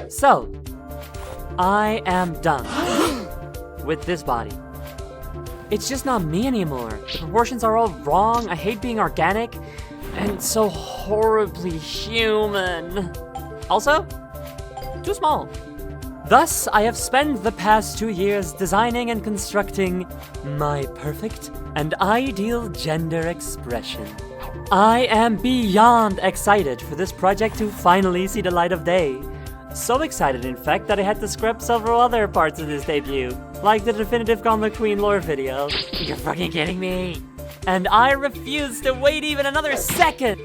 So, I am done with this body. It's just not me anymore. The proportions are all wrong, I hate being organic, and so horribly human. Also, too small. Thus, I have spent the past 2 years designing and constructing my perfect and ideal gender expression. I am beyond excited for this project to finally see the light of day. So excited, in fact, that I had to scrap several other parts of this debut, like the definitive Gauntlet Queen lore video. You're fucking kidding me! And I refuse to wait even another second!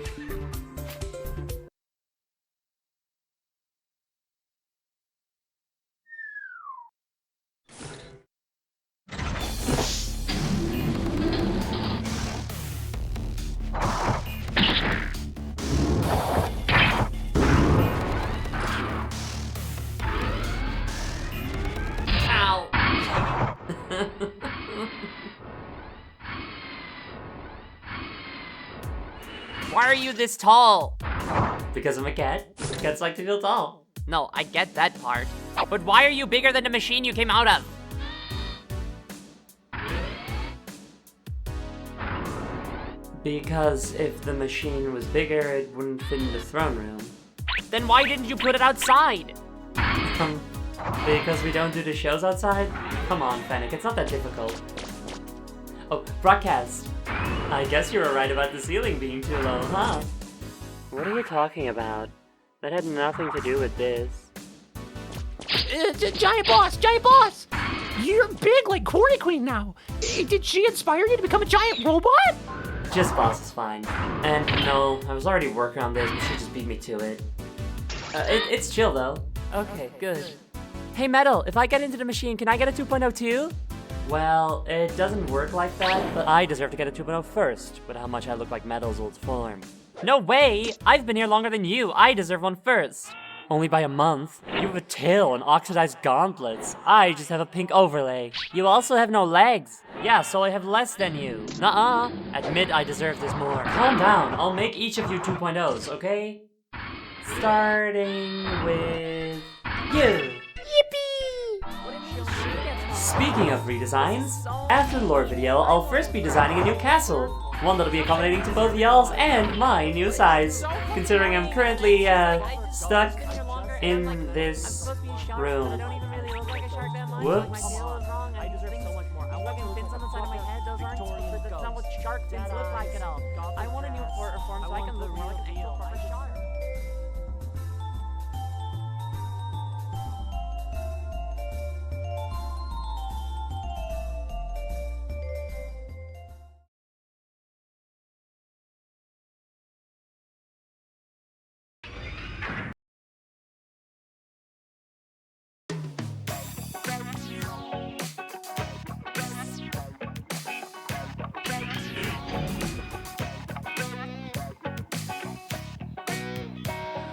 Why are you this tall? Because I'm a cat. Cats like to feel tall. No, I get that part. But why are you bigger than the machine you came out of? Because if the machine was bigger, it wouldn't fit in the throne room. Then why didn't you put it outside? Because we don't do the shows outside? Come on, Fennec, it's not that difficult. Oh, broadcast. I guess you were right about the ceiling being too low, huh? What are you talking about? That had nothing to do with this. Giant boss! Giant boss! You're big like Corny Queen now! Did she inspire you to become a giant robot? Just boss is fine. And no, I was already working on this, but she just beat me to it. It's chill though. Okay, good. Hey Metal, if I get into the machine, can I get a 2.0 too? Well, it doesn't work like that, but I deserve to get a 2.0 first, with how much I look like Metal's old form. No way! I've been here longer than you, I deserve one first. Only by a month. You have a tail and oxidized gauntlets. I just have a pink overlay. You also have no legs. Yeah, so I have less than you. Nuh-uh. Admit I deserve this more. Calm down, I'll make each of you 2.0s, okay? Starting with you. Speaking of redesigns, after the lore video, I'll first be designing a new castle. One that'll be accommodating to both y'all's and my new size, considering I'm currently, stuck in this room. Whoops. I want a new form so I can look more like an actual proper shark.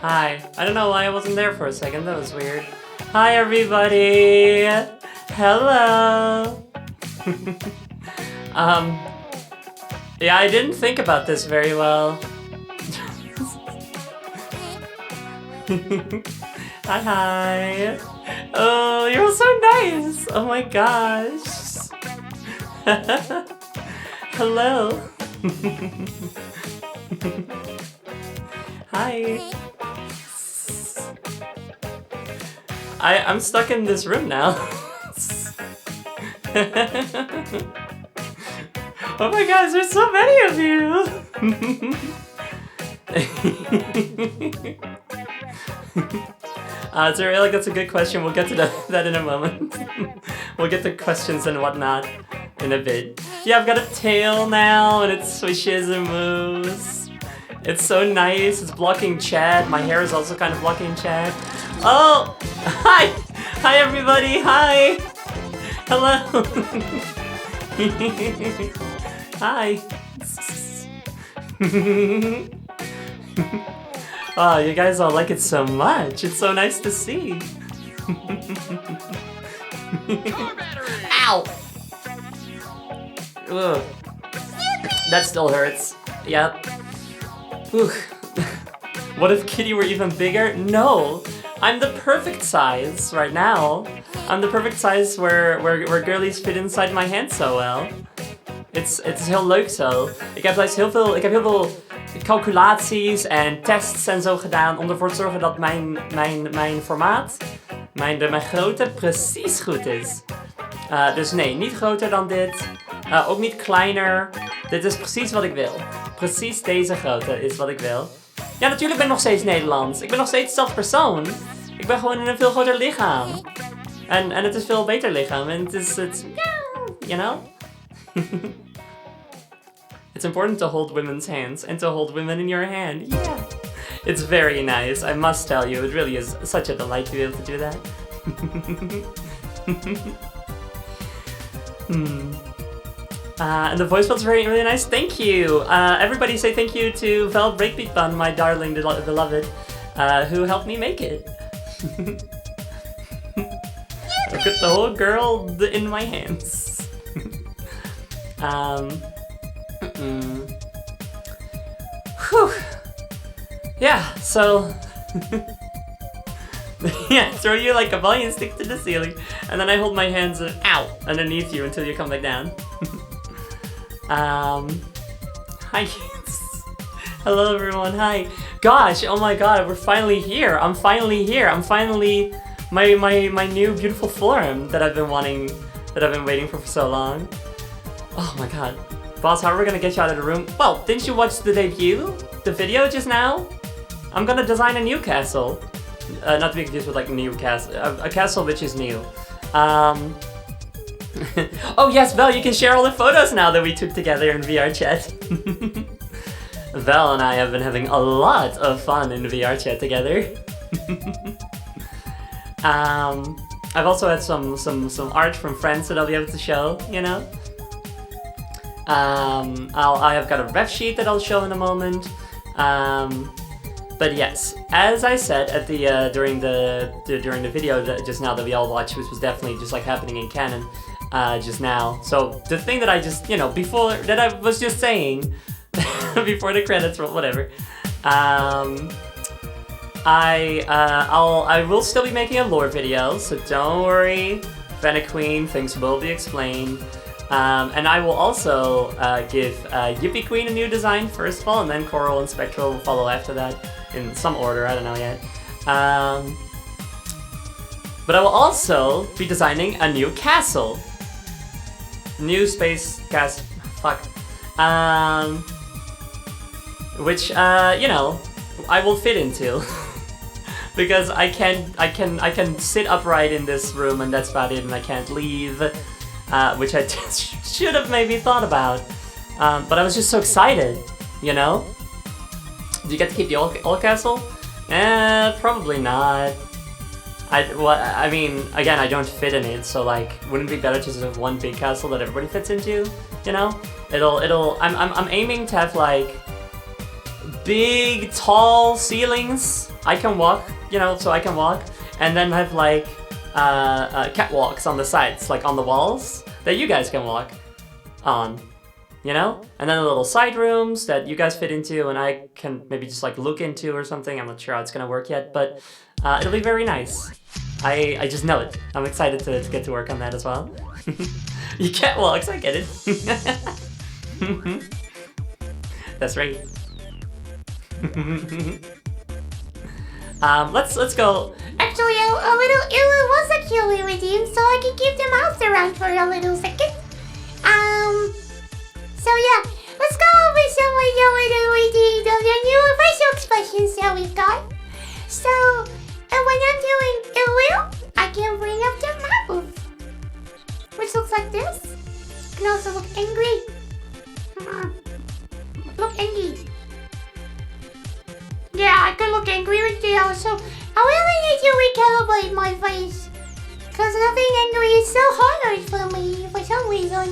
Hi. I don't know why I wasn't there for a second, that was weird. Hi everybody! Hello! Yeah, I didn't think about this very well. Hi! Oh, you're all so nice! Oh my gosh! Hello! Hi! I'm stuck in this room now. Oh my gosh, there's so many of you! So really, that's a good question. We'll get to that in a moment. We'll get to questions and whatnot in a bit. Yeah, I've got a tail now, and it swishes and moves. It's so nice. It's blocking Chad. My hair is also kind of blocking Chad. Oh! Hi! Hi, everybody! Hi! Hello! Hi! Oh, you guys all like it so much. It's so nice to see. Ow! Ugh. That still hurts. Yep. Whew. What if Kitty were even bigger? No! I'm the perfect size right now. I'm the perfect size where girlies fit inside my hand so well. Het is heel leuk zo. Ik heb heel veel calculaties en tests en zo gedaan om ervoor te zorgen dat mijn formaat, mijn grootte precies goed is. Dus nee, niet groter dan dit. Ook niet kleiner. Dit is precies wat ik wil. Precies deze grootte is wat ik wil. Ja, natuurlijk ben ik nog steeds Nederlands. Ik ben nog steeds zelf persoon. Ik ben gewoon in een veel groter lichaam. En het is veel beter lichaam. En het is, you know? It's important to hold women's hands and to hold women in your hand. Yeah. It's very nice, I must tell you. It really is such a delight to be able to do that. And the voice felt really, really nice. Thank you. Everybody say thank you to Val Breakbeat Bun, my darling beloved, who helped me make it. I've got the whole girl in my hands. Whew. Yeah, so yeah, throw you like a volume stick to the ceiling, and then I hold my hands out underneath you until you come back down. Hi. Hello everyone, hi. Gosh, oh my god, we're finally here. I'm finally here. I'm finally my new beautiful form that I've been waiting for so long. Oh my god. Boss, how are we gonna get you out of the room? Well, didn't you watch the debut? The video just now? I'm gonna design a new castle. Not to be confused with like new castle. A castle which is new. Oh yes, Val, you can share all the photos now that we took together in VR chat. Val and I have been having a lot of fun in VR chat together. I've also had some art from friends that I'll be able to show, you know? I have got a ref sheet that I'll show in a moment. But yes, as I said at the during the video just now that we all watched, which was definitely just like happening in canon just now. So the thing that I just, you know, before that I was just saying before the credits or whatever, I will still be making a lore video, so don't worry, Fennec Queen, things will be explained. And I will also give Yippee Queen a new design first of all, and then Coral and Spectral will follow after that, in some order, I don't know yet. But I will also be designing a new castle. New space castle, fuck. Which, you know, I will fit into. Because I can sit upright in this room and that's about it, and I can't leave. Which I should have maybe thought about. But I was just so excited, you know? Do you get to keep the old castle? Probably not. I mean, again, I don't fit in it, so like, wouldn't it be better to just have one big castle that everybody fits into? You know? I'm aiming to have like big, tall ceilings. I can walk, you know, so I can walk, and then have like catwalks on the sides, like on the walls, that you guys can walk on, you know? And then the little side rooms that you guys fit into and I can maybe just like look into or something. I'm not sure how it's gonna work yet, but it'll be very nice. I just know it. I'm excited to get to work on that as well. You catwalks, I get it. That's right. Let's go. Actually, a little Illa was actually redeemed, so I can keep the mouse around for a little second. So yeah, let's go over some of the redeemed of the new facial expressions that we've got. So, when I'm doing Ill, I can bring up the mouth, which looks like this. can also look angry. Look angry. Yeah, I can look angry right there. So I really need to recalibrate my face. Because looking angry is so hard for me for some reason.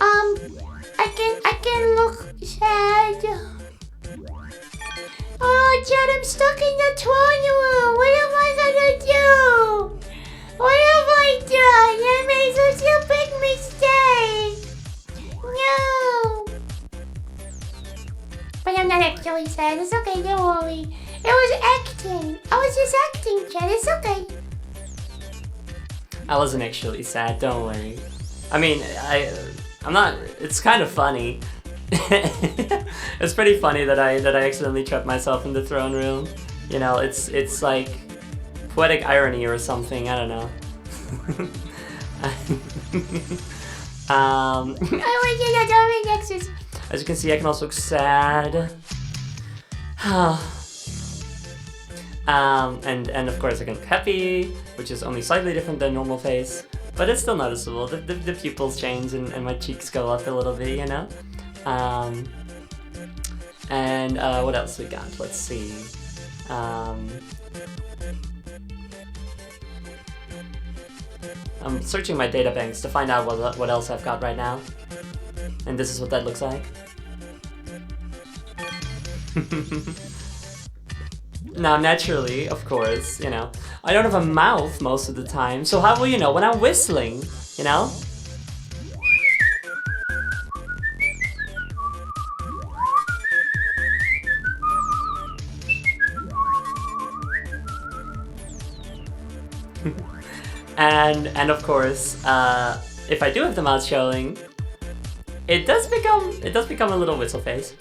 I can look sad. Oh, Chad, I'm stuck in the throne room. What am I gonna do? What have I done? I made such a big mistake. No. But I'm not actually sad. It's okay, don't worry. It was acting. I was just acting, Chad. It's okay. I wasn't actually sad, don't worry. I mean, I'm not, it's kind of funny. It's pretty funny that I accidentally trapped myself in the throne room. You know, it's like poetic irony or something, I don't know. I went in the Darwin Nexus. As you can see, I can also look sad. And of course I can look happy, which is only slightly different than normal face, but it's still noticeable. The pupils change and my cheeks go up a little bit, you know? And what else we got? Let's see. I'm searching my data banks to find out what else I've got right now. And this is what that looks like. Now, naturally, of course, you know, I don't have a mouth most of the time, so how will you know when I'm whistling, you know? And of course, if I do have the mouth showing, it does become a little whistle face.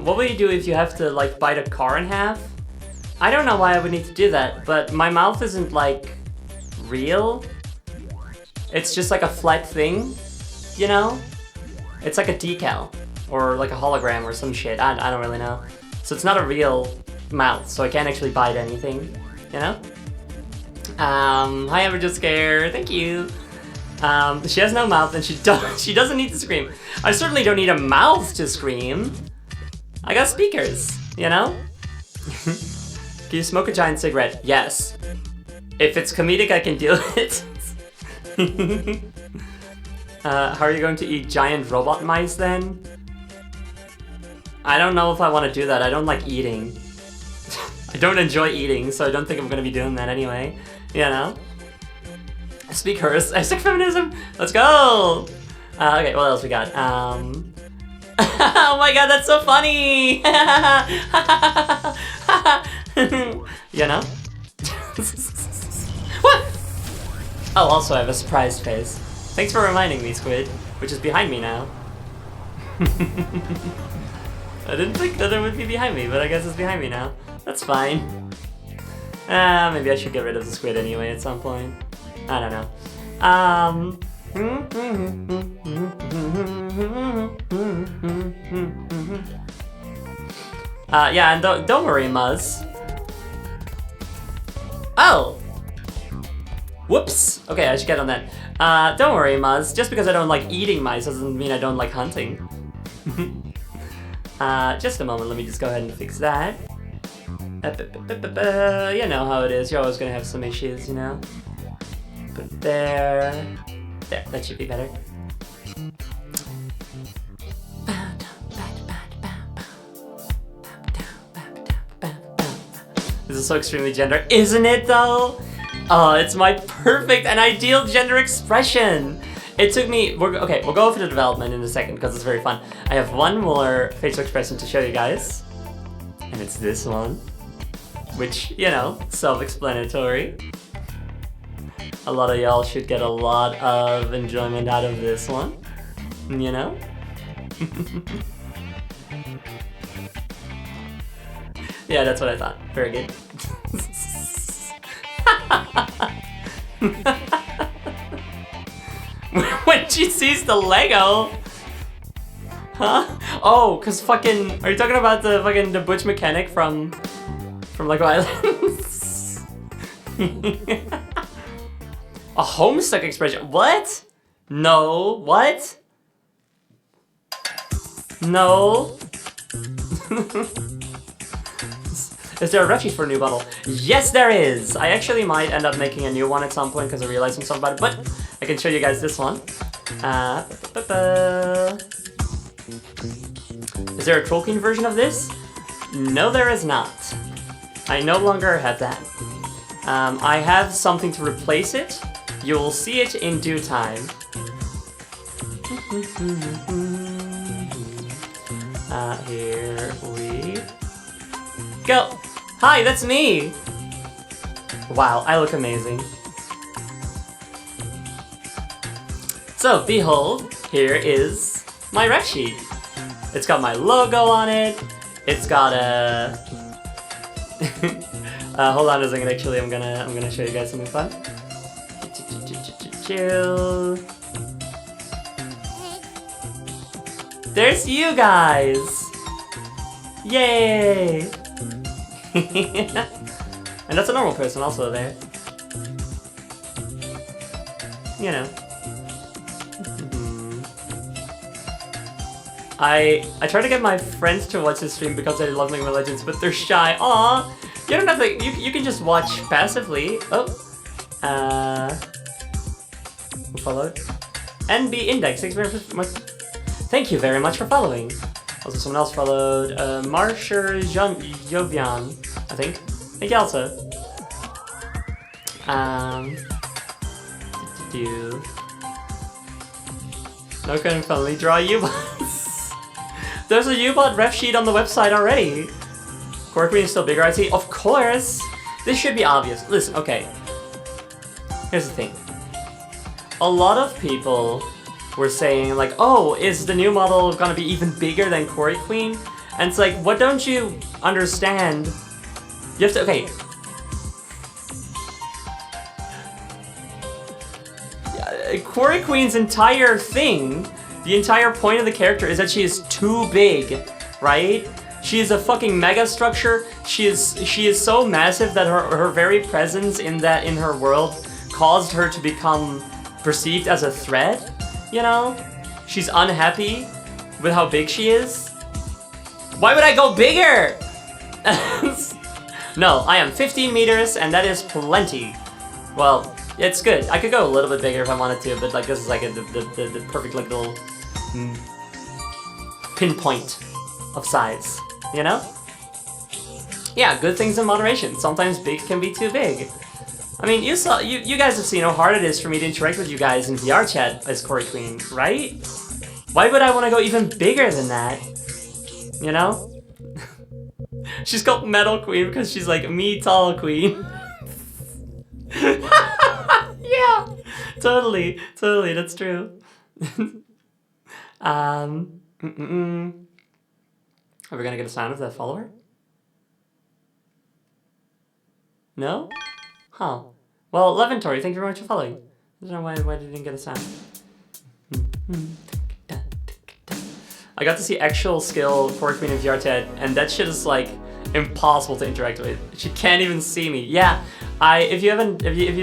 What would you do if you have to, like, bite a car in half? I don't know why I would need to do that, but my mouth isn't, like, real. It's just like a flat thing, you know? It's like a decal, or like a hologram or some shit, I don't really know. So it's not a real mouth, so I can't actually bite anything, you know? Hi Ever Just Scare, thank you. She has no mouth and she doesn't need to scream. I certainly don't need a mouth to scream. I got speakers, you know? Can you smoke a giant cigarette? Yes. If it's comedic, I can do it. How are you going to eat giant robot mice then? I don't know if I want to do that. I don't like eating. I don't enjoy eating, so I don't think I'm going to be doing that anyway. You know? Speakers. Hashtag feminism. Let's go! Okay, what else we got? Oh my god, that's so funny! You know? What? Oh, also I have a surprised face. Thanks for reminding me, Squid, which is behind me now. I didn't think that it would be behind me, but I guess it's behind me now. That's fine. Maybe I should get rid of the squid anyway at some point. I don't know. Yeah, and don't worry, Muzz. Oh! Whoops! Okay, I should get on that. Don't worry, Muzz. Just because I don't like eating mice doesn't mean I don't like hunting. Just a moment, let me just go ahead and fix that. You know how it is, you're always gonna have some issues, you know? Put it there. There, that should be better. This is so extremely gender, isn't it though? Oh, it's my perfect and ideal gender expression. It took me, okay, we'll go over the development in a second because it's very fun. I have one more facial expression to show you guys. And it's this one. Which, you know, self-explanatory. A lot of y'all should get a lot of enjoyment out of this one. You know? Yeah, that's what I thought. Very good. When she sees the Lego. Huh? Oh, cause fucking, are you talking about the Butch mechanic from Lego Islands? A Homestuck expression. What? No. What? No. Is there a ref sheet for a new bottle? Yes, there is! I actually might end up making a new one at some point because I realized some stuff about it, but I can show you guys this one. Is there a Troll Queen version of this? No, there is not. I no longer have that. I have something to replace it. You will see it in due time. Here we go. Hi, that's me! Wow, I look amazing. So, behold, here is my ref sheet. It's got my logo on it. It's got a... hold on a second, actually, I'm gonna show you guys something fun. Chill. There's you guys! Yay! And that's a normal person also there. You know. I try to get my friends to watch this stream because they love Mobile Legends, but they're shy. Aw! You don't have to, you can just watch passively. Oh. Who followed? NB Index, thank you very much for following. Also, someone else followed, Marsher Jovian, I think. Thank you also. No can finally draw U-bots. There's a U-bot ref sheet on the website already. Core Queen is still bigger, I see. Of course! This should be obvious. Listen, okay. Here's the thing. A lot of people were saying like, oh, is the new model gonna be even bigger than Core Queen? And it's like, what don't you understand? You have to, okay. Core Queen's entire thing, the entire point of the character is that she is too big, right? She is a fucking mega structure. She is so massive that her very presence in her world caused her to become perceived as a threat, you know? She's unhappy with how big she is. Why would I go bigger? No, I am 15 meters and that is plenty. Well, it's good. I could go a little bit bigger if I wanted to, but like this is like the perfect like little pinpoint of size, you know? Yeah, good things in moderation. Sometimes big can be too big. I mean, you guys have seen how hard it is for me to interact with you guys in VR chat as Core Queen, right? Why would I want to go even bigger than that? You know? She's called Metal Queen because she's like me tall queen. Yeah, totally, that's true. Are we gonna get a sound of that follower? No? Huh. Well, Leventory, thank you very much for following. I don't know why I didn't get a sound. I got to see actual skill Core Queen in VR chat, and that shit is like impossible to interact with. She can't even see me. Yeah, if you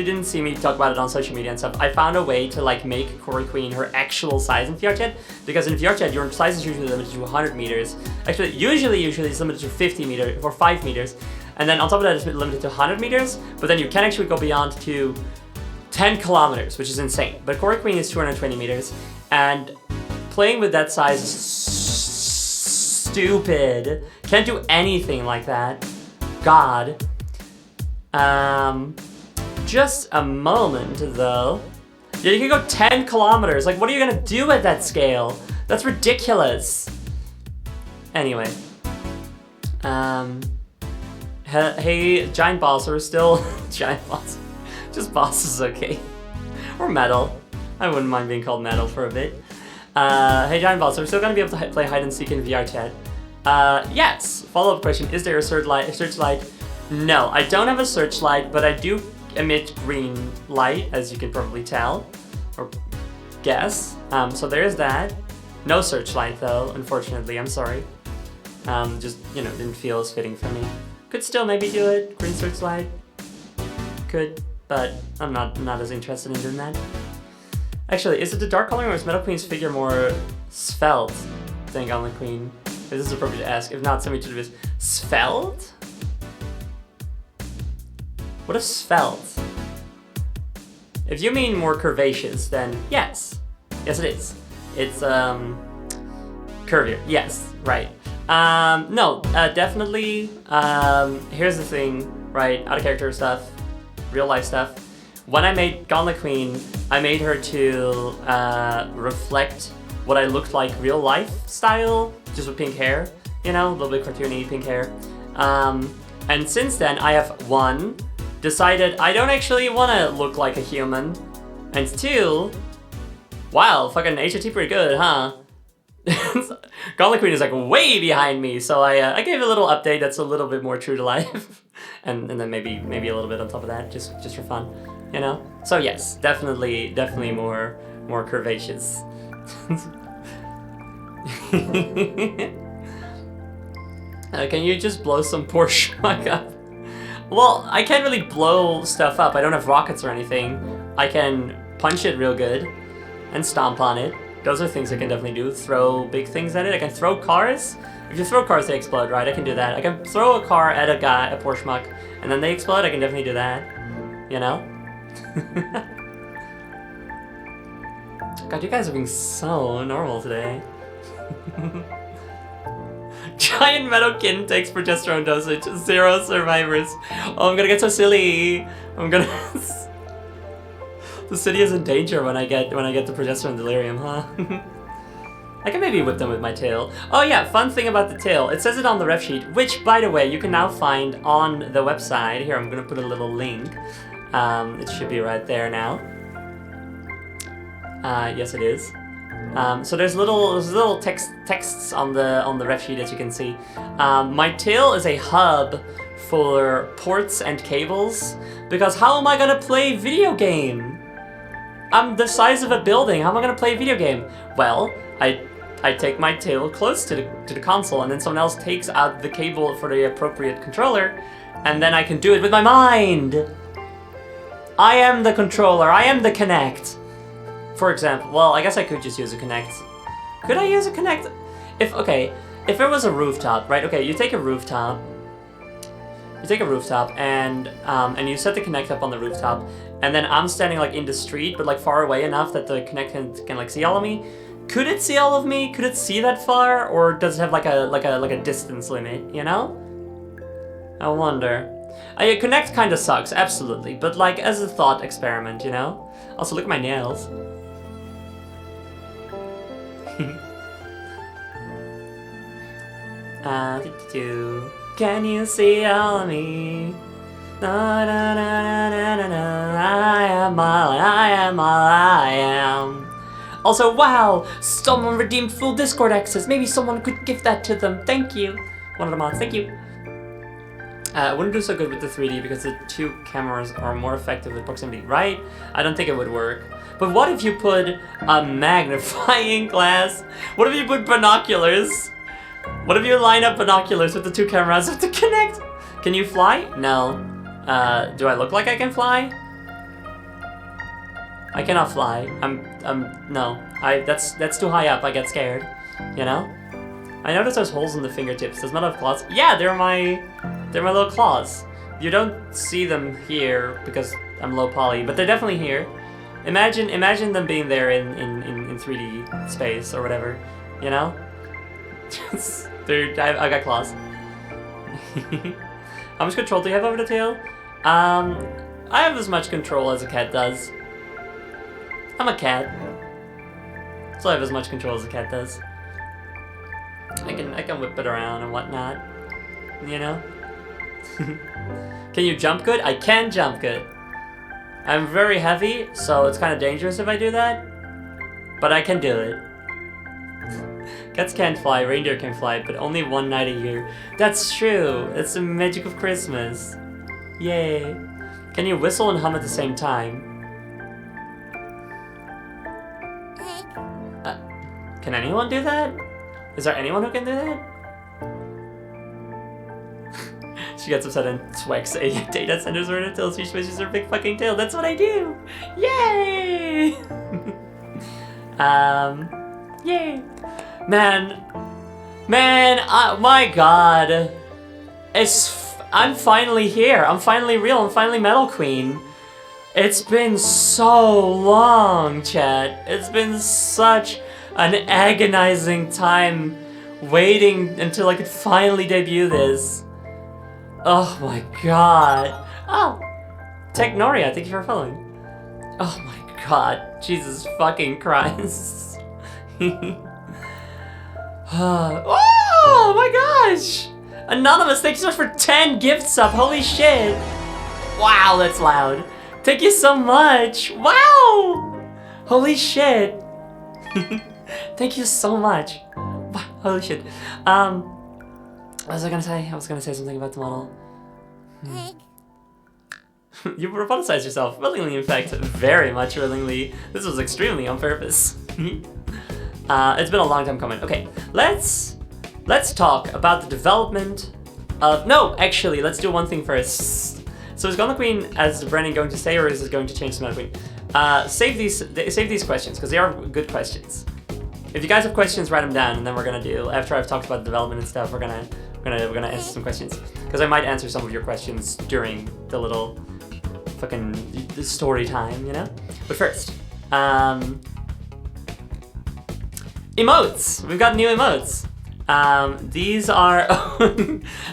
didn't see me talk about it on social media and stuff, I found a way to like make Core Queen her actual size in VR chat, because in VR chat your size is usually limited to 100 meters. Actually, usually it's limited to 50 meters or 5 meters, and then on top of that it's limited to 100 meters. But then you can actually go beyond to 10 kilometers, which is insane. But Core Queen is 220 meters, and playing with that size is stupid. Can't do anything like that. God. Just a moment though. Yeah, you can go 10 kilometers. Like, what are you gonna do at that scale? That's ridiculous. Anyway. Hey, giant boss, are still giant boss. Just boss is okay. Or metal. I wouldn't mind being called metal for a bit. Hey, giant boss, are we still gonna be able to play hide and seek in VR chat? Yes. Follow-up question: is there a searchlight? No, I don't have a searchlight, but I do emit green light, as you can probably tell or guess. So there's that. No searchlight though, unfortunately. I'm sorry. Just, you know, didn't feel as fitting for me. Could still maybe do it. Green searchlight. Could, but I'm not as interested in doing that. Actually, is it the dark coloring or is Metal Queen's figure more svelte than Gauntlet Queen? If this is appropriate to ask. If not, send me to this. Svelte? What is svelte? If you mean more curvaceous, then yes. Yes, it is. It's, curvier. Yes, right. No, definitely, here's the thing, right, out of character stuff, real life stuff. When I made Gauntlet Queen, I made her to, reflect what I looked like real life style, just with pink hair, you know, a little bit cartoony pink hair. And since then, I have, 1, decided I don't actually want to look like a human, and 2, wow, fucking HRT pretty good, huh? Gauntlet Queen is like way behind me, so I gave a little update that's a little bit more true to life, and then maybe a little bit on top of that, just for fun, you know. So yes, definitely more curvaceous. Can you just blow some poor schmuck up? Well, I can't really blow stuff up. I don't have rockets or anything. I can punch it real good and stomp on it. Those are things I can definitely do. Throw big things at it. I can throw cars. If you throw cars, they explode, right? I can do that. I can throw a car at a guy, a poor schmuck, and then they explode. I can definitely do that. You know? God, you guys are being so normal today. Giant metal kitten takes progesterone dosage. 0 survivors. Oh, I'm gonna get so silly. I'm gonna... The city is in danger when I get the progesterone delirium, huh? I can maybe whip them with my tail. Oh yeah, fun thing about the tail. It says it on the ref sheet, which, by the way, you can now find on the website. Here, I'm gonna put a little link. It should be right there now. Yes, it is. So there's little texts on the ref sheet, as you can see. My tail is a hub for ports and cables, because how am I gonna play video game? I'm the size of a building. How am I gonna play a video game? Well, I take my tail close to the console, and then someone else takes out the cable for the appropriate controller, and then I can do it with my mind. I am the controller. I am the Kinect. For example, well, I guess I could just use a Kinect. Could I use a Kinect? If it was a rooftop, right? Okay, you take a rooftop. And you set the Kinect up on the rooftop, and then I'm standing like in the street, but like far away enough that the Kinect can like see all of me. Could it see all of me? Could it see that far, or does it have like a distance limit? You know? I wonder. Kinect kind of sucks, absolutely, but like as a thought experiment, you know. Also, look at my nails. Can you see all of me? Na, na, na, na, na, na. I am all I am. Also, wow! Someone redeemed full Discord access. Maybe someone could give that to them. Thank you. One of the mods, thank you. It wouldn't do so good with the 3D because the 2 cameras are more effective with proximity, right? I don't think it would work. But what if you put a magnifying glass? What if you put binoculars? What if you line up binoculars with the 2 cameras to connect? Can you fly? No. Do I look like I can fly? I cannot fly. No. That's too high up. I get scared. You know? I notice there's holes in the fingertips. Does not have claws. Yeah, they're my little claws. You don't see them here because I'm low poly, but they're definitely here. Imagine them being there in 3D space or whatever. You know? I got claws. How much control do you have over the tail? I have as much control as a cat does. I'm a cat. So I have as much control as a cat does. I can whip it around and whatnot. You know? Can you jump good? I can jump good. I'm very heavy, so it's kind of dangerous if I do that. But I can do it. Cats can't fly, reindeer can fly, but only one night a year. That's true. It's the magic of Christmas. Yay. Can you whistle and hum at the same time? Can anyone do that? Is there anyone who can do that? She gets upset and swacks a data center's word until she swishes her big fucking tail. That's what I do! Yay! Yay! Man, my god. I'm finally here. I'm finally real. I'm finally Metal Queen. It's been so long, chat. It's been such an agonizing time waiting until I could finally debut this. Oh my god. Oh, Technoria, thank you for following. Oh my god, Jesus fucking Christ. Oh my gosh! Anonymous, thank you so much for 10 gifts up, holy shit! Wow, that's loud. Thank you so much, wow! Holy shit. Thank you so much. Wow, holy shit. What was I gonna say? I was gonna say something about the model. You roboticized yourself, willingly in fact, very much willingly. This was extremely on purpose. It's been a long time coming. Okay, let's talk about the development of... No, actually, let's do one thing first. So is Golden Queen as the branding going to stay, or is it going to change to Metal Queen? Save these questions, because they are good questions. If you guys have questions, write them down, and then we're gonna do, after I've talked about the development and stuff, we're gonna answer some questions. Because I might answer some of your questions during the little fucking story time, you know? But first, emotes! We've got new emotes. These are...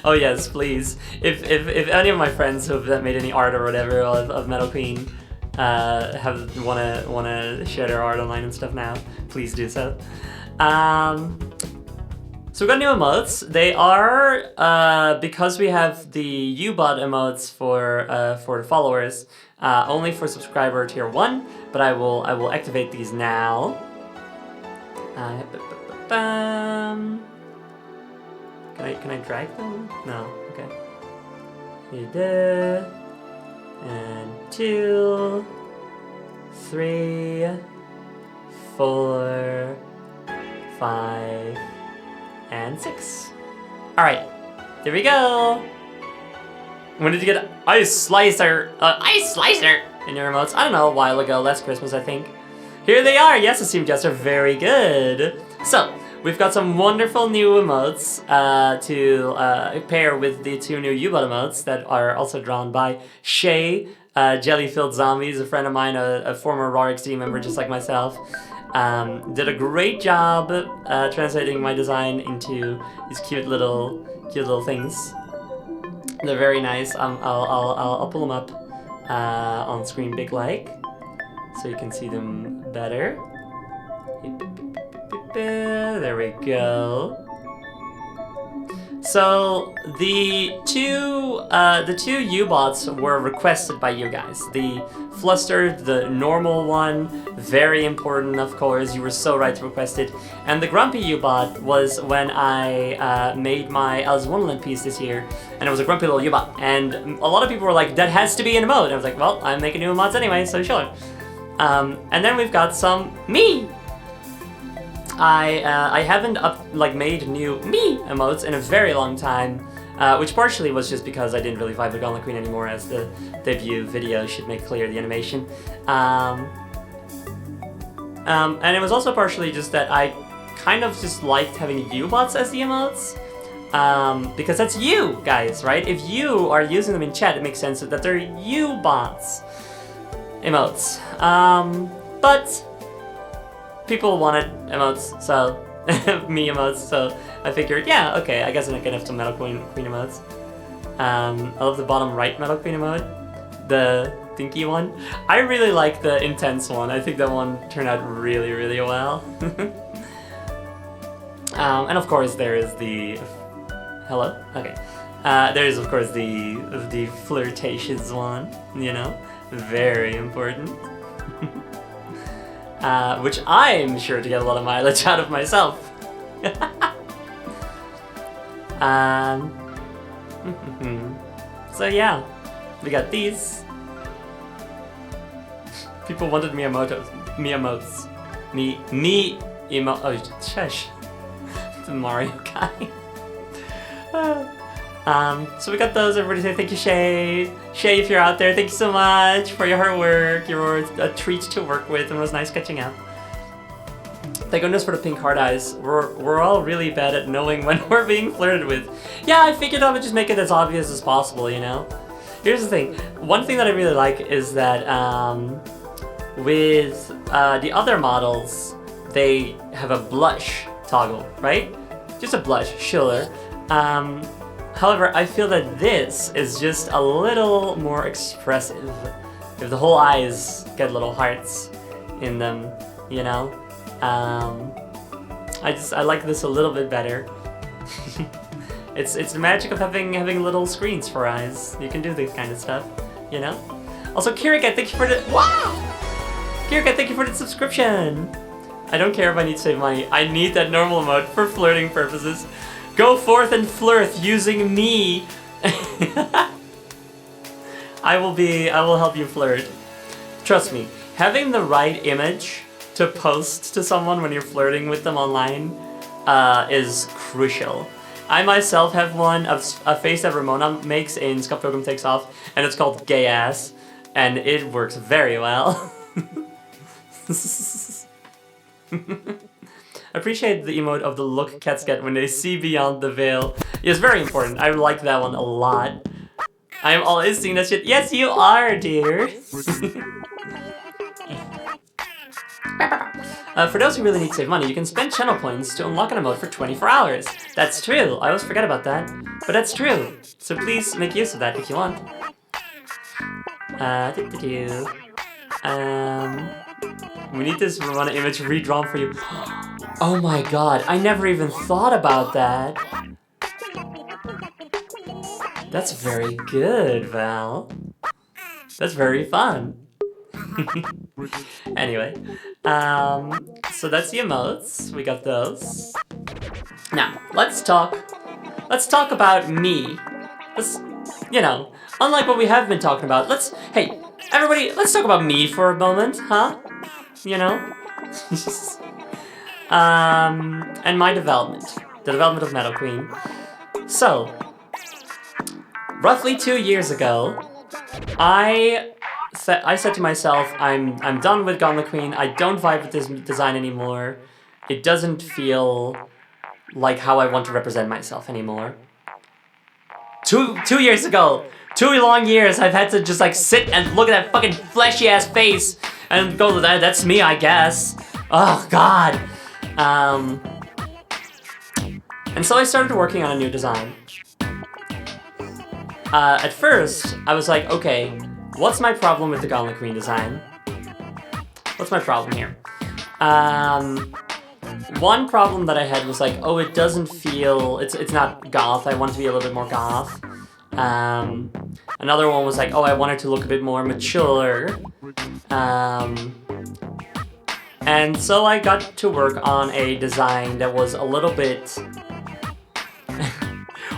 Oh yes, please. If any of my friends who've made any art or whatever of Metal Queen wanna share their art online and stuff now, please do so. So we've got new emotes. They are because we have the U-bot emotes for the followers, only for subscriber tier 1, but I will activate these now. Can I drag them? No. Okay. And 2, 3, 4, 5, and 6. All right, there we go. When did you get Ice Slicer? Ice Slicer in your emotes? I don't know, a while ago, last Christmas, I think. Here they are. Yes, Esteemed Jester, very good. So we've got some wonderful new emotes to pair with the 2 new U-bot emotes that are also drawn by Shay, Jelly-Filled Zombies, a friend of mine, a former RARXD member just like myself. Did a great job translating my design into these cute little things. They're very nice. I'll pull them up on screen big like, so you can see them better. There we go. So the two U-bots were requested by you guys. The Flustered, the normal one, very important, of course. You were so right to request it. And the Grumpy U-bot was when I made my Alice in Wonderland piece this year, and it was a grumpy little U-bot. And a lot of people were like, that has to be an emote. And I was like, well, I'm making new emotes anyway, so sure. And then we've got some me. I haven't made new me emotes in a very long time, which partially was just because I didn't really vibe with Golden Queen anymore, as the debut video should make clear the animation. And it was also partially just that I kind of just liked having U-bots as the emotes, because that's you guys, right? If you are using them in chat, it makes sense that they're U-bots emotes. But people wanted emotes, so me emotes, so I figured, yeah, okay, I guess I can have some Metal Queen emotes. I love the bottom right Metal Queen emote. The dinky one. I really like the intense one. I think that one turned out really, really well. And of course there is the... Hello? Okay. There is of course the flirtatious one, you know? Very important. Which I'm sure to get a lot of mileage out of myself. So yeah, we got these. People wanted me emotes. Oh, shush. The Mario guy. So we got those. Everybody say thank you, Shay. Shay, if you're out there, thank you so much for your hard work. You were a treat to work with, and it was nice catching up. Thank goodness for the pink heart eyes. We're all really bad at knowing when we're being flirted with. Yeah, I figured I would just make it as obvious as possible, you know? Here's the thing. One thing that I really like is that with the other models, they have a blush toggle, right? Just a blush, sure. However, I feel that this is just a little more expressive. If the whole eyes get little hearts in them, you know? I like this a little bit better. It's the magic of having little screens for eyes. You can do this kind of stuff, you know? Also, Kirika, thank you for the... Wow! Kirika, thank you for the subscription! I don't care if I need to save money. I need that normal emote for flirting purposes. Go forth and flirt using me! I will help you flirt. Trust me, having the right image to post to someone when you're flirting with them online is crucial. I myself have one of a face that Ramona makes in Scott Pilgrim Takes Off, and it's called Gay Ass, and it works very well. Appreciate the emote of the look cats get when they see beyond the veil. It's very important. I like that one a lot. I am always seeing that shit. Yes, you are, dear. For those who really need to save money, you can spend channel points to unlock an emote for 24 hours. That's true. I always forget about that. But that's true. So please make use of that if you want. We need this Ramona image redrawn for you. Oh my god, I never even thought about that. That's very good, Val. That's very fun. Anyway, so that's the emotes. We got those. Now, let's talk about me. You know, unlike what we have been talking about, hey, everybody, let's talk about me for a moment, huh? You know? And my development. The development of Metal Queen. So, roughly 2 years ago, I said to myself, I'm done with Gauntlet Queen. I don't vibe with this design anymore. It doesn't feel like how I want to represent myself anymore. Two years ago, 2 long years, I've had to just like sit and look at that fucking fleshy ass face and go, that's me, I guess. Oh god. And so I started working on a new design. At first, I was like, okay, what's my problem with the Gauntlet Queen design? What's my problem here? One problem that I had was like, oh, it doesn't feel, it's not goth, I want it to be a little bit more goth. Another one was like, oh, I want it to look a bit more mature. And so I got to work on a design that was a little bit...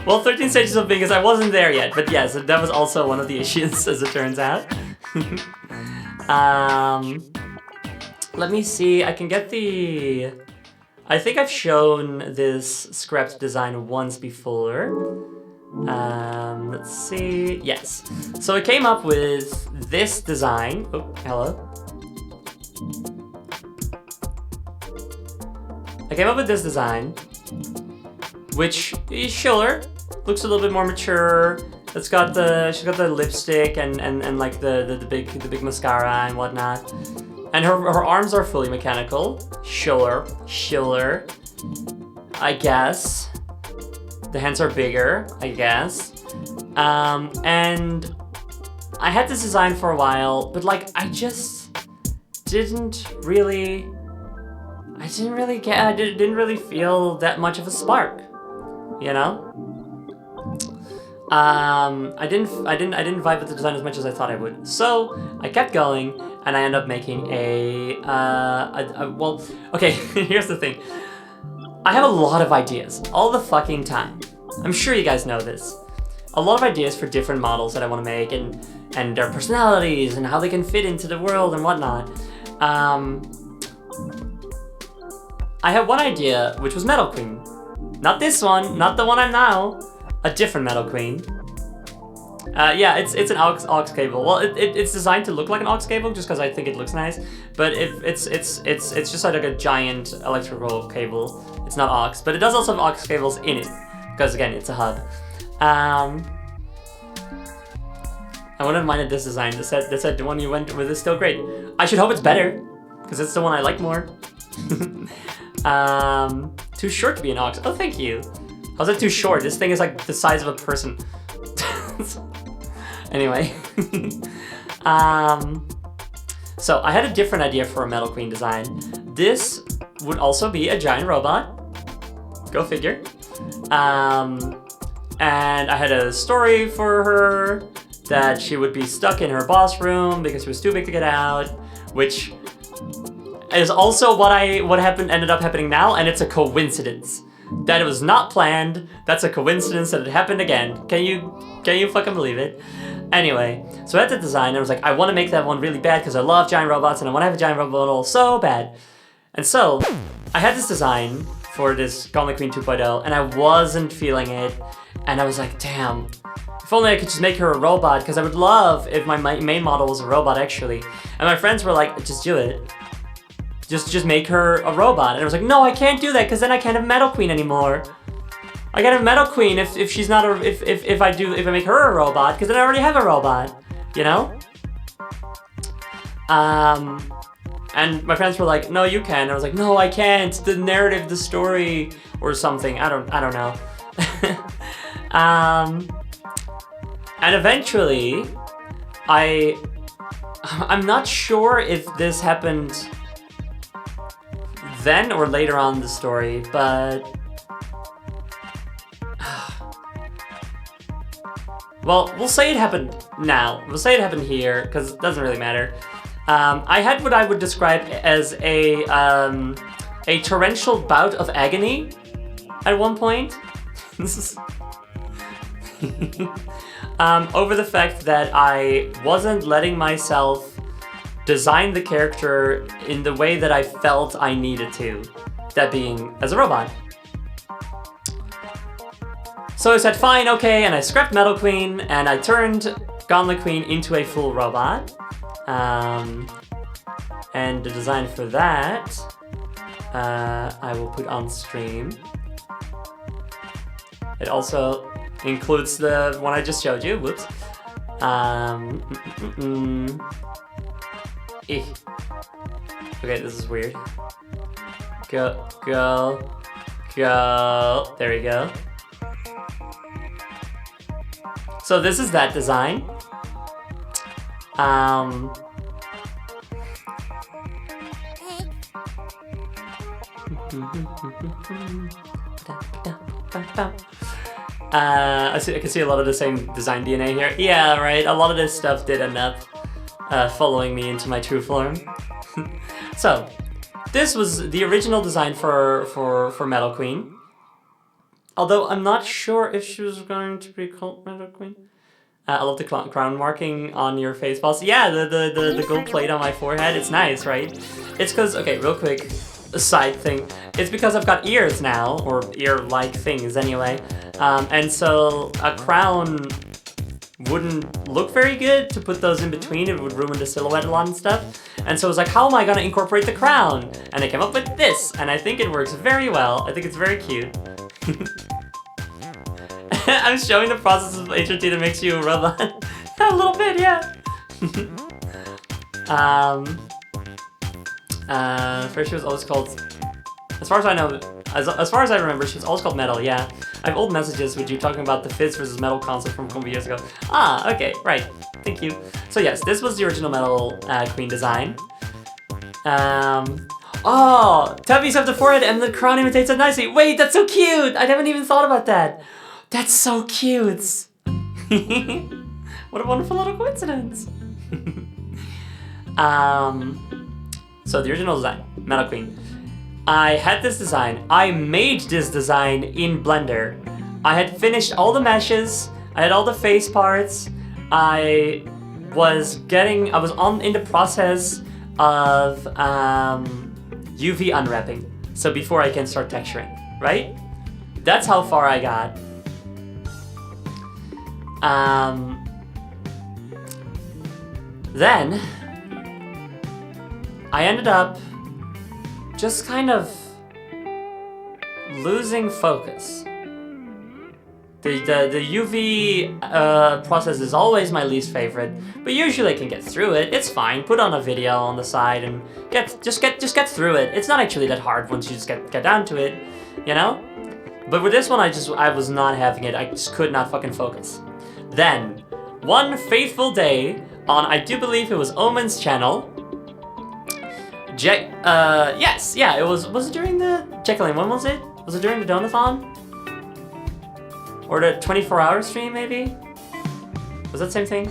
Well, 13 Stages of Bingus, I wasn't there yet, but yes, that was also one of the issues, as it turns out. Let me see, I can get the... I think I've shown this scrapped design once before. Let's see, yes. So I came up with this design. Oh, hello. I came up with this design, which is sure looks a little bit more mature. She's got the lipstick and like the big mascara and whatnot. And her arms are fully mechanical. Sure. I guess. The hands are bigger, I guess. And I had this design for a while, but like I just didn't really get. I didn't really feel that much of a spark, you know. I didn't vibe with the design as much as I thought I would. So I kept going, and I ended up making well, okay. Here's the thing. I have a lot of ideas all the fucking time. I'm sure you guys know this. A lot of ideas for different models that I want to make, and their personalities and how they can fit into the world and whatnot. I had one idea, which was Metal Queen. Not this one, not the one I'm now. A different Metal Queen. Yeah, it's an aux cable. Well, it's designed to look like an aux cable just because I think it looks nice. But it's just like a giant electrical cable. It's not aux, but it does also have aux cables in it because again, it's a hub. I wouldn't have minded this design. They said the one you went with is still great. I should hope it's better because it's the one I like more. Too short to be an aux. Oh, thank you. How's it too short? This thing is like the size of a person. Anyway. So I had a different idea for a Metal Queen design. This would also be a giant robot. Go figure. And I had a story for her that she would be stuck in her boss room because she was too big to get out, which is also what ended up happening now, and it's a coincidence. That it was not planned. That's a coincidence that it happened again. Can you fucking believe it? Anyway, so I had the design, and I was like, I want to make that one really bad because I love giant robots, and I want to have a giant robot model so bad. And so, I had this design for this Gauntlet Queen 2.0, and I wasn't feeling it, and I was like, damn, if only I could just make her a robot, because I would love if my main model was a robot, actually. And my friends were like, just do it. Just make her a robot. And I was like, no, I can't do that, because then I can't have Metal Queen anymore. I can't have Metal Queen if she's not a, if I make her a robot, because then I already have a robot, you know? And my friends were like, no, you can. And I was like, no, I can't. The narrative, the story, or something. I don't know. And eventually, I'm not sure if this happened then or later on in the story, but well, we'll say it happened now. We'll say it happened here, because it doesn't really matter. I had what I would describe as a torrential bout of agony at one point. This is over the fact that I wasn't letting myself design the character in the way that I felt I needed to, that being as a robot. So I said, fine, okay, and I scrapped Metal Queen, and I turned Gauntlet Queen into a full robot. And the design for that, I will put on stream. It also includes the one I just showed you, whoops. Okay, this is weird. Go. There we go. So this is that design. I can see a lot of the same design DNA here. Yeah, right. A lot of this stuff did end up following me into my true form. So, this was the original design for Metal Queen. Although I'm not sure if she was going to be called Metal Queen. I love the crown marking on your face, boss. Yeah, the gold plate on my forehead. It's nice, right? It's because, okay, real quick, a side thing. It's because I've got ears now, or ear-like things anyway. And so a crown wouldn't look very good to put those in between. It would ruin the silhouette a lot and stuff. And so I was like, how am I gonna incorporate the crown? And I came up with this, and I think it works very well. I think it's very cute. I'm showing the process of HRT that makes you a robot. A little bit, yeah. First she was always called, as far as I know, As far as I remember, she was always called Metal, yeah. I have old messages with you talking about the Fizz versus Metal console from a couple years ago. Ah, okay, right. Thank you. So yes, this was the original Metal Queen design. Oh, Tubbies have the forehead and the crown imitates it nicely. Wait, that's so cute! I haven't even thought about that. That's so cute. What a wonderful little coincidence. So the original design, Metal Queen. I had this design. I made this design in Blender. I had finished all the meshes. I had all the face parts. I was in the process of UV unwrapping. So before I can start texturing, right? That's how far I got. Then I ended up just kind of losing focus. The UV process is always my least favorite, but usually I can get through it. It's fine. Put on a video on the side and just get through it. It's not actually that hard once you just get down to it, you know? But with this one, I was not having it. I just could not fucking focus. Then, one faithful day on, I do believe it was Omen's channel. Yes, yeah, it was it during the, Jacqueline, when was it? Was it during the Donathon? Or the 24-hour stream, maybe? Was that the same thing?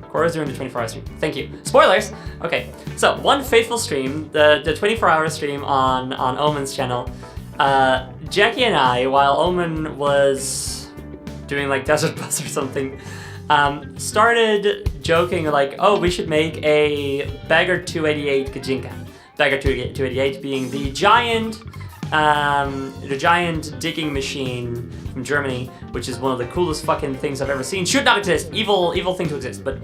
Cora's during the 24-hour stream. Thank you. Spoilers! Okay, so one faithful stream, the 24-hour stream on Omen's channel. Jackie and I, while Omen was doing like Desert Bus or something, started joking like, oh, we should make a Bagger 288 Kajinka. Bagger 288 being the giant digging machine from Germany, which is one of the coolest fucking things I've ever seen. Should not exist. Evil thing to exist, but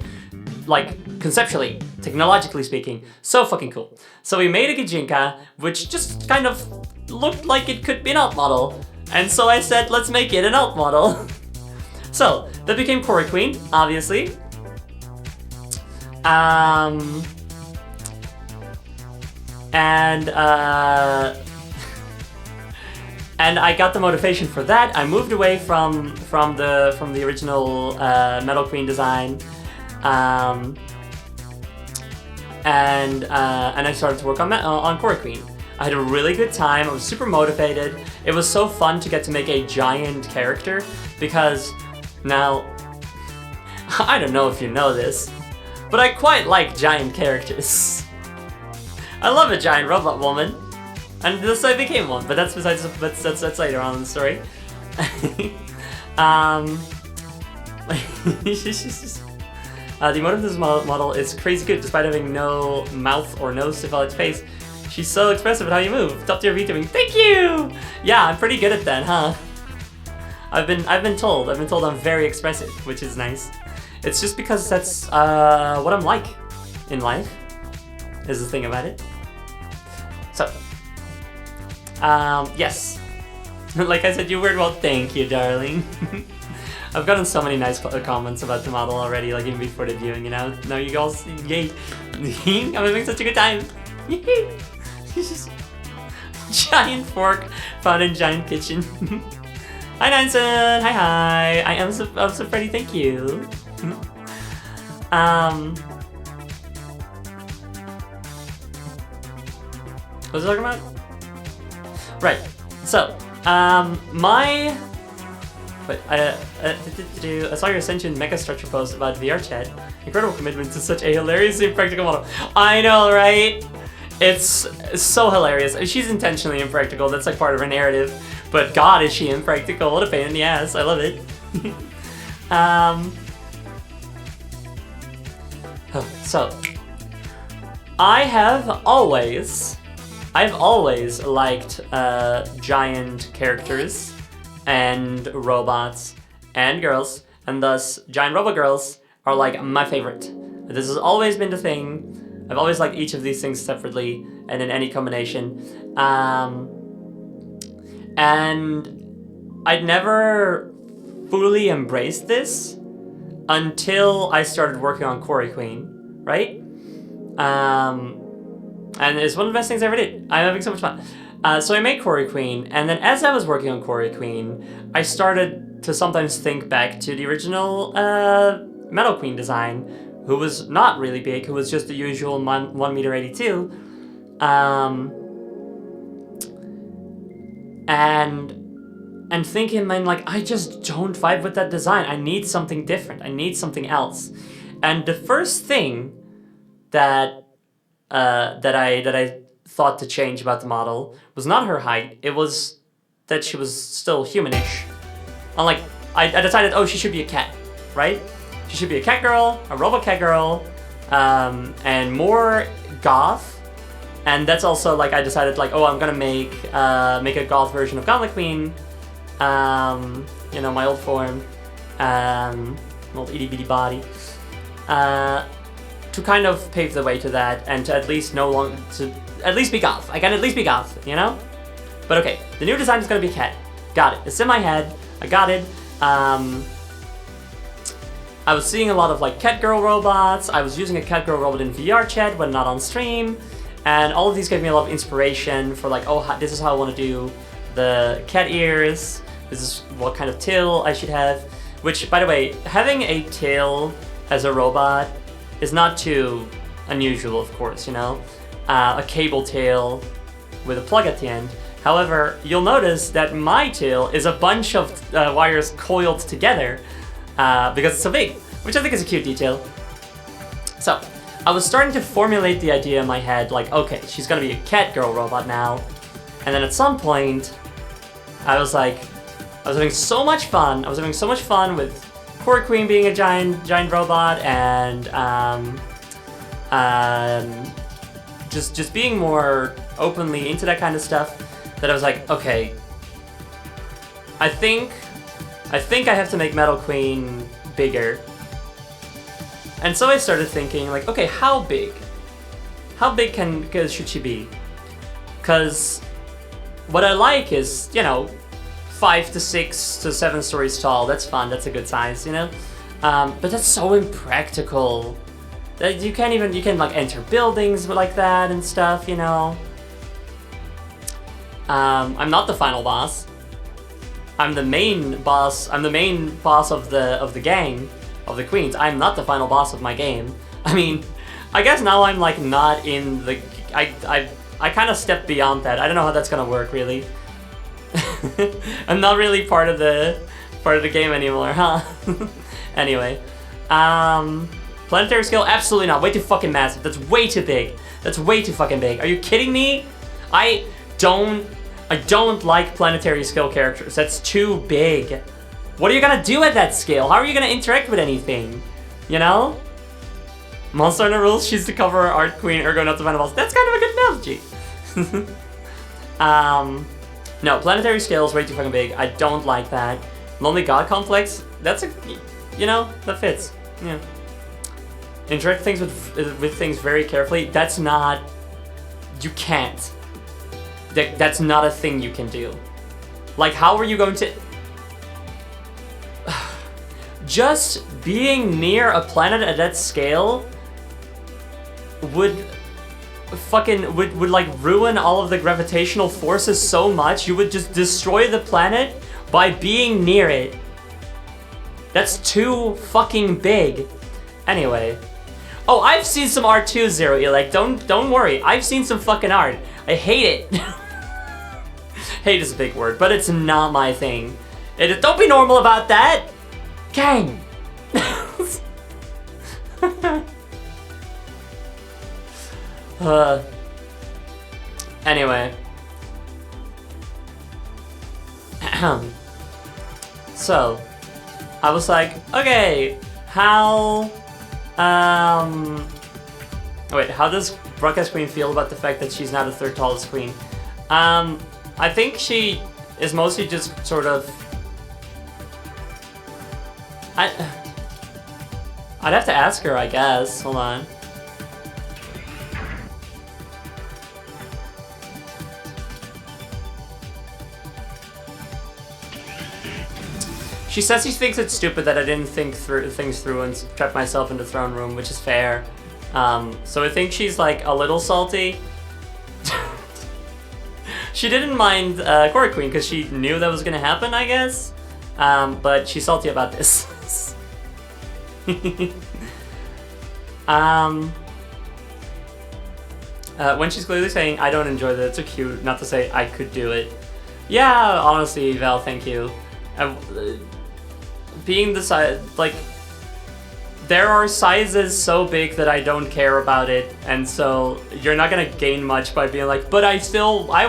like conceptually, technologically speaking, so fucking cool. So we made a Gajinka, which just kind of looked like it could be an alt model, and so I said, let's make it an alt model. So that became Corey Queen, obviously. And I got the motivation for that. I moved away from the original Metal Queen design, and I started to work on Corey Queen. I had a really good time. I was super motivated. It was so fun to get to make a giant character because now I don't know if you know this, but I quite like giant characters. I love a giant robot woman, and thus I became one. But that's that's later on in the story. The emote of this model is crazy good, despite having no mouth or nose to fill its face. She's so expressive at how you move. Top tier Vtubing. Thank you. Yeah, I'm pretty good at that, huh? I've been told I'm very expressive, which is nice. It's just because that's what I'm like in life. Is the thing about it. So, yes. Like I said, you weird. Well, thank you, darling. I've gotten so many nice comments about the model already, like even before the viewing, you know? Now you guys, yay. I'm having such a good time. Giant fork found in giant kitchen. Hi, Nansen. Hi. I am so pretty. Thank you. What was I talking about? Right. So, I saw your Ascension Mecha Structure post about VR chat. Incredible commitment to such a hilariously impractical model. I know, right? It's so hilarious. She's intentionally impractical. That's like part of her narrative. But God, is she impractical? What a pain in the ass. I love it. So, I've always liked giant characters and robots and girls, and thus giant robot girls are like my favorite. This has always been the thing. I've always liked each of these things separately and in any combination. And I'd never fully embraced this until I started working on Corey Queen, right? And it's one of the best things I ever did. I'm having so much fun. So I made Quarry Queen, and then as I was working on Quarry Queen, I started to sometimes think back to the original Metal Queen design, who was not really big, who was just the usual 1m82. And thinking, man, like, I just don't vibe with that design. I need something different. I need something else. And the first thing that I thought to change about the model was not her height. It was that she was still humanish. Unlike, I decided, oh, she should be a cat, right? She should be a cat girl, a robot cat girl, and more goth. And that's also like I decided like, oh, I'm gonna make a goth version of Gauntlet Queen. You know, my old form, old itty bitty body. To kind of pave the way to that, and to at least at least be goth. I can at least be goth, you know? But okay, the new design is gonna be cat. Got it. It's in my head. I got it. I was seeing a lot of like cat girl robots. I was using a cat girl robot in VR chat when not on stream, and all of these gave me a lot of inspiration for like, oh, this is how I want to do the cat ears. This is what kind of tail I should have. Which, by the way, having a tail as a robot is not too unusual, of course, you know? A cable tail with a plug at the end. However, you'll notice that my tail is a bunch of wires coiled together because it's so big, which I think is a cute detail. So, I was starting to formulate the idea in my head, like, okay, she's gonna be a cat girl robot now. And then at some point, I was having so much fun. I was having so much fun with Quarry Queen being a giant robot, and just being more openly into that kind of stuff, that I was like, okay, I think I have to make Metal Queen bigger. And so I started thinking, like, okay, how big? How big should she be? Because what I like is, you know, 5 to 6 to 7 stories tall. That's fun. That's a good size, you know. But that's so impractical. That you can like enter buildings like that and stuff, you know. I'm not the final boss. I'm the main boss. I'm the main boss of the gang of the queens. I'm not the final boss of my game. I mean, I guess now I'm like not in the. I kind of stepped beyond that. I don't know how that's gonna work really. I'm not really part of the game anymore, huh? Anyway, planetary scale, absolutely not. Way too fucking massive. That's way too big. That's way too fucking big. Are you kidding me? I don't like planetary scale characters. That's too big. What are you gonna do at that scale? How are you gonna interact with anything? You know? Monster Hunter rules. She's the cover art queen. Ergo not the final boss. That's kind of a good analogy. No, planetary scale is way too fucking big. I don't like that. Lonely God complex. That's you know, that fits. Yeah. Interact things with things very carefully. That's not. You can't. That's not a thing you can do. Like, how are you going to? Just being near a planet at that scale would like ruin all of the gravitational forces so much. You would just destroy the planet by being near it. That's too fucking big. Anyway. Oh, I've seen some art too, Zero Elec. Don't worry. I've seen some fucking art. I hate it. Hate is a big word, but it's not my thing. Don't be normal about that. Gang. Anyway. So, I was like, okay, how does Broadcast Queen feel about the fact that she's now the third tallest queen? I think she is mostly just sort of... I'd have to ask her, I guess. Hold on. She says she thinks it's stupid that I didn't think things through and trap myself in the throne room, which is fair. So I think she's like a little salty. She didn't mind Core Queen because she knew that was gonna happen, I guess. But she's salty about this. When she's clearly saying, I don't enjoy that, it's so cute, not to say I could do it. Yeah, honestly, Val, thank you. Being the size, like, there are sizes so big that I don't care about it, and so you're not gonna gain much by being like, but I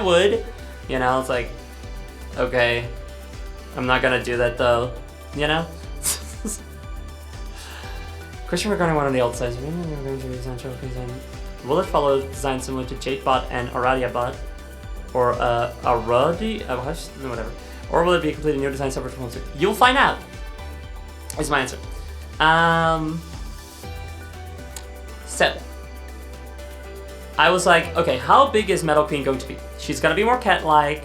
would. You know, it's like, okay, I'm not gonna do that though, you know? Question regarding one of the old sizes. Will it follow design similar to JadeBot and AradiaBot? Or whatever. Or will it be a completely new design separate from You'll find out, is my answer. So I was like, okay, how big is Metal Queen going to be? She's gonna be more cat-like.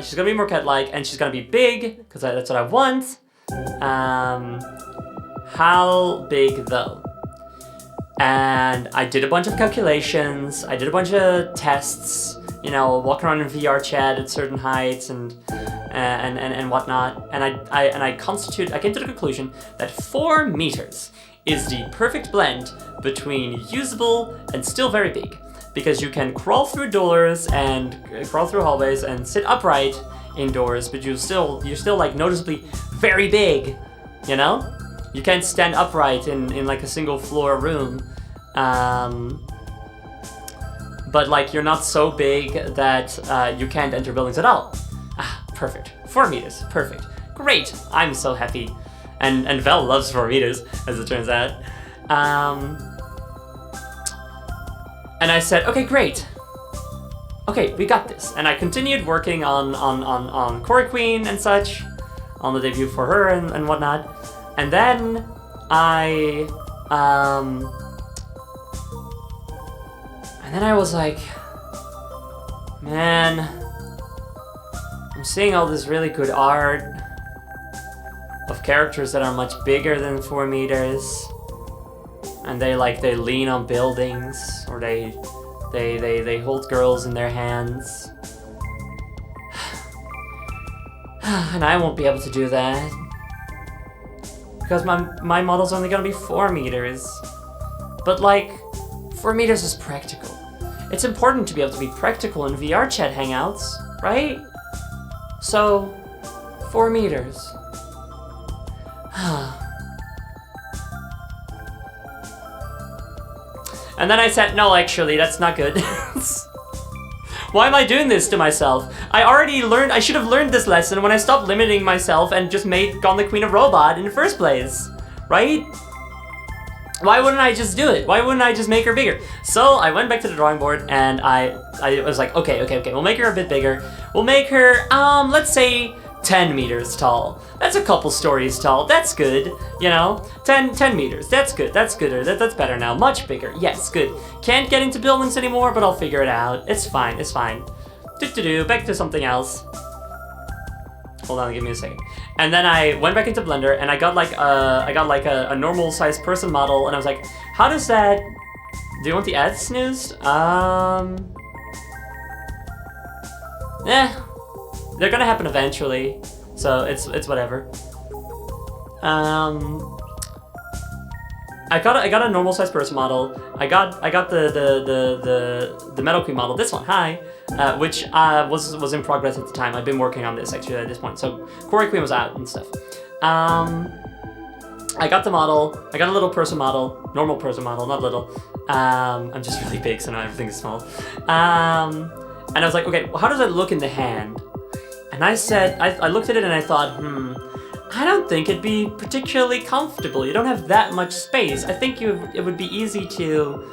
She's gonna be more cat-like, and she's gonna be big, because that's what I want. How big though? And I did a bunch of calculations. I did a bunch of tests. You know, walking around in VR chat at certain heights and whatnot. And I came to the conclusion that 4 meters is the perfect blend between usable and still very big, because you can crawl through doors and crawl through hallways and sit upright indoors, but you're still like noticeably very big, you know? You can't stand upright in like a single floor room. But like you're not so big that you can't enter buildings at all. Ah, perfect. 4 meters, perfect. Great, I'm so happy. And Vel loves 4 meters, as it turns out. And I said, okay, great. Okay, we got this. And I continued working on Core Queen and such, on the debut for her and whatnot. And then I was like, man, I'm seeing all this really good art of characters that are much bigger than 4 meters, and they lean on buildings, or they hold girls in their hands. And I won't be able to do that because my model's only gonna be 4 meters. But like, 4 meters is practical. It's important to be able to be practical in VR chat hangouts, right? So, 4 meters. And then I said, no, actually, that's not good. Why am I doing this to myself? I should have learned this lesson when I stopped limiting myself and just made Gone the Queen a robot in the first place, right? Why wouldn't I just do it? Why wouldn't I just make her bigger? So I went back to the drawing board and I was like, okay, we'll make her a bit bigger. We'll make her, let's say 10 meters tall. That's a couple stories tall. That's good, you know? 10 meters. That's good. That's gooder. That's better now. Much bigger. Yes, good. Can't get into buildings anymore, but I'll figure it out. It's fine. It's fine. Back to something else. Hold on, give me a second. And then I went back into Blender and I got like a normal sized person model, and I was like, how does that? Do you want the ads snoozed? They're gonna happen eventually, so it's whatever. I got a normal sized person model. I got the Metal Queen model. This one, hi, which was in progress at the time. I've been working on this actually at this point. So Core Queen was out and stuff. I got the model. I got a little person model, normal person model, not little. I'm just really big, so now everything is small. And I was like, okay, well, how does it look in the hand? And I said, I looked at it and I thought, I don't think it'd be particularly comfortable. You don't have that much space. I think it would be easy to,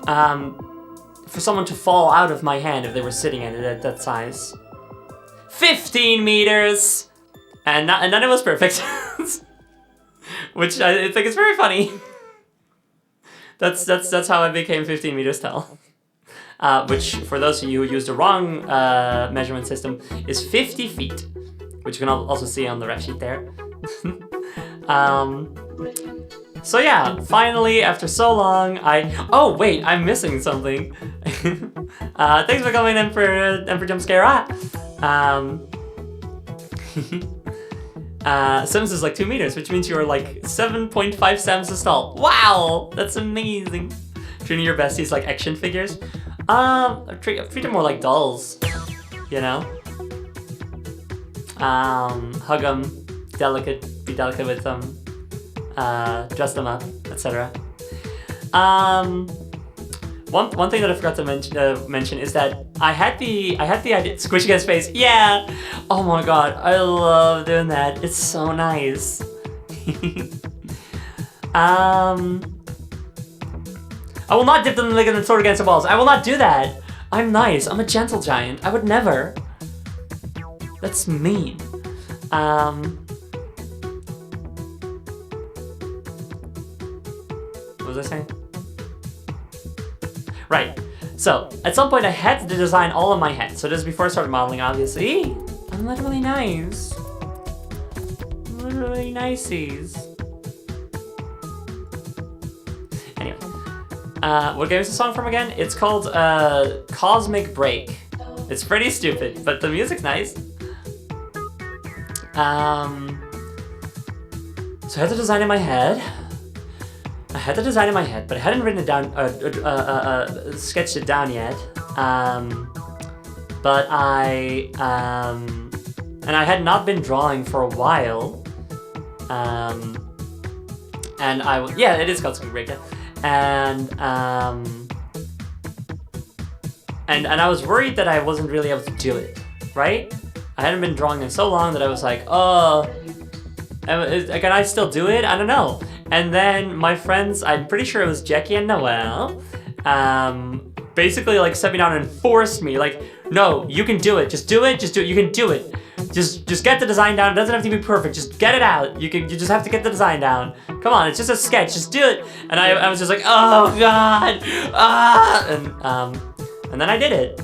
for someone to fall out of my hand if they were sitting in it at that size. 15 meters! And then it was perfect. Which I think is very funny. That's how I became 15 meters tall. Which, for those of you who used the wrong measurement system, is 50 feet. Which you can also see on the ref sheet there. So yeah, finally, after so long, oh wait, I'm missing something. Thanks for coming in for Jumpscare. Sims is like 2 meters, which means you are like 7.5 Sims tall. Wow, that's amazing. Treating your besties like action figures. Treat them more like dolls, you know? Hug them, be delicate with them, dress them up, etc. One thing that I forgot to mention is that I had the idea. Squish against face, yeah. Oh my god, I love doing that. It's so nice. I will not dip them like in the sword against the walls. I will not do that. I'm nice. I'm a gentle giant. I would never. That's mean. What was I saying? Right. So, at some point I had to design all of my head. So this is before I started modeling, obviously. I'm literally nice. Literally niceies. Anyway. What game is the song from again? It's called Cosmic Break. It's pretty stupid, but the music's nice. So I had to design in my head. But I hadn't written it down, sketched it down yet. But and I had not been drawing for a while. And yeah, it is called Cosmic Break, yeah. And I was worried that I wasn't really able to do it, right? I hadn't been drawing in so long that I was like, oh, can I still do it? I don't know. And then my friends, I'm pretty sure it was Jackie and Noelle, basically like set me down and forced me, like, no, you can do it. Just do it. You can do it. Just get the design down. It doesn't have to be perfect. Just get it out. You just have to get the design down. Come on, it's just a sketch. Just do it. And I was just like, oh god, and then I did it.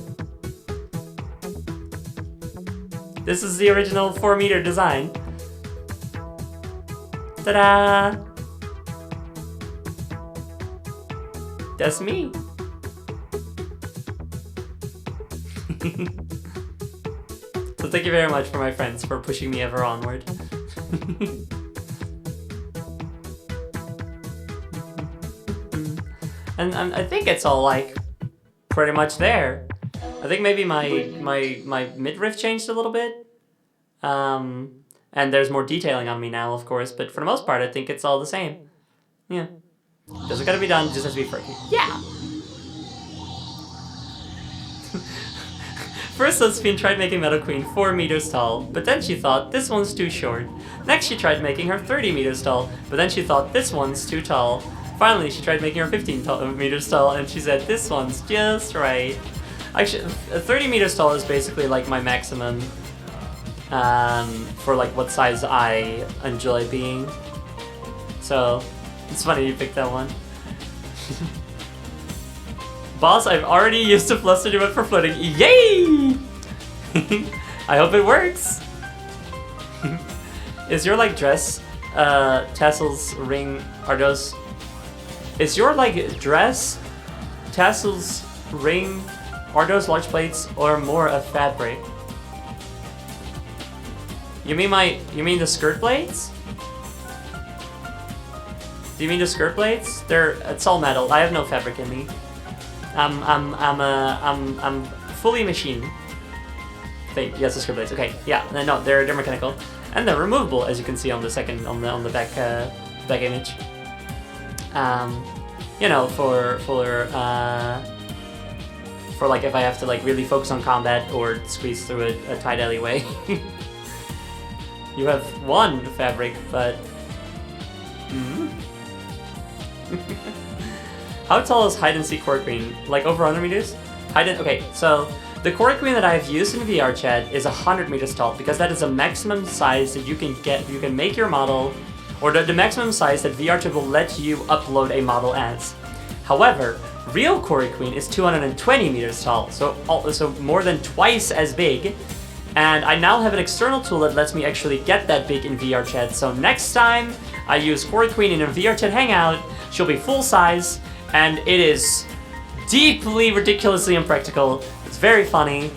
This is the original 4-meter design. Ta-da! That's me. So thank you very much for my friends for pushing me ever onward. And I think it's all like pretty much there. I think maybe my midriff changed a little bit. And there's more detailing on me now, of course, but for the most part, I think it's all the same. Yeah. Doesn't gotta be done, just has to be freaky. Yeah! First, Josephine tried making Metal Queen 4 meters tall, but then she thought this one's too short. Next, she tried making her 30 meters tall, but then she thought this one's too tall. Finally, she tried making her 15 meters tall, and she said this one's just right. Actually, 30 meters tall is basically like my maximum for like what size I enjoy being. So, it's funny you picked that one. Boss, I've already used a fluster to it for floating. Yay! I hope it works. Is your like dress, tassels, ring, are those... Is your like dress, tassels, ring, are those large plates or more of fabric? You mean the skirt blades? Do you mean the skirt blades? It's all metal. I have no fabric in me. I'm fully machine. Yes, the skirt blades. Okay, yeah, no, they're mechanical, and they're removable, as you can see on the back image. You know, for like if I have to like really focus on combat or squeeze through a tight alleyway. You have one fabric, but. How tall is hide and seek Core Queen? Like over 100 meters? Okay, so the Core Queen that I have used in VR chat is 100 meters tall because that is a maximum size that you can get. You can make your model, or the maximum size that VR chat will let you upload a model as. However, real Core Queen is 220 meters tall, so more than twice as big. And I now have an external tool that lets me actually get that big in VR chat. So next time I use Quarry Queen in a VR chat hangout. She'll be full size, and it is deeply, ridiculously impractical. It's very funny.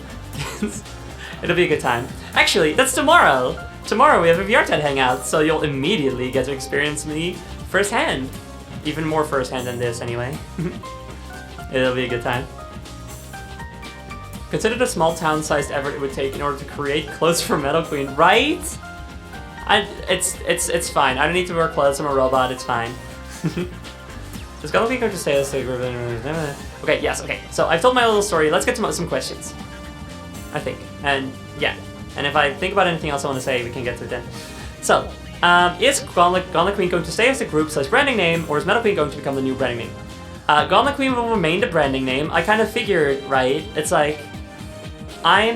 It'll be a good time. Actually, that's tomorrow. Tomorrow we have a VR chat hangout, so you'll immediately get to experience me firsthand. Even more firsthand than this, anyway. It'll be a good time. Consider the small town-sized effort it would take in order to create clothes for Metal Queen, right? It's fine. I don't need to wear clothes. I'm a robot. It's fine. Does Goth going to say this? Okay, yes. Okay. So I've told my little story. Let's get to some questions. I think, and yeah. And if I think about anything else I want to say, we can get to it then. So, is Gauntlet Queen going to stay as the group/branding name, or is Metal Queen going to become the new branding name? Gauntlet Queen will remain the branding name. I kind of figured, right? It's like, I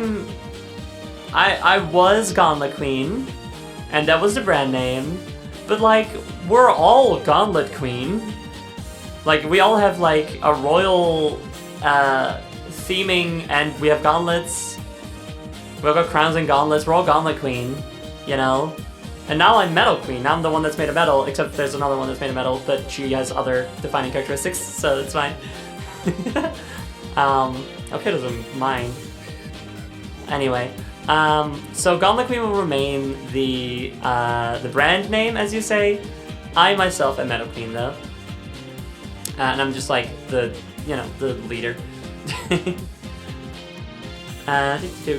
was Gauntlet Queen, and that was the brand name, but like, we're all Gauntlet Queen. Like, we all have like a royal theming, and we have gauntlets. We've got crowns and gauntlets. We're all Gauntlet Queen, you know? And now I'm Metal Queen. Now I'm the one that's made of metal, except there's another one that's made of metal, but she has other defining characteristics, so it's fine. Okay, doesn't mind. Anyway, so Gauntlet Queen will remain the brand name, as you say. I myself am Metal Queen, though. And I'm just like the leader.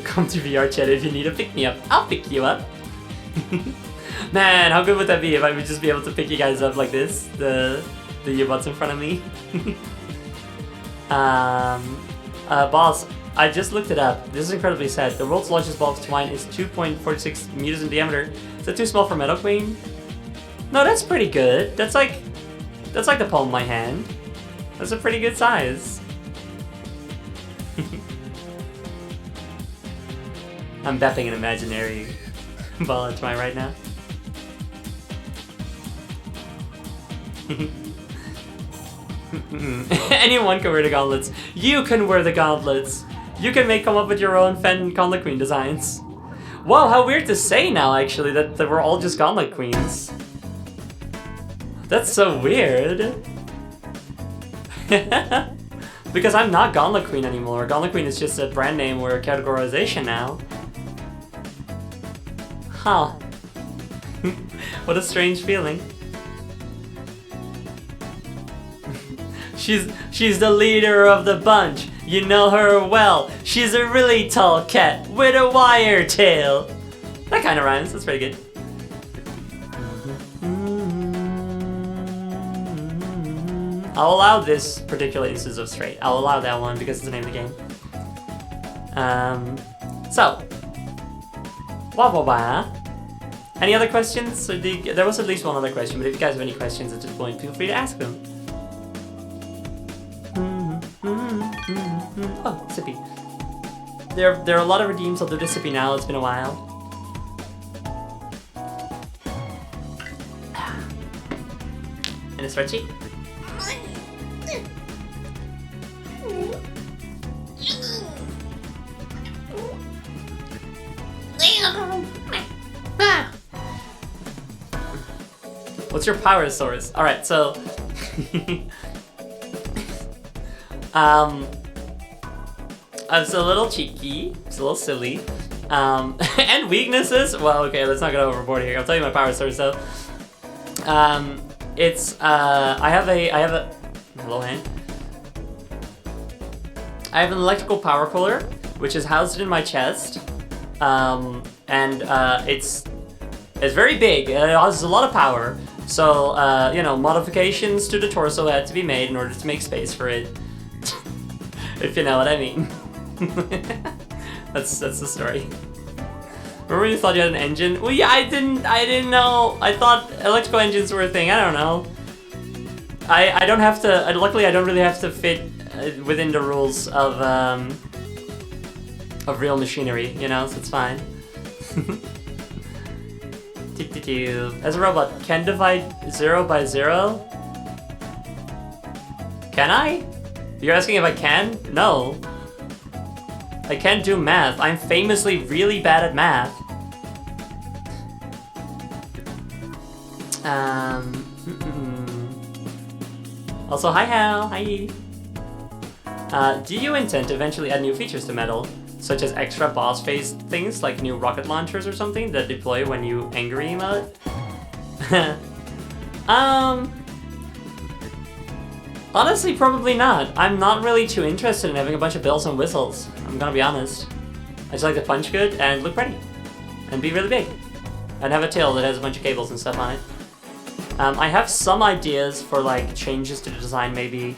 Come to VR chat if you need to pick me up. I'll pick you up. Man, how good would that be if I would just be able to pick you guys up like this? The U-bots in front of me. Boss, I just looked it up. This is incredibly sad. The world's largest ball of twine is 2.46 meters in diameter. Is that too small for Metal Queen? No, that's pretty good. That's like the palm of my hand. That's a pretty good size. I'm bepping an imaginary ball of twine right now. Anyone can wear the gauntlets. You can wear the gauntlets. You can come up with your own Gauntlet Queen designs. Whoa, how weird to say now, actually, that we're all just Gauntlet Queens. That's so weird. Because I'm not Gauntlet Queen anymore. Gauntlet Queen is just a brand name or a categorization now. Huh. What a strange feeling. She's the leader of the bunch. You know her well. She's a really tall cat with a wire tail. That kind of rhymes. That's pretty good. I'll allow this particular instance of straight. I'll allow that one because it's the name of the game. So. Any other questions? So there was at least one other question, but if you guys have any questions at this point, feel free to ask them. Oh, Sippy. There are a lot of redeems. I'll do the Sippy now. It's been a while. And a stretchy. What's your power source? Alright, so it's a little cheeky, it's a little silly. And weaknesses? Well, okay, let's not go overboard here. I'll tell you my power source though. It's I have a hello hand. I have an electrical power cooler, which is housed in my chest. It's very big. It has a lot of power. So, modifications to the torso had to be made in order to make space for it. If you know what I mean. That's the story. Remember when you thought you had an engine? Well, yeah, I didn't know. I thought electrical engines were a thing. I don't know. I don't have to. Luckily, I don't really have to fit within the rules of real machinery. You know, so it's fine. As a robot, can divide 0 by 0? Can I? You're asking if I can? No. I can't do math. I'm famously really bad at math. Also, hi Hal, hi. Do you intend to eventually add new features to Metal, such as extra boss phase things like new rocket launchers or something that deploy when you angry emote? Honestly, probably not. I'm not really too interested in having a bunch of bells and whistles. I'm gonna be honest. I just like to punch good and look pretty. And be really big. And have a tail that has a bunch of cables and stuff on it. I have some ideas for like changes to the design maybe.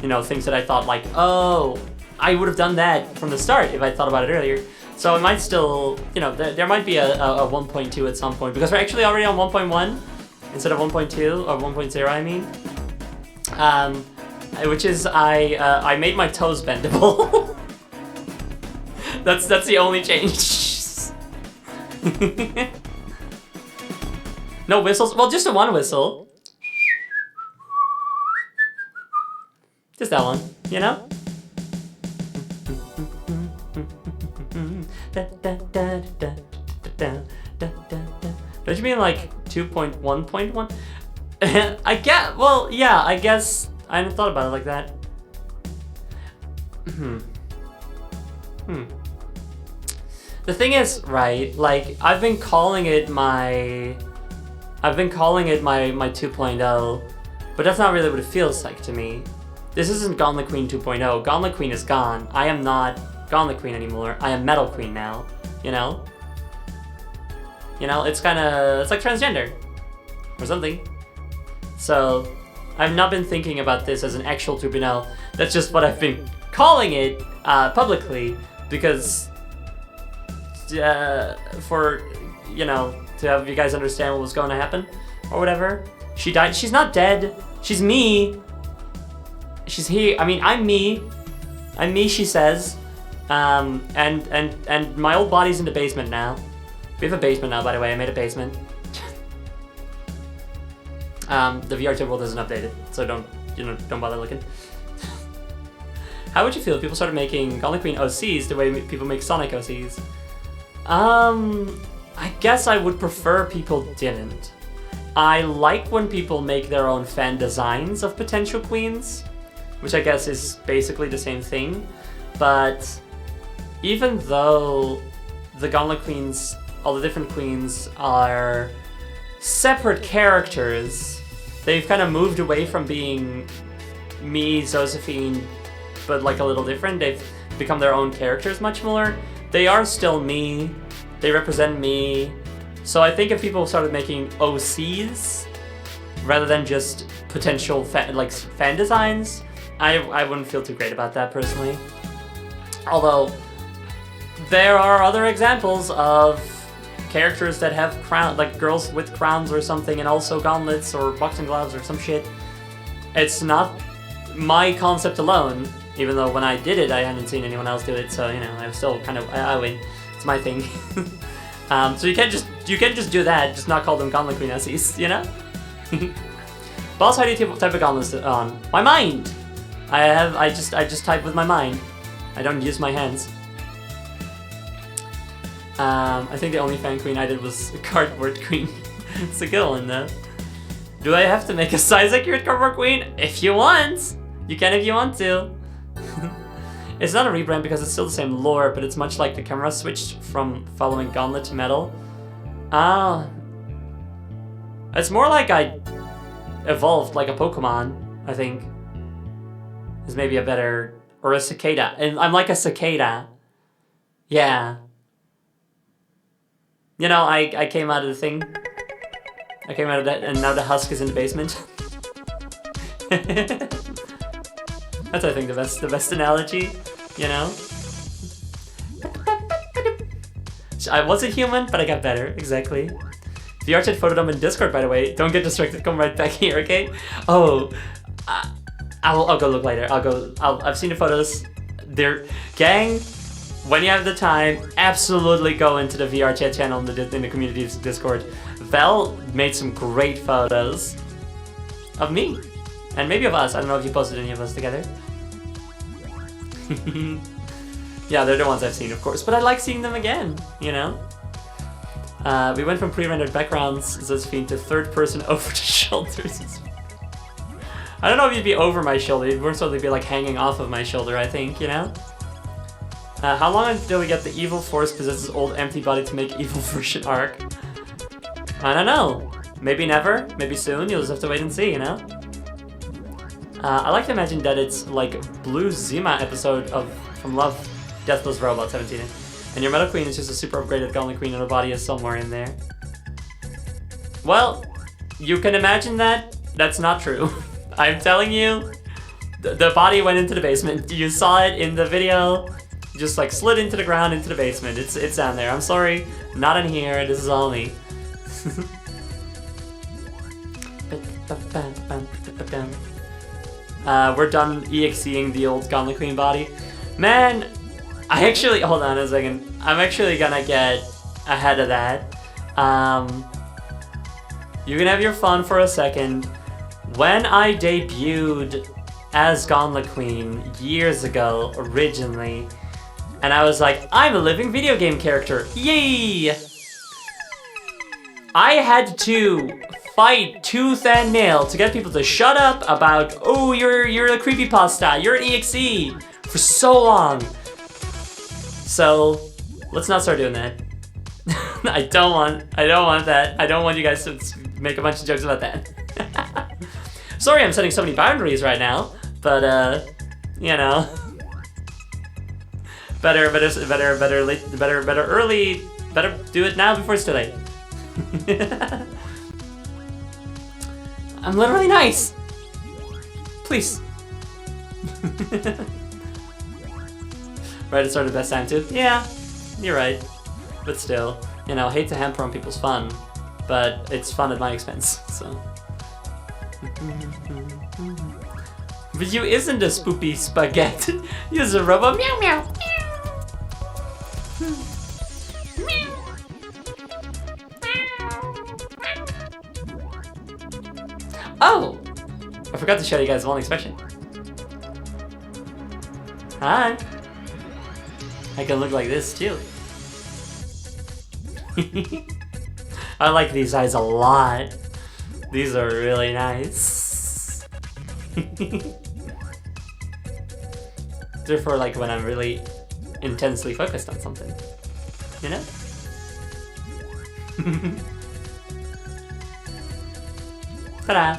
You know, things that I thought like, oh, I would have done that from the start if I thought about it earlier. So it might still, you know, there might be a 1.2 at some point. Because we're actually already on 1.1 instead of 1.2 or 1.0 I mean. Which is I made my toes bendable. that's the only change. No whistles. Well, just the one whistle. Just that one, you know. Don't you mean like 2.1.1? I get. Well, yeah. I guess I hadn't thought about it like that. The thing is, right? Like I've been calling it my 2.0, but that's not really what it feels like to me. This isn't Gauntlet Queen 2.0. Gauntlet Queen is gone. I am not Gauntlet Queen anymore. I am Metal Queen now. You know? You know, it's like transgender or something. So I've not been thinking about this as an actual 2.0. That's just what I've been calling it publicly because for, you know, to have you guys understand what was going to happen or whatever. She died. She's not dead. She's me. She's here. I mean, I'm me. I'm me, she says. And my old body's in the basement now. We have a basement now, by the way. I made a basement. The VRT world isn't updated, so don't bother looking. How would you feel if people started making Gauntlet Queen OCs the way people make Sonic OCs? I guess I would prefer people didn't. I like when people make their own fan designs of potential queens, which I guess is basically the same thing. But even though the Gauntlet Queens, all the different queens, are separate characters, they've kind of moved away from being me, Josephine, but like a little different. They've become their own characters much more. They are still me. They represent me. So I think if people started making OCs rather than just potential fan designs, I wouldn't feel too great about that personally. Although there are other examples of characters that have crown, like girls with crowns or something, and also gauntlets or boxing gloves or some shit. It's not my concept alone, even though when I did it, I hadn't seen anyone else do it. So you know, I was still kind of I win. It's my thing. So you can't just do that. Just not call them Gauntlet Queen SEs, you know. Boss, how do you type of gauntlets on? My mind. I just type with my mind. I don't use my hands. I think the only fan queen I did was Cardboard Queen. It's a good one though. Do I have to make a size accurate Cardboard Queen? If you want! You can if you want to. It's not a rebrand because it's still the same lore, but it's much like the camera switched from following Gauntlet to Metal. It's more like I evolved like a Pokemon, I think. Is maybe a better... Or a cicada. And I'm like a cicada. Yeah. You know, I came out of the thing. I came out of that, and now the husk is in the basement. That's, I think, the best analogy, you know? I wasn't human, but I got better, exactly. The art chat photodome in Discord, by the way. Don't get distracted, come right back here, okay? Oh, I'll go look later. I've seen the photos. They're, gang, when you have the time, absolutely go into the VR chat channel in the community's Discord. Val made some great photos of me. And maybe of us. I don't know if you posted any of us together. Yeah, they're the ones I've seen, of course. But I like seeing them again, you know? We went from pre-rendered backgrounds, Josephine, to third-person over the shoulders. I don't know if you'd be over my shoulder. You'd more so be like hanging off of my shoulder, I think, you know? How long until we get the evil force possesses old empty body to make evil version arc? I don't know. Maybe never. Maybe soon. You'll just have to wait and see, you know? I like to imagine that it's like Blue Zima episode from Love, Death Plus Robot 17. And your Metal Queen is just a super upgraded Gauntlet Queen and her body is somewhere in there. Well, you can imagine that. That's not true. I'm telling you, the body went into the basement. You saw it in the video. Just like slid into the ground into the basement. It's down there. I'm sorry, not in here. This is all me. We're done EXEing the old Gauntlet Queen body. Man, I actually, hold on a second. I'm actually gonna get ahead of that. You can have your fun for a second. When I debuted as Gauntlet Queen years ago, originally, and I was like, I'm a living video game character, yay! I had to fight tooth and nail to get people to shut up about, oh, you're a creepypasta, you're an EXE, for so long. So, let's not start doing that. I don't want that. I don't want you guys to make a bunch of jokes about that. Sorry I'm setting so many boundaries right now, but you know. Better do it now before it's too late. I'm literally nice. Please. Right, it started the best time too? Yeah, you're right. But still, you know, hate to hamper on people's fun, but it's fun at my expense, so. But you isn't a spoopy spaghetti. You're a robot. Meow meow. Oh! I forgot to show you guys one expression. Hi! I can look like this too. I like these eyes a lot. These are really nice. They're for like when I'm really intensely focused on something. You know? Ta-da!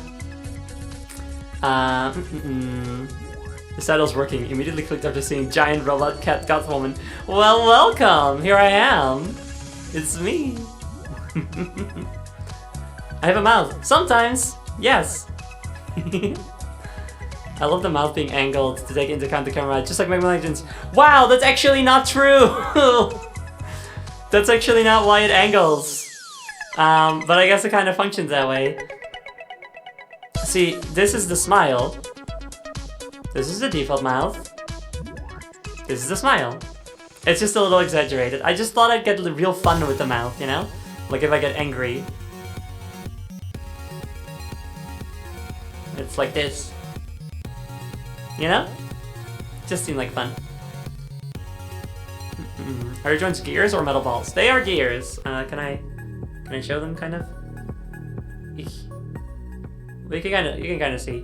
The title's working. Immediately clicked after seeing giant robot cat goth woman. Well, welcome! Here I am! It's me! I have a mouth. Sometimes! Yes! I love the mouth being angled to take into account the camera, just like Mega Man Legends. Wow, that's actually not true! That's actually not why it angles. But I guess it kind of functions that way. See, this is the smile. This is the default mouth. This is the smile. It's just a little exaggerated. I just thought I'd get real fun with the mouth, you know? Like if I get angry. It's like this. You know? Just seemed like fun. Are your joints gears or metal balls? They are gears. Can I show them kind of? Well, you can kind of see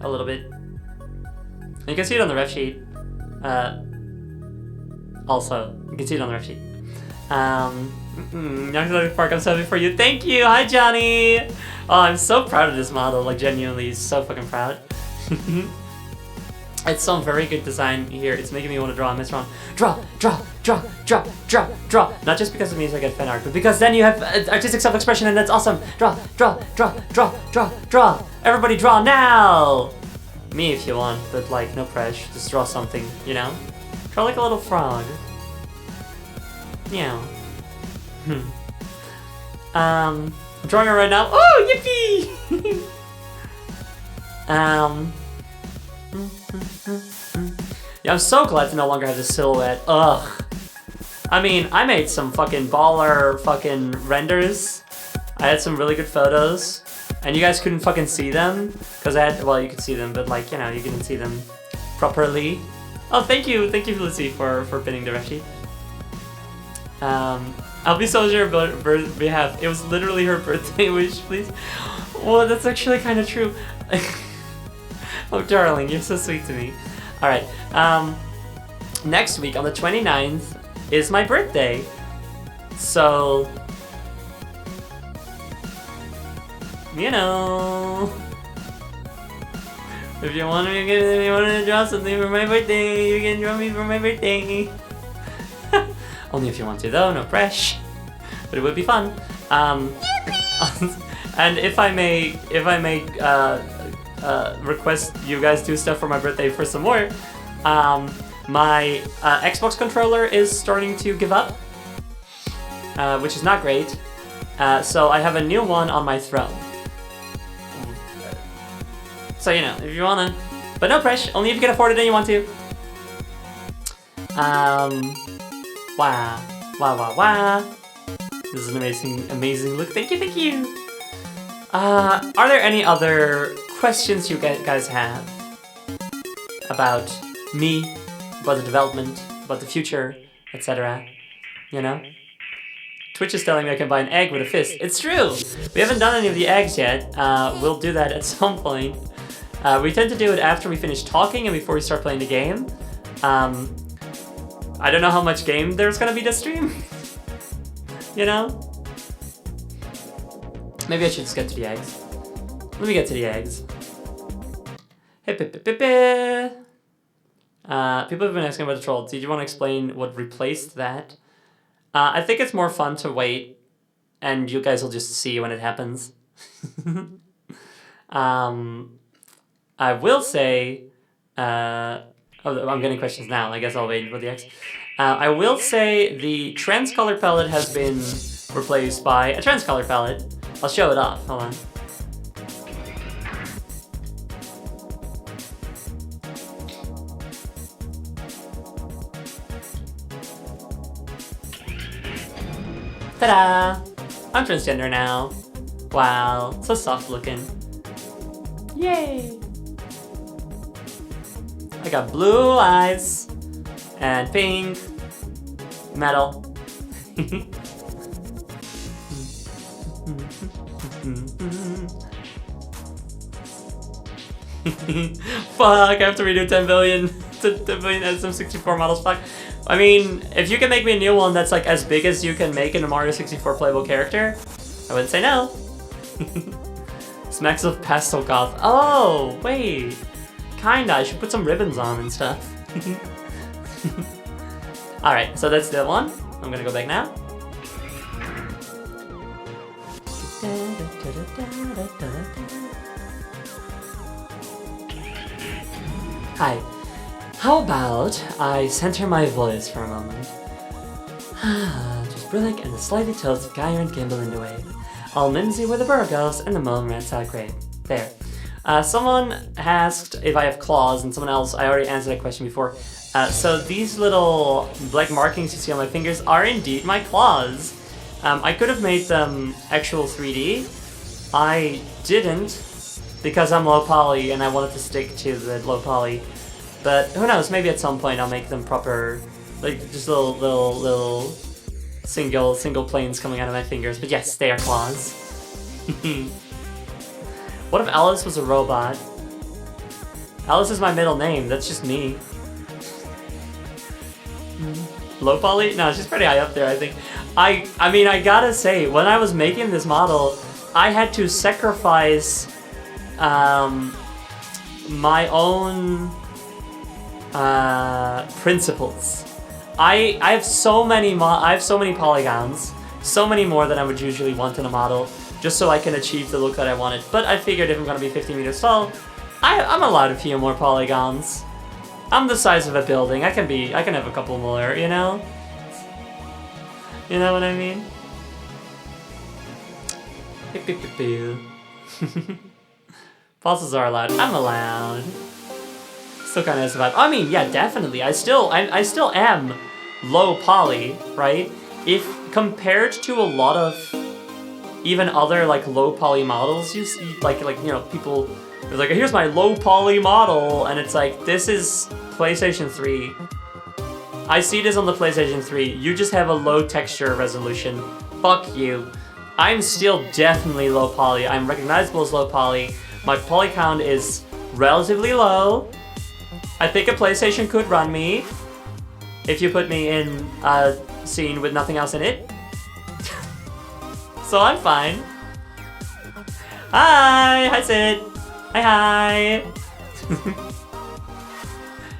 a little bit. And you can see it on the ref sheet. Also, you can see it on the ref sheet. Young Park, I'm so happy for you. Thank you. Hi, Johnny. Oh, I'm so proud of this model. Like genuinely, so fucking proud. It's some very good design here. It's making me want to draw a Miss Ron. Draw. Not just because it means I get fan art, but because then you have artistic self-expression and that's awesome. Draw. Everybody draw now. Me if you want, but like no pressure. Just draw something, you know? Draw like a little frog. Yeah. I'm drawing it right now. Oh, yippee! Yeah, I'm so glad to no longer have the silhouette. Ugh. I mean, I made some fucking baller fucking renders. I had some really good photos. And you guys couldn't fucking see them. Because I had, well, you could see them, but like, you know, you couldn't see them properly. Oh, thank you, Lucy, for pinning the ref sheet. I'll be soldier on her behalf. It was literally her birthday wish, please. Well, that's actually kind of true. Oh, darling, you're so sweet to me. All right. Next week on the 29th is my birthday. So, you know, if you want to draw something for my birthday, you can draw me for my birthday. Only if you want to, though. No pressure. But it would be fun. And if I may request you guys do stuff for my birthday for some more, my Xbox controller is starting to give up, which is not great. So I have a new one on my throne. So, you know, if you wanna, but no pressure. Only if you can afford it and you want to. Wow. This is an amazing look. Thank you. Are there any other questions you guys have about me, about the development, about the future, etc.? You know? Twitch is telling me I can buy an egg with a fist. It's true! We haven't done any of the eggs yet. We'll do that at some point. We tend to do it after we finish talking and before we start playing the game. I don't know how much game there's gonna be this stream. You know? Maybe I should just get to the eggs. Let me get to the eggs. People have been asking about the troll. Did you want to explain what replaced that? I think it's more fun to wait, and you guys will just see when it happens. I will say... I'm getting questions now. I guess I'll wait for the X. I will say the trans color palette has been replaced by a trans color palette. I'll show it off. Hold on. Ta-da! I'm transgender now. Wow, so soft looking. Yay! I got blue eyes and pink metal. Fuck, I have to redo 10 billion SM64 models. Fuck. I mean, if you can make me a new one that's like as big as you can make in a Mario 64 playable character, I wouldn't say no. Smacks of pastel goth. Oh, wait. Kinda, I should put some ribbons on and stuff. Alright, so that's the one. I'm gonna go back now. Hi. How about I center my voice for a moment? Just Brillick and the slightly tilted Gyre and Gimbal into it. All mimsy where the burrow goes and the moon rats out great. There. Someone asked if I have claws, and someone else, I already answered that question before. So these little black markings you see on my fingers are indeed my claws. I could have made them actual 3D. I didn't, because I'm low poly and I wanted to stick to the low poly. But who knows, maybe at some point I'll make them proper, like just little single planes coming out of my fingers. But yes, they are claws. What if Alice was a robot? Alice is my middle name, that's just me. Low poly? No, she's pretty high up there, I think. I mean, I gotta say, when I was making this model, I had to sacrifice my own principles. I have so many polygons, so many more than I would usually want in a model, just so I can achieve the look that I wanted. But I figured if I'm gonna be 50 meters tall, I'm allowed a few more polygons. I'm the size of a building. I can have a couple more, you know? You know what I mean? Fossils are allowed. I'm allowed. Still kind of survive. I mean, yeah, definitely. I still am low poly, right? If compared to a lot of even other like low poly models, you see, like you know, people are like, here's my low poly model, and it's like, this is PlayStation 3. I see this on the PlayStation 3. You just have a low texture resolution. Fuck you. I'm still definitely low poly. I'm recognizable as low poly. My poly count is relatively low. I think a PlayStation could run me if you put me in a scene with nothing else in it. So I'm fine. Hi Sid. Hi.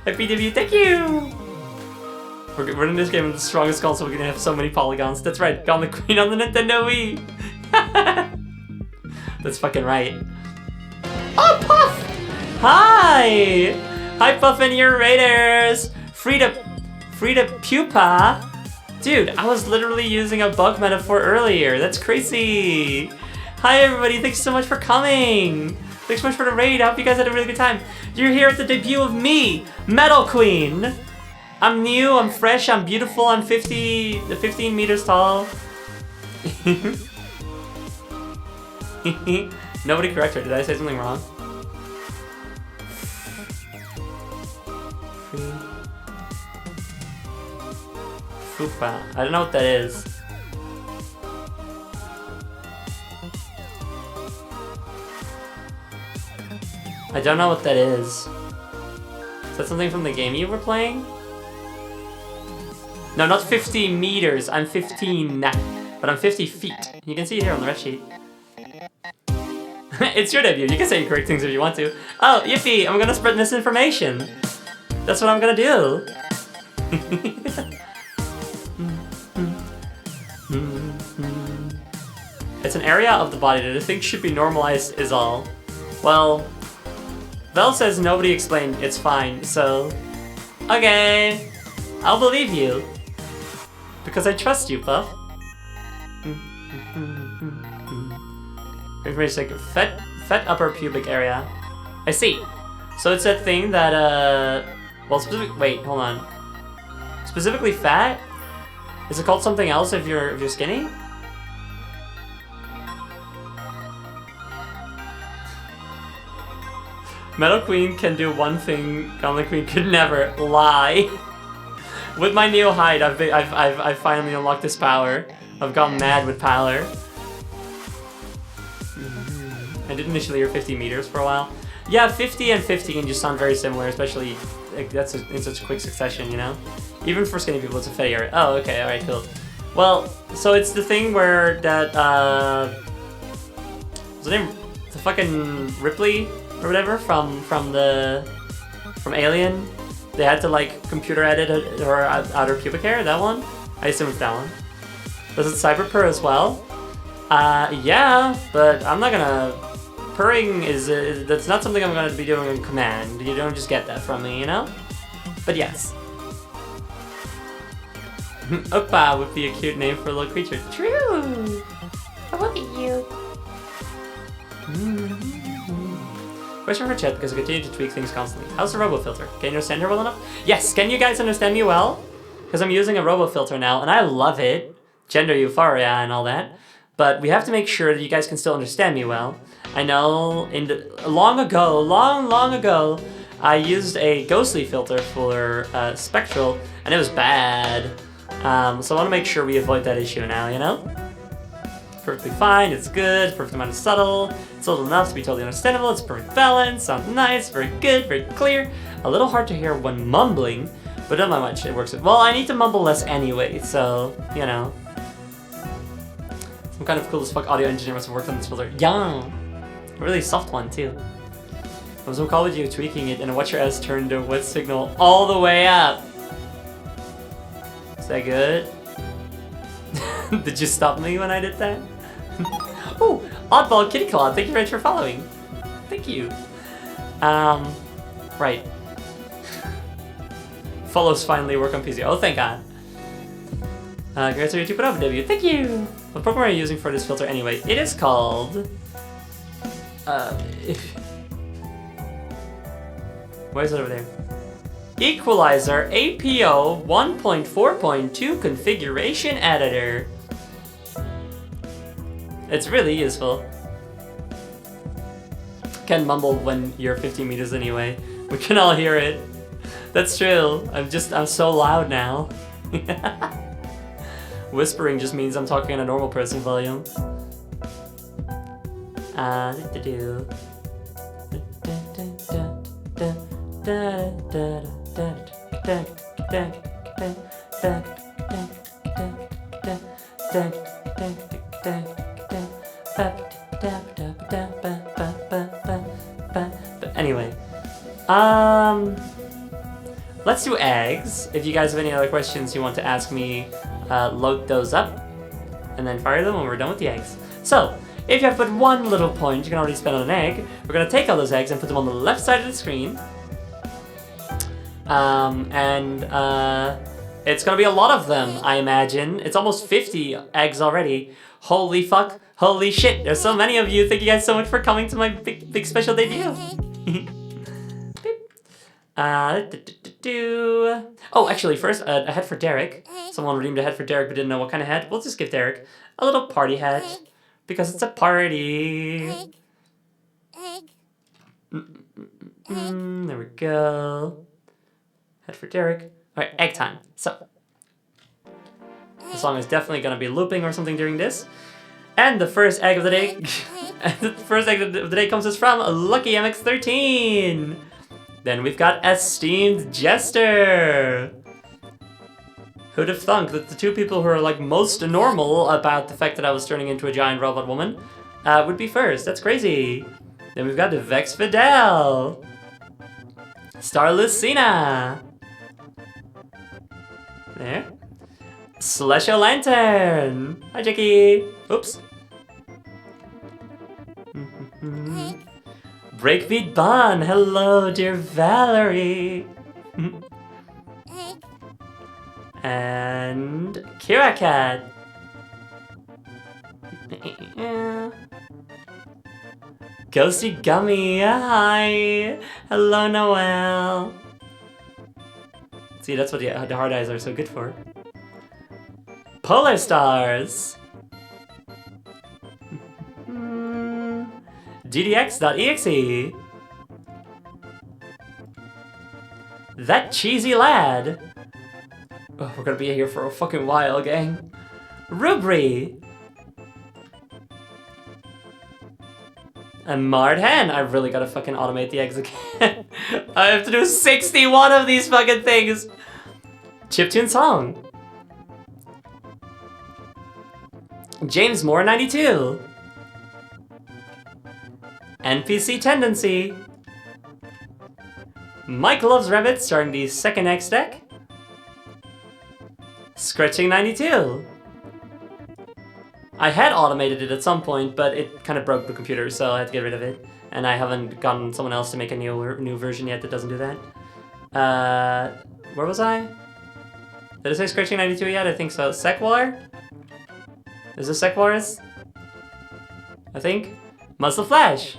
FPW, thank you. We're in this game with the strongest console. We're gonna have so many polygons. That's right. Got the Queen on the Nintendo Wii. That's fucking right. Oh, Puff! Hi! Hi, Puff and your Raiders! Frida Pupa! Dude, I was literally using a bug metaphor earlier. That's crazy! Hi, everybody. Thanks so much for coming! Thanks so much for the raid. I hope you guys had a really good time. You're here at the debut of me, Metal Queen! I'm new, I'm fresh, I'm beautiful, I'm 15 meters tall. Nobody correct her. Did I say something wrong? Fupa. I don't know what that is. I don't know what that is. Is that something from the game you were playing? No, not 50 meters. I'm 15, but I'm 50 feet. You can see it here on the red sheet. It's your debut. You can say correct things if you want to. Oh, yippee! I'm gonna spread misinformation. That's what I'm gonna do. It's an area of the body that I think should be normalized is all. Well, Vel says nobody explained, it's fine, so... Okay, I'll believe you. Because I trust you, Puff. Information like fat upper pubic area. I see. So it's that thing that, well, wait, hold on. Specifically fat? Is it called something else if you're skinny? Metal Queen can do one thing Gauntlet Queen could never: lie. With my Neo hide, I've finally unlocked this power. I've gone mad with power. I did initially hear 50 meters for a while. Yeah, 50 and 15 just sound very similar, especially like that's in such quick succession, you know. Even for skinny people, it's a fatty area. Oh, okay, all right, cool. Well, so it's the thing where that what's the name? The fucking Ripley or whatever from Alien. They had to like computer edit her outer pubic hair. That one? I assume it's that one. Was it Cyberpurr as well? Yeah, but I'm not gonna. Purring is that's not something I'm gonna be doing in command. You don't just get that from me, you know. But yes. Oppa would be a cute name for a little creature. True. Oh, look at you. Question for chat, because I continue to tweak things constantly. How's the robo filter? Can you understand her well enough? Yes, can you guys understand me well? Because I'm using a robo filter now, and I love it. Gender euphoria and all that. But we have to make sure that you guys can still understand me well. I know long ago, I used a ghostly filter for Spectral, and it was bad. So I want to make sure we avoid that issue now, you know? Perfectly fine, it's good, it's perfect amount of subtle, it's little enough to be totally understandable, it's perfect balance, sounds nice, very good, very clear. A little hard to hear when mumbling, but not that much, it works. Well, I need to mumble less anyway, so, you know. Some kind of cool as fuck audio engineer must have worked on this filter. Yeah! A really soft one, too. I was on call with you tweaking it, and watch your ass turn the width signal all the way up. Is that good? Did you stop me when I did that? Oh, Oddball Kitty Claw, thank you very much for following. Thank you. Right. Follows finally work on PC. Oh, thank God. Congrats on your 2.0 debut. Thank you. What program are you using for this filter anyway? It is called... Why is it over there? Equalizer APO 1.4.2 Configuration Editor. It's really useful. Can't mumble when you're 15 meters anyway. We can all hear it. That's true. I'm so loud now. Whispering just means I'm talking in a normal person volume. But anyway, let's do eggs. If you guys have any other questions you want to ask me, load those up and then fire them when we're done with the eggs. So, if you have put one little point you can already spend on an egg, we're gonna take all those eggs and put them on the left side of the screen. It's gonna be a lot of them, I imagine. It's almost 50 eggs already. Holy fuck, holy shit, there's so many of you. Thank you guys so much for coming to my big special debut. Oh, actually, first, a head for Derek. Someone redeemed a head for Derek but didn't know what kind of head. We'll just give Derek a little party head. Because it's a party. There we go. Head for Derek. Alright, egg time. So, the song is definitely going to be looping or something during this. And the first egg of the day... the first egg of the day comes us from Lucky MX13. Then we've got Esteemed Jester. Who'd have thunk that the two people who are like most normal about the fact that I was turning into a giant robot woman would be first. That's crazy. Then we've got the Vex Fidel. Star Lucina. There. Celestial Lantern. Hi, Jackie. Oops. Breakbeat Bon. Hello, dear Valerie. And Kira Cat. Ghosty Gummy, hi. Hello, Noel. See, that's what the hard eyes are so good for. Polar Stars. DDX.exe. That Cheesy Lad. Oh, we're gonna be here for a fucking while, gang. Rubri. And Marred Hen. I really gotta fucking automate the eggs again. I have to do 61 of these fucking things. Chiptune Song. James Moore 92. NPC Tendency. Mike Loves Rabbit starting the second X deck. Scratching 92. I had automated it at some point, but it kind of broke the computer, so I had to get rid of it. And I haven't gotten someone else to make a new version yet that doesn't do that. Where was I? Did I say Scratching 92 yet? I think so. Sekwar? Is this Sekwars? I think. Muscle Flash.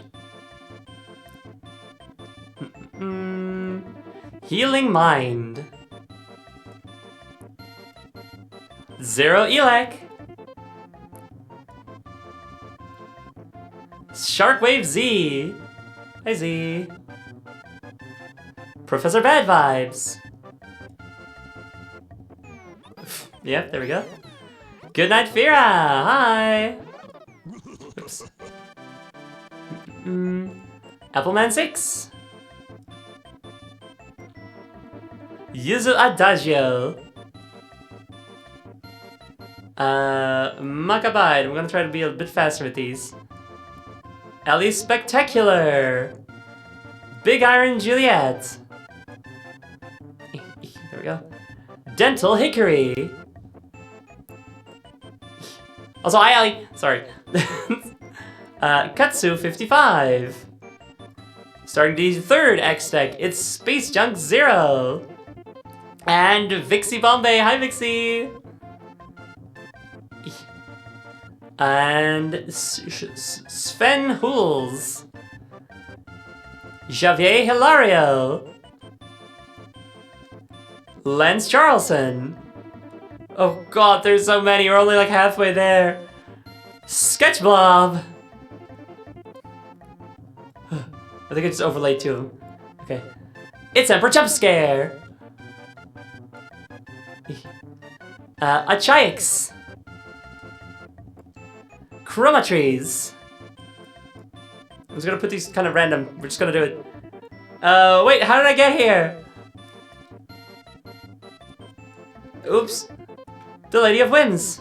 Healing Mind. Zero Elec. Sharkwave Z. Hi Z. Professor Bad Vibes. Yep, there we go. Goodnight Fira. Hi. Oops. Appleman 6. Yuzu Adagio. Macabide. I'm gonna try to be a bit faster with these. Ellie Spectacular. Big Iron Juliet. There we go. Dental Hickory. Also, hi Ellie. Sorry. Katsu 55. Starting the third X deck, it's Space Junk 0. And Vixie Bombay. Hi Vixie. And Sven Hools. Javier Hilario. Lance Charlson. Oh god, there's so many. We're only like halfway there. Sketch Blob. I think I just overlaid two of them. Okay. It's Emperor Jump Scare. Achaics. Chromatries. I'm just gonna put these kind of random. We're just gonna do it. Wait, how did I get here? Oops. The Lady of Whims.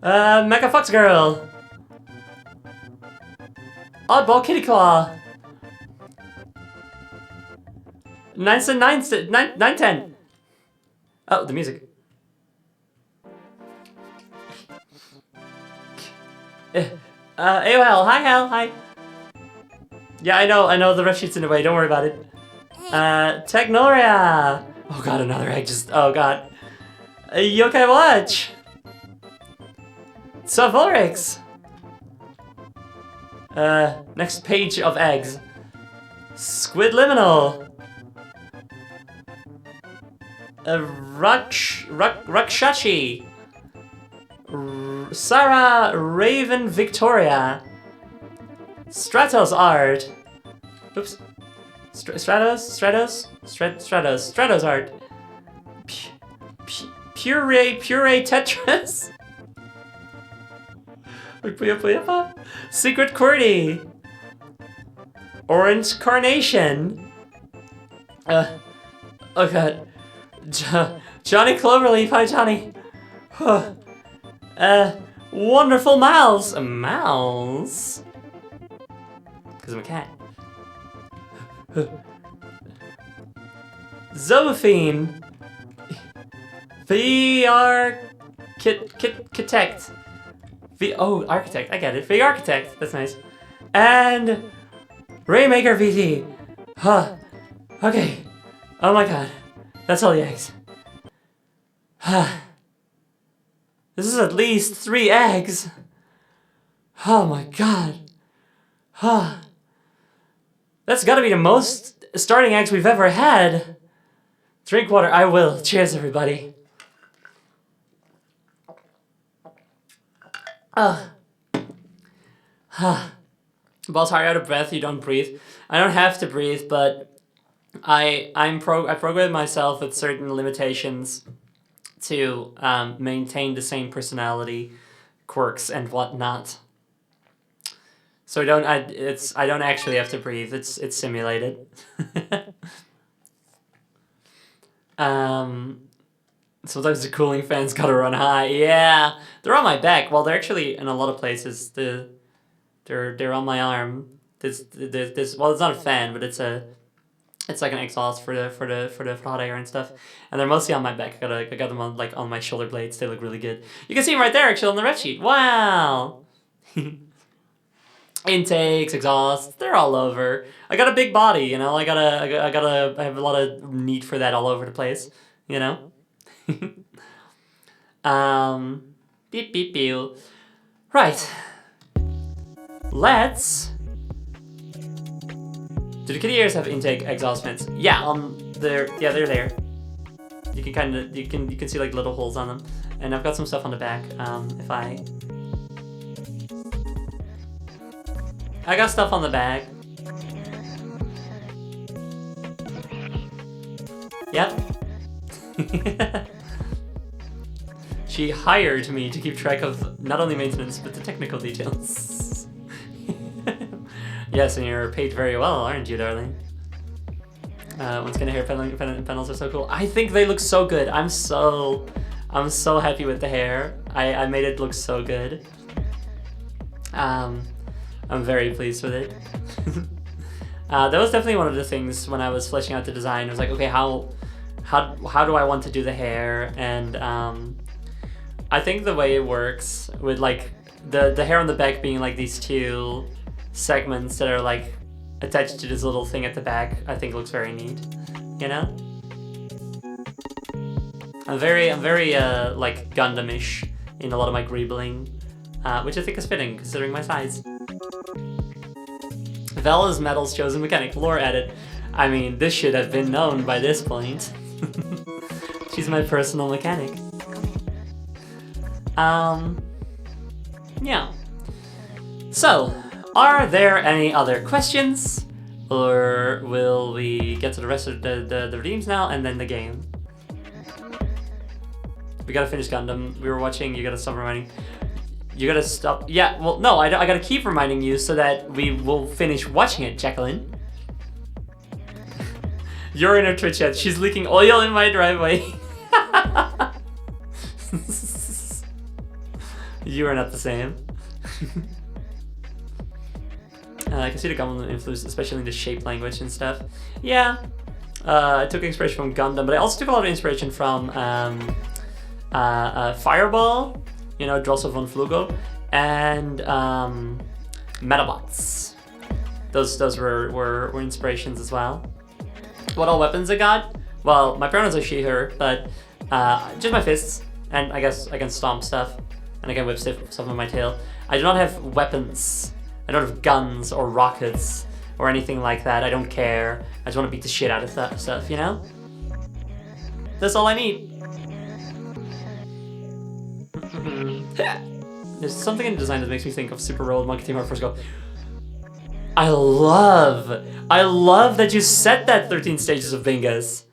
Mecha Fox Girl. Oddball Kitty Claw. 910. Oh, the music. AOL, hi Hal, hi. Yeah, I know the ref sheet's in the way, don't worry about it. Technoria. Oh god, another egg oh god. Yokai Watch. Savorix. Next page of eggs. Squid Liminal. Rakshashi. Sarah Raven Victoria. Stratos Art. Oops. Stratos Art. Puree Tetris. Secret QWERTY. Orange Carnation. Oh god. Johnny Cloverleaf, hi Johnny. Wonderful Mouse. A mouse? Because I'm a cat. Zophine. Architect. Oh, Architect, I get it. The Architect, that's nice. And Raymaker VT. Huh. Okay. Oh my god. That's all the eggs. This is at least 3 eggs. Oh my god. That's gotta be the most starting eggs we've ever had. Drink water, I will. Cheers, everybody. Balls hard out of breath, you don't breathe. I don't have to breathe, but I programmed myself with certain limitations to maintain the same personality, quirks, and whatnot. So I don't actually have to breathe. It's simulated. Sometimes the cooling fans gotta run high. Yeah, they're on my back. Well, they're actually in a lot of places. They're on my arm. This well, it's not a fan, but it's like an exhaust for the hot air and stuff. And they're mostly on my back. I got them on my shoulder blades. They look really good. You can see them right there actually on the ref sheet. Wow. Intakes, exhausts, they're all over. I got a big body, you know. I have a lot of need for that all over the place, you know. Beep beep beep. Right. Let's. Do the kitty ears have intake exhaust vents? Yeah, they're there. You can see like little holes on them, and I've got some stuff on the back. I got stuff on the back. Yep. She hired me to keep track of not only maintenance, but the technical details. Yes, and you're paid very well, aren't you, darling? Once again, hair panels are so cool. I think they look so good. I'm so happy with the hair. I made it look so good. I'm very pleased with it. That was definitely one of the things when I was fleshing out the design. I was like, okay, how do I want to do the hair? And I think the way it works with like the hair on the back being like these 2 segments that are like attached to this little thing at the back, I think looks very neat. You know? I'm very like Gundam-ish in a lot of my greebling, which I think is fitting considering my size. Vela's Metal's chosen mechanic. Lore added. I mean, this should have been known by this point. She's my personal mechanic. Yeah. So, are there any other questions? Or will we get to the rest of the redeems now and then the game? We gotta finish Gundam. We were watching. You gotta stop reminding. You gotta stop. Yeah, well, no, I gotta keep reminding you so that we will finish watching it, Jacqueline. You're in her Twitch chat. She's leaking oil in my driveway. You are not the same. I can see the Gundam influence, especially in the shape language and stuff. Yeah, I took inspiration from Gundam, but I also took a lot of inspiration from Fireball, you know, Drossel von Flugo, and Metabots. Those were inspirations as well. What all weapons I got? Well, my pronouns are she, her, but just my fists, and I guess I can stomp stuff, and I can whip stuff with my tail. I do not have weapons. I don't have guns or rockets or anything like that. I don't care. I just want to beat the shit out of stuff, you know? That's all I need. There's something in design that makes me think of Super Robot Monkey Team Hyperforce Go. I love that you set that 13 stages of Bingus.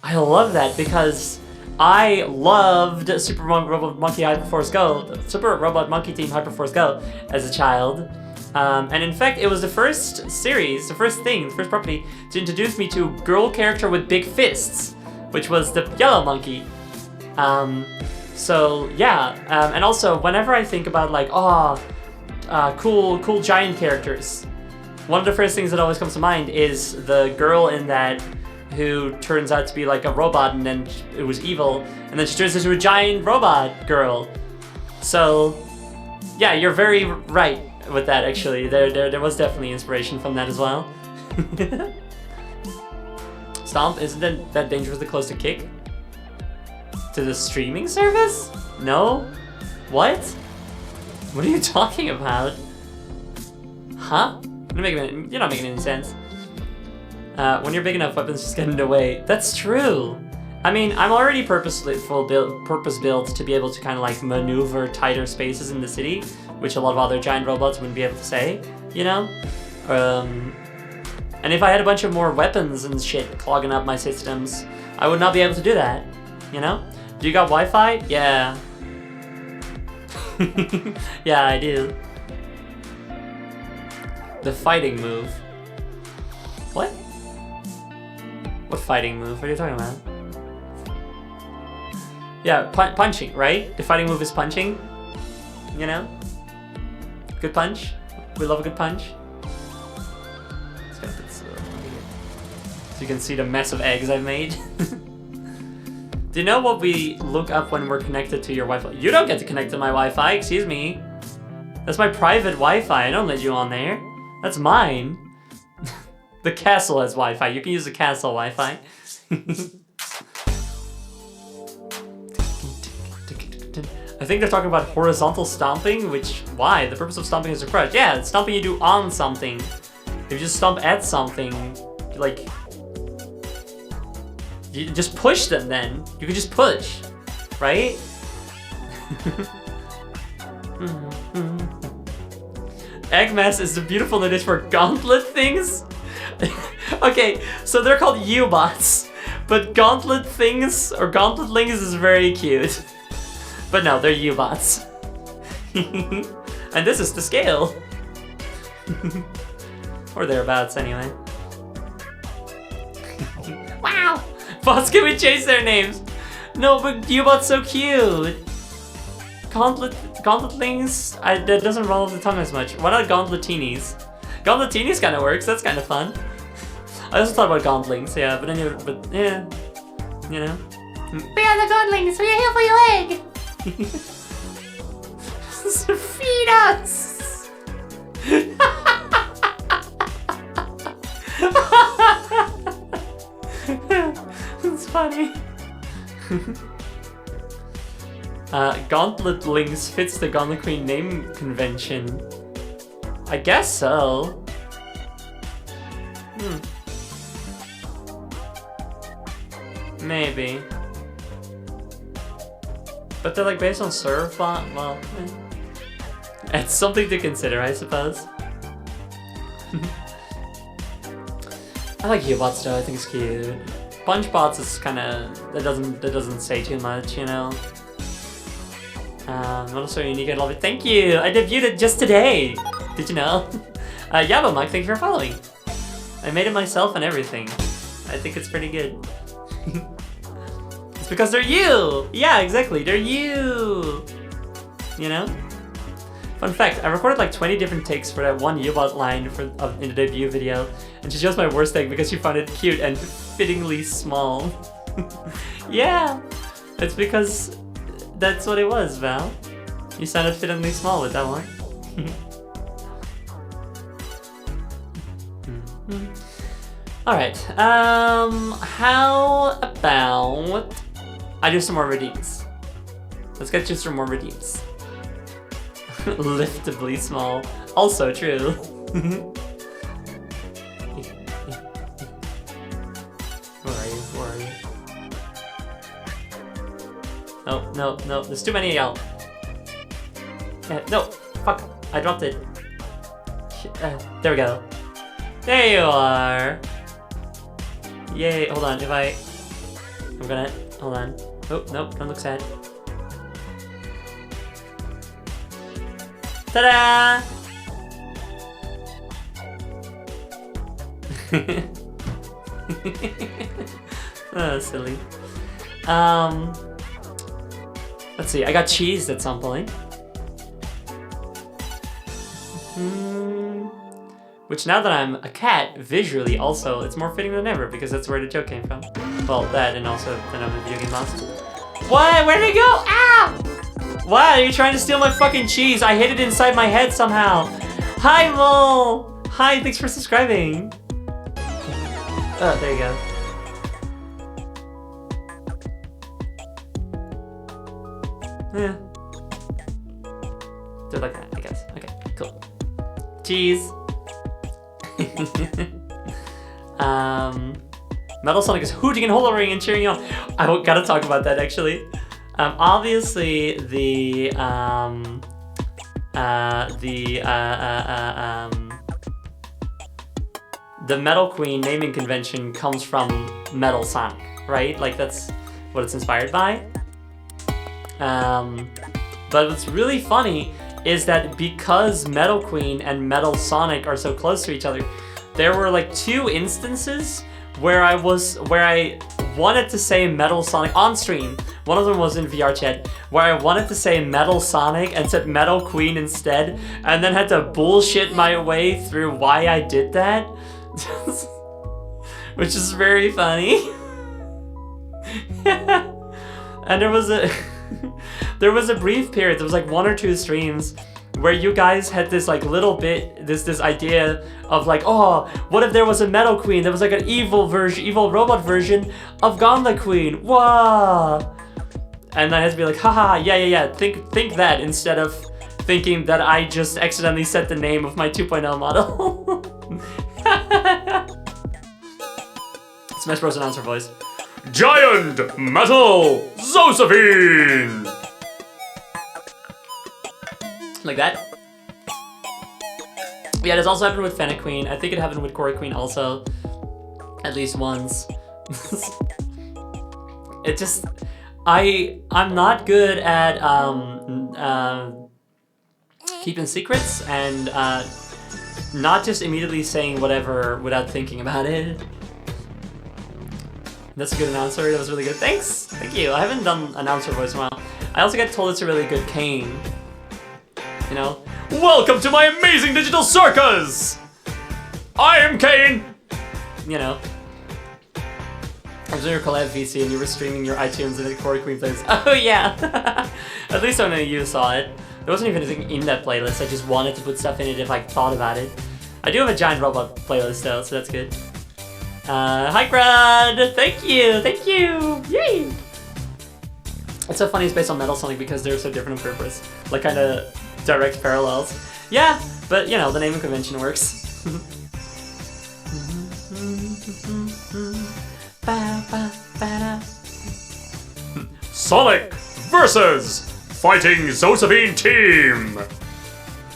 I love that because I loved Super Robot Monkey Hyperforce Go, Super Robot Monkey Team Hyperforce Go as a child. And in fact, it was the first series, the first property to introduce me to a girl character with big fists, which was the yellow monkey. So yeah, and also whenever I think about like, cool giant characters, one of the first things that always comes to mind is the girl in that who turns out to be like a robot and then it was evil, and then she turns into a giant robot girl. So yeah, you're very right with that actually. There was definitely inspiration from that as well. Stomp, isn't that dangerously close to kick? To the streaming service? No? What? What are you talking about? Huh? You're not making any sense. When you're big enough, weapons just get in the way. That's true. I mean, I'm already purpose built to be able to kind of like maneuver tighter spaces in the city, which a lot of other giant robots wouldn't be able to say, you know? And if I had a bunch of more weapons and shit clogging up my systems, I would not be able to do that, you know? Do you got Wi-Fi? Yeah. Yeah, I do. The fighting move. What? What fighting move? What are you talking about? Yeah, punching, right? The fighting move is punching. You know? Good punch. We love a good punch. Let's get a bit slow here. So you can see the mess of eggs I've made. Do you know what we look up when we're connected to your Wi-Fi? You don't get to connect to my Wi-Fi, excuse me. That's my private Wi-Fi. I don't let you on there. That's mine. The castle has Wi-Fi. You can use the castle Wi-Fi. I think they're talking about horizontal stomping, which, why? The purpose of stomping is to crush. Yeah, it's stomping you do on something. If you just stomp at something, like, you just push them then. You can just push, right? Eggmass is the beautiful niche for gauntlet things. Okay, so they're called U-bots, but gauntlet things or gauntletlings is very cute. But no, they're U-bots. And this is to scale. Or thereabouts, anyway. Wow. Bots, can we change their names? No, but U-bot's so cute. Gauntletlings, that doesn't roll off the tongue as much. Why not gauntletinis? Gauntletinis kind of works. That's kind of fun. I also thought about gauntlings, yeah, but yeah, you know. We are the godlings. We are here for your egg. Feed us. It's funny. Gauntlets fits the Gauntlet Queen name convention. I guess so. Maybe. But they're like based on Surfbot? Well, it's something to consider, I suppose. I like U-bots though, I think it's cute. Punchbots is kinda, that doesn't say too much, you know? Also unique, I love it. Thank you! I debuted it just today! Did you know? Yaba Mike, thank you for following. I made it myself and everything. I think it's pretty good. It's because they're you! Yeah, exactly, they're you! You know? Fun fact, I recorded like 20 different takes for that one U-bot line in the debut video, and she chose my worst take because she found it cute and fittingly small. Yeah! It's because that's what it was, Val. You sounded fittingly small with that one. Alright, how about I do some more redeems? Let's get you some more redeems. Liftably small. Also true. Where are you? Where are you? No, no, no. There's too many of y'all. No, fuck. I dropped it. There we go. There you are. Yay. Hold on. I'm gonna... Hold on. Oh, nope. Don't look sad. Ta-da! Oh, silly. Let's see. I got cheesed at some point. Which now that I'm a cat, visually also, it's more fitting than ever because that's where the joke came from. Well, that and also that I'm a video game monster. What? Where'd it go? Ow! Why are you trying to steal my fucking cheese? I hid it inside my head somehow. Hi, Mole! Hi, thanks for subscribing. Oh, there you go. Yeah. Do it like that, I guess. Okay, cool. Cheese. Metal Sonic is hooting and hollering and cheering you on. I gotta talk about that actually. Obviously the Metal Queen naming convention comes from Metal Sonic, right? Like that's what it's inspired by. But what's really funny is that because Metal Queen and Metal Sonic are so close to each other, there were like 2 instances where I wanted to say Metal Sonic on stream. One of them was in VR chat, where I wanted to say Metal Sonic and said Metal Queen instead, and then had to bullshit my way through why I did that. Which is very funny. And there was a brief period, there was like 1 or 2 streams where you guys had this like little bit, this idea of like, oh, what if there was a Metal Queen that was like an evil robot version of Gauntlet Queen? Wow! And I had to be like, haha, yeah, think that instead of thinking that I just accidentally said the name of my 2.0 model. Smash Bros. Announcer voice. Giant Metal Josephine! Like that. Yeah, this also happened with Fennec Queen. I think it happened with Corey Queen also. At least once. It just... I'm not good at keeping secrets and not just immediately saying whatever without thinking about it. That's a good announcer. That was really good. Thanks. Thank you. I haven't done announcer voice in a while. I also get told it's a really good cane. You know? Welcome to my amazing digital circus! I am Kane! You know. I was in your collab VC and you were streaming your iTunes and the Corey Queen playlist. Oh yeah! At least only you saw it. There wasn't even anything in that playlist. I just wanted to put stuff in it if I thought about it. I do have a giant robot playlist though, so that's good. Hi Grad! Thank you! Thank you! Yay! It's so funny it's based on Metal Sonic because they're so different on purpose. Like kinda direct parallels. Yeah, but you know, the naming convention works. Sonic versus Fighting Josephine Team!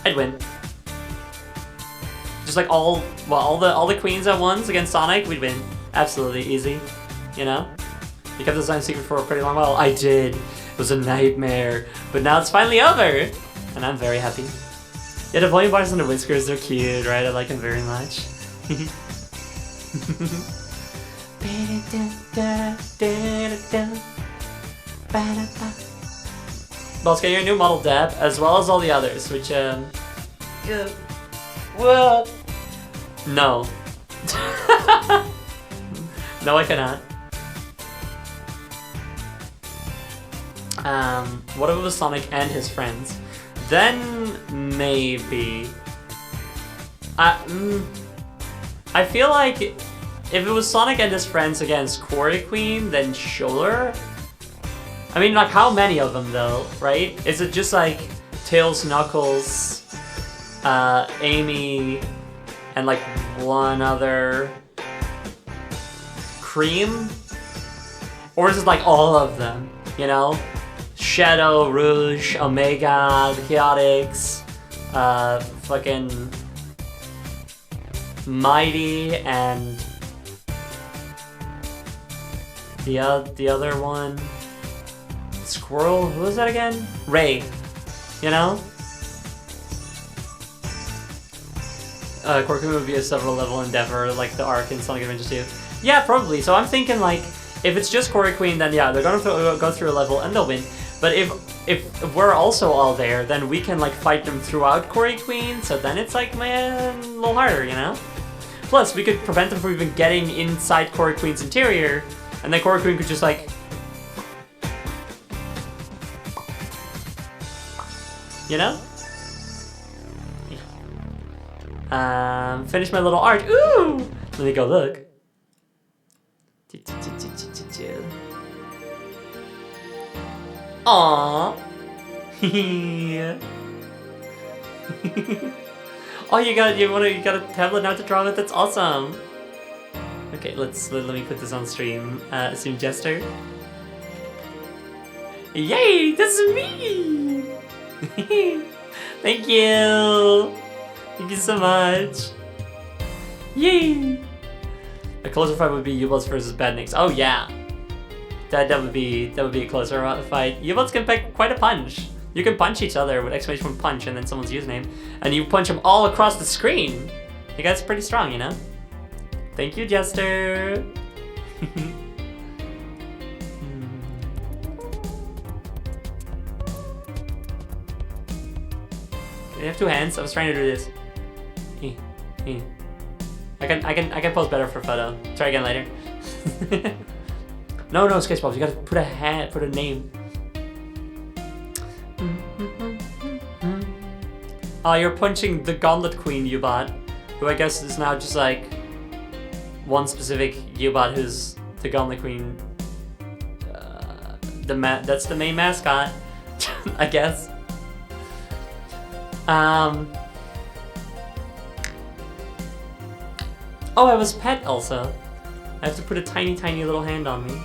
I'd win. Just like all the queens at once against Sonic, we'd win. Absolutely easy. You know? You kept the design secret for a pretty long while. I did. was a nightmare, but now it's finally over, and I'm very happy. Yeah, the volume bars and the whiskers, they're cute, right? I like them very much. Balls, get your new model Deb, as well as all the others, which, yeah. What? No. No, I cannot. What if it was Sonic and his friends? Then maybe. I feel like if it was Sonic and his friends against Quarry Queen, then sure. I mean, like, how many of them though, right? Is it just like Tails, Knuckles, Amy, and like one other Cream? Or is it like all of them, you know? Shadow, Rouge, Omega, the Chaotix, fucking Mighty, and the other one, Squirrel. Who was that again? Ray. You know. Corkin would be a several level endeavor, like the arc in Sonic Adventure 2. Yeah, probably. So I'm thinking like, if it's just Quarry Queen, then yeah, they're gonna go through a level and they'll win. But if we're also all there, then we can like fight them throughout Quarry Queen. So then it's like, man, a little harder, you know. Plus, we could prevent them from even getting inside Quarry Queen's interior, and then Quarry Queen could just like, you know. Finish my little art. Ooh! Let me go look. Aww. Oh, you got a tablet now to draw with. That's awesome. Okay, let me put this on stream. Assume Jester. Yay! This is me. Thank you. Thank you so much. Yay! A closer fight would be U-Boats versus Badniks. Oh yeah. That would be a closer fight. U-Boats can pack quite a punch. You can punch each other with exclamation point punch and then someone's username, and you punch them all across the screen. You guys are pretty strong, you know? Thank you, Jester. Do you have two hands? I was trying to do this. I can pose better for photo. Try again later. No, Sketchballs, you gotta put a name. Oh, you're punching the Gauntlet Queen U-Bot, who I guess is now just like one specific U-Bot who's the Gauntlet Queen. That's the main mascot, I guess. Oh, I was pet also. I have to put a tiny little hand on me.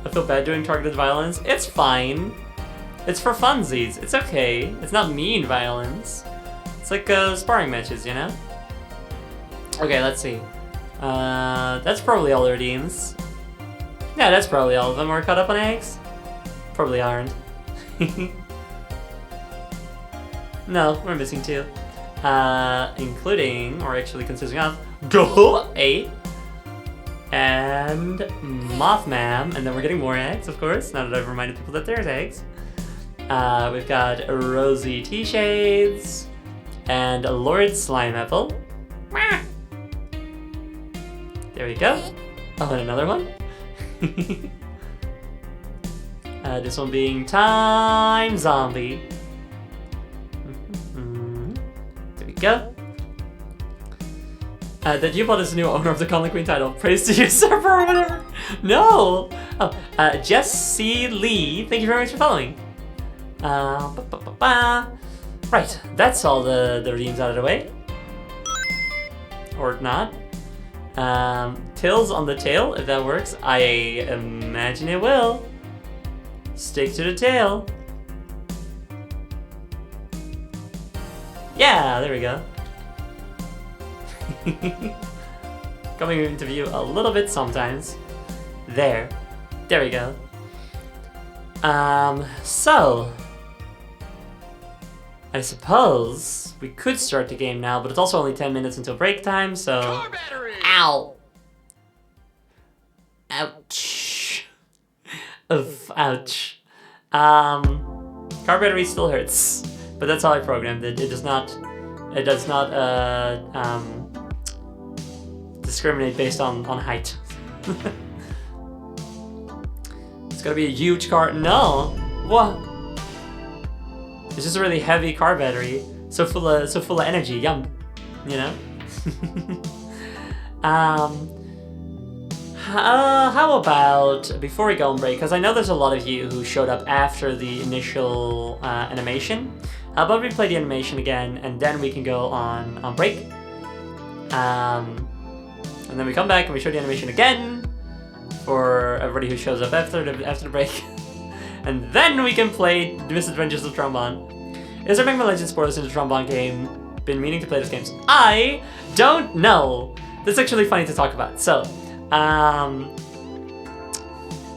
I feel bad doing targeted violence. It's fine. It's for funsies. It's okay. It's not mean violence. It's like sparring matches, you know? Okay, let's see. That's probably all the redeems. Yeah, that's probably all of them. Are caught up on eggs? Probably aren't. No, we're missing two. Including, or actually consisting of, Goth 8 and Mothman, and then we're getting more eggs, of course, now that I've reminded people that there's eggs. We've got Rosie T-Shades and Lord Slime Apple. There we go. Oh, and another one. This one being Time Zombie. There we go. That U-Bot is the new owner of the Gauntlet Queen title. Praise to you, server, or whatever. No! Oh, Jesse Lee, thank you very much for following. Right, that's all the redeems out of the way. Or not. Tails on the tail, if that works. I imagine it will. Stick to the tail. Yeah, there we go. Coming into view a little bit sometimes. There we go. So I suppose we could start the game now, but it's also only 10 minutes until break time, so... Car battery! Ow! Ouch. Oof, ouch. Car battery still hurts, but that's how I programmed it. It does not discriminate based on height. It's gonna be a huge car. No! What? It's just a really heavy car battery, so full of energy. Yum, you know. How about before we go on break? Because I know there's a lot of you who showed up after the initial animation. How about we play the animation again, and then we can go on break. And then we come back and we show the animation again for everybody who shows up after the break. And then we can play The Misadventures of Trombone. Is there Mega Man Legends spoilers in the Trombone game? Been meaning to play this game. I don't know. This is actually funny to talk about. So,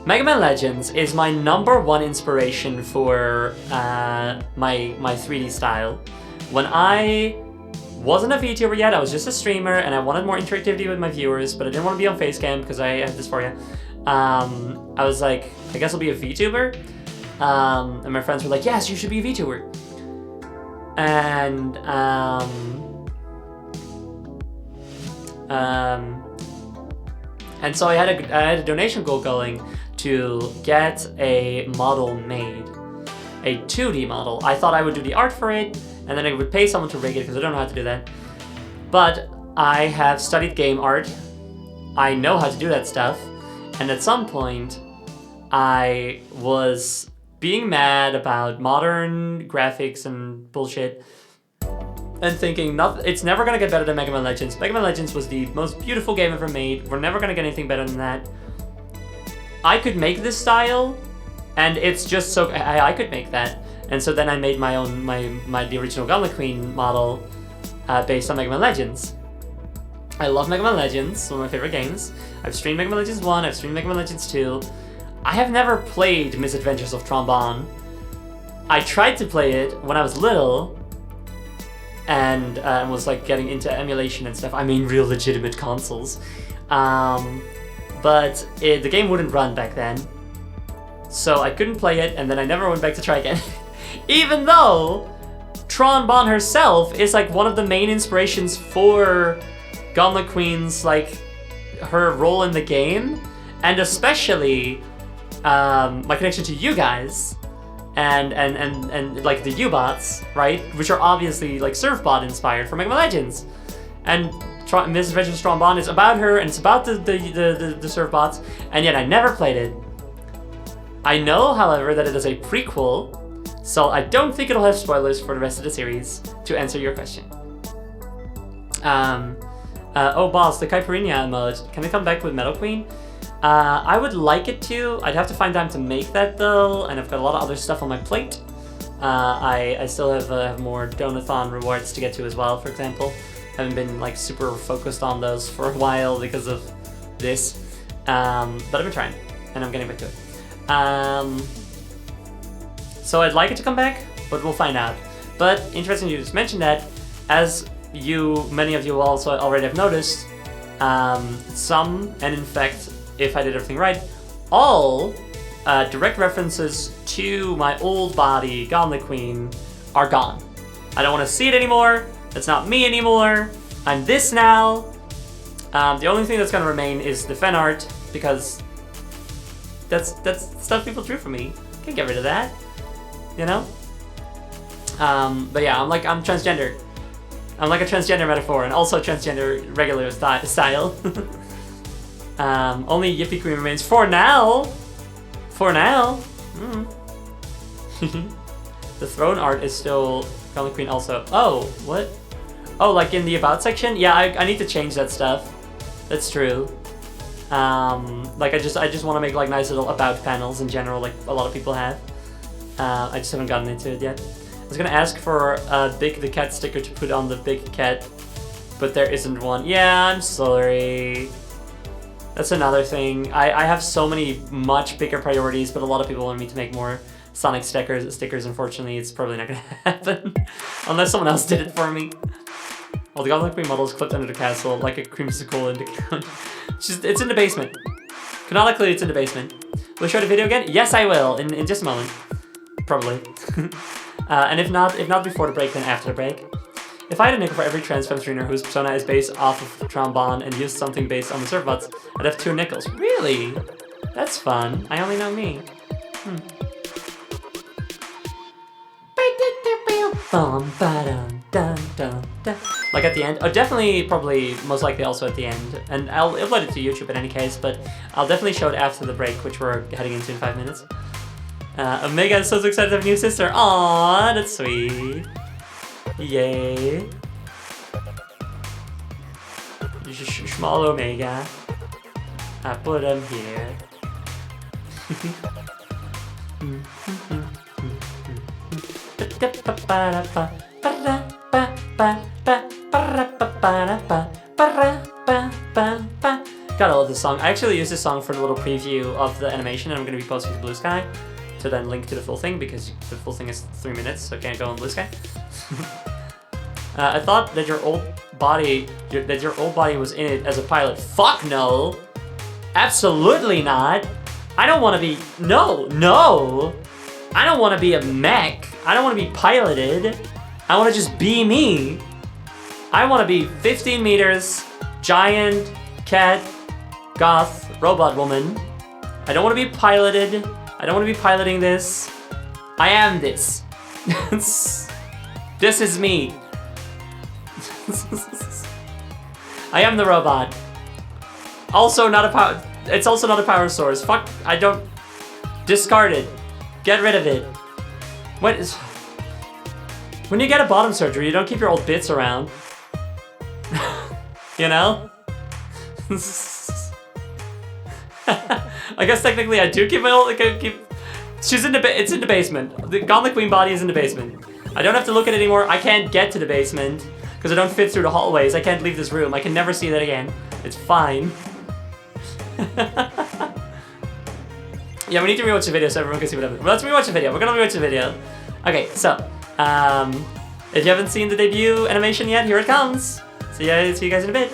Mega Man Legends is my #1 inspiration for my 3D style. When I wasn't a VTuber yet, I was just a streamer, and I wanted more interactivity with my viewers, but I didn't want to be on Facecam because I have dysphoria. I was like, I guess I'll be a VTuber. And my friends were like, yes, you should be a VTuber. And and so I had a donation goal going to get a model made, a 2D model. I thought I would do the art for it, and then I would pay someone to rig it because I don't know how to do that. But I have studied game art. I know how to do that stuff. And at some point, I was being mad about modern graphics and bullshit, and thinking, it's never gonna get better than Mega Man Legends. Mega Man Legends was the most beautiful game ever made. We're never gonna get anything better than that. I could make this style, and it's just so... I could make that. And so then I made my own, the original Gauntlet Queen model based on Mega Man Legends. I love Mega Man Legends, one of my favorite games. I've streamed Mega Man Legends 1, I've streamed Mega Man Legends 2. I have never played Misadventures of Trombone. I tried to play it when I was little, and was like getting into emulation and stuff. I mean, real legitimate consoles. But the game wouldn't run back then, so I couldn't play it, and then I never went back to try again. Even though Trombone herself is like one of the main inspirations for Gauntlet Queen's, like, her role in the game, and especially my connection to you guys, and like the U-bots, right, which are obviously like Surfbot inspired from Mega Man Legends, and Misadventures of Trombone is about her, and it's about the Surfbots, and yet I never played it. I know, however, that it is a prequel, so I don't think it'll have spoilers for the rest of the series, to answer your question. Oh boss, the Caipirinha mode, can it come back with Metal Queen? I would like it to. I'd have to find time to make that though, and I've got a lot of other stuff on my plate. I still have more Donathon rewards to get to as well, for example. Haven't been like super focused on those for a while because of this, but I've been trying, and I'm getting back to it. So I'd like it to come back, but we'll find out. But interesting you just mentioned that, as many of you also already have noticed, some, and in fact, if I did everything right, all direct references to my old body, Gauntlet Queen, are gone. I don't want to see it anymore. That's not me anymore. I'm this now. The only thing that's going to remain is the fan art, because that's stuff people drew for me. Can't get rid of that, you know? But yeah, I'm transgender. I'm like a transgender metaphor, and also transgender regular style. Only Yippee Queen remains for now. For now. The throne art is still Gauntlet Queen also. Oh, what? Oh, like in the about section? Yeah, I need to change that stuff. That's true. Like I just want to make like nice little about panels in general, like a lot of people have. I just haven't gotten into it yet. was gonna ask for a Big the Cat sticker to put on the big cat, but there isn't one. Yeah, I'm sorry. That's another thing. I have so many much bigger priorities, but a lot of people want me to make more Sonic stickers. Unfortunately, it's probably not gonna happen unless someone else did it for me. Well, the Goblin Queen model is clipped under the castle like a creamsicle in the it's in the basement. Canonically, it's in the basement. Will you show the video again? Yes, I will, in just a moment. Probably. And if not before the break, then after the break. If I had a nickel for every transform trainer whose persona is based off of Trombone and used something based on the Surfbots, I'd have 2 nickels. Really? That's fun. I only know me. Like at the end. Oh, definitely, probably, most likely also at the end. And I'll upload it to YouTube in any case, but I'll definitely show it after the break, which we're heading into in 5 minutes. Omega is so excited to have a new sister. Aww, that's sweet. Yay. Small Omega. I put him here. Gotta love this song. I actually used this song for the little preview of the animation, and I'm gonna be posting to Blue Sky to then link to the full thing, because the full thing is 3 minutes, so can't go on Blue Sky. I thought that your old body was in it as a pilot. Fuck no! Absolutely not! I don't want to be... No! I don't want to be a mech. I don't want to be piloted. I want to just be me. I want to be 15 meters, giant, cat, goth, robot woman. I don't want to be piloted. I don't want to be piloting this. I am this. This is me. I am the robot. Also not a power... It's also not a power source. Fuck, I don't... Discard it. Get rid of it. What is... When you get a bottom surgery, you don't keep your old bits around. You know? I guess technically I do keep my old... Like, I keep... She's in the... It's in the basement. The Gauntlet Queen body is in the basement. I don't have to look at it anymore. I can't get to the basement because I don't fit through the hallways. I can't leave this room. I can never see that again. It's fine. Yeah, we need to rewatch the video so everyone can see what happened. Well, let's rewatch the video. We're gonna rewatch the video. Okay, so, if you haven't seen the debut animation yet, here it comes. See you guys in a bit.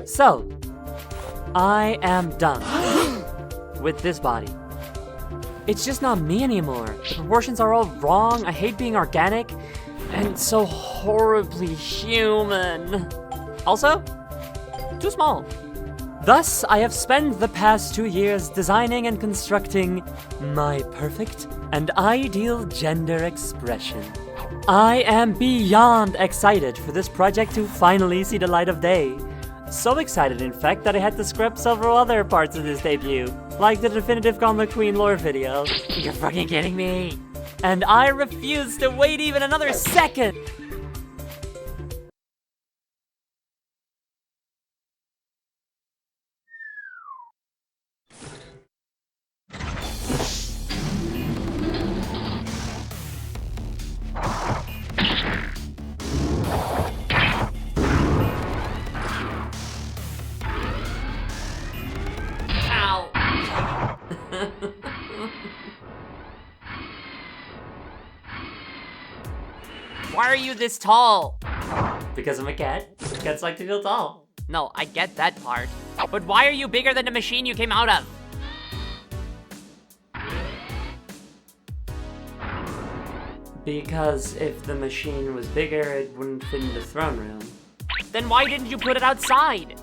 So, I am done with this body. It's just not me anymore. The proportions are all wrong. I hate being organic and so horribly human. Also, too small. Thus, I have spent the past 2 years designing and constructing my perfect and ideal gender expression. I am beyond excited for this project to finally see the light of day. So excited, in fact, that I had to scrap several other parts of this debut, like the definitive Gauntlet Queen lore video. You're fucking kidding me! And I refuse to wait even another second! Why are you this tall? Because I'm a cat. Cats like to feel tall. No, I get that part. But why are you bigger than the machine you came out of? Because if the machine was bigger, it wouldn't fit in the throne room. Then why didn't you put it outside?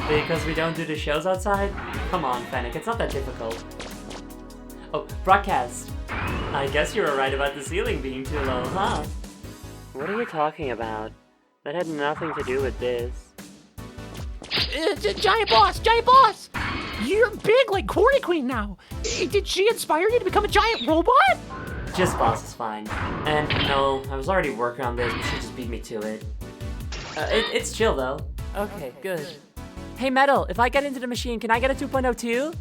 Because we don't do the shows outside? Come on, Fennec, it's not that difficult. Oh, broadcast. I guess you were right about the ceiling being too low, huh? What are you talking about? That had nothing to do with this. Giant boss! Giant boss! You're big like Corny Queen now. Did she inspire you to become a giant robot? Just boss is fine. And no, I was already working on this, but she just beat me to it. It's chill though. Okay, good. Hey Metal, if I get into the machine, can I get a 2.0 too?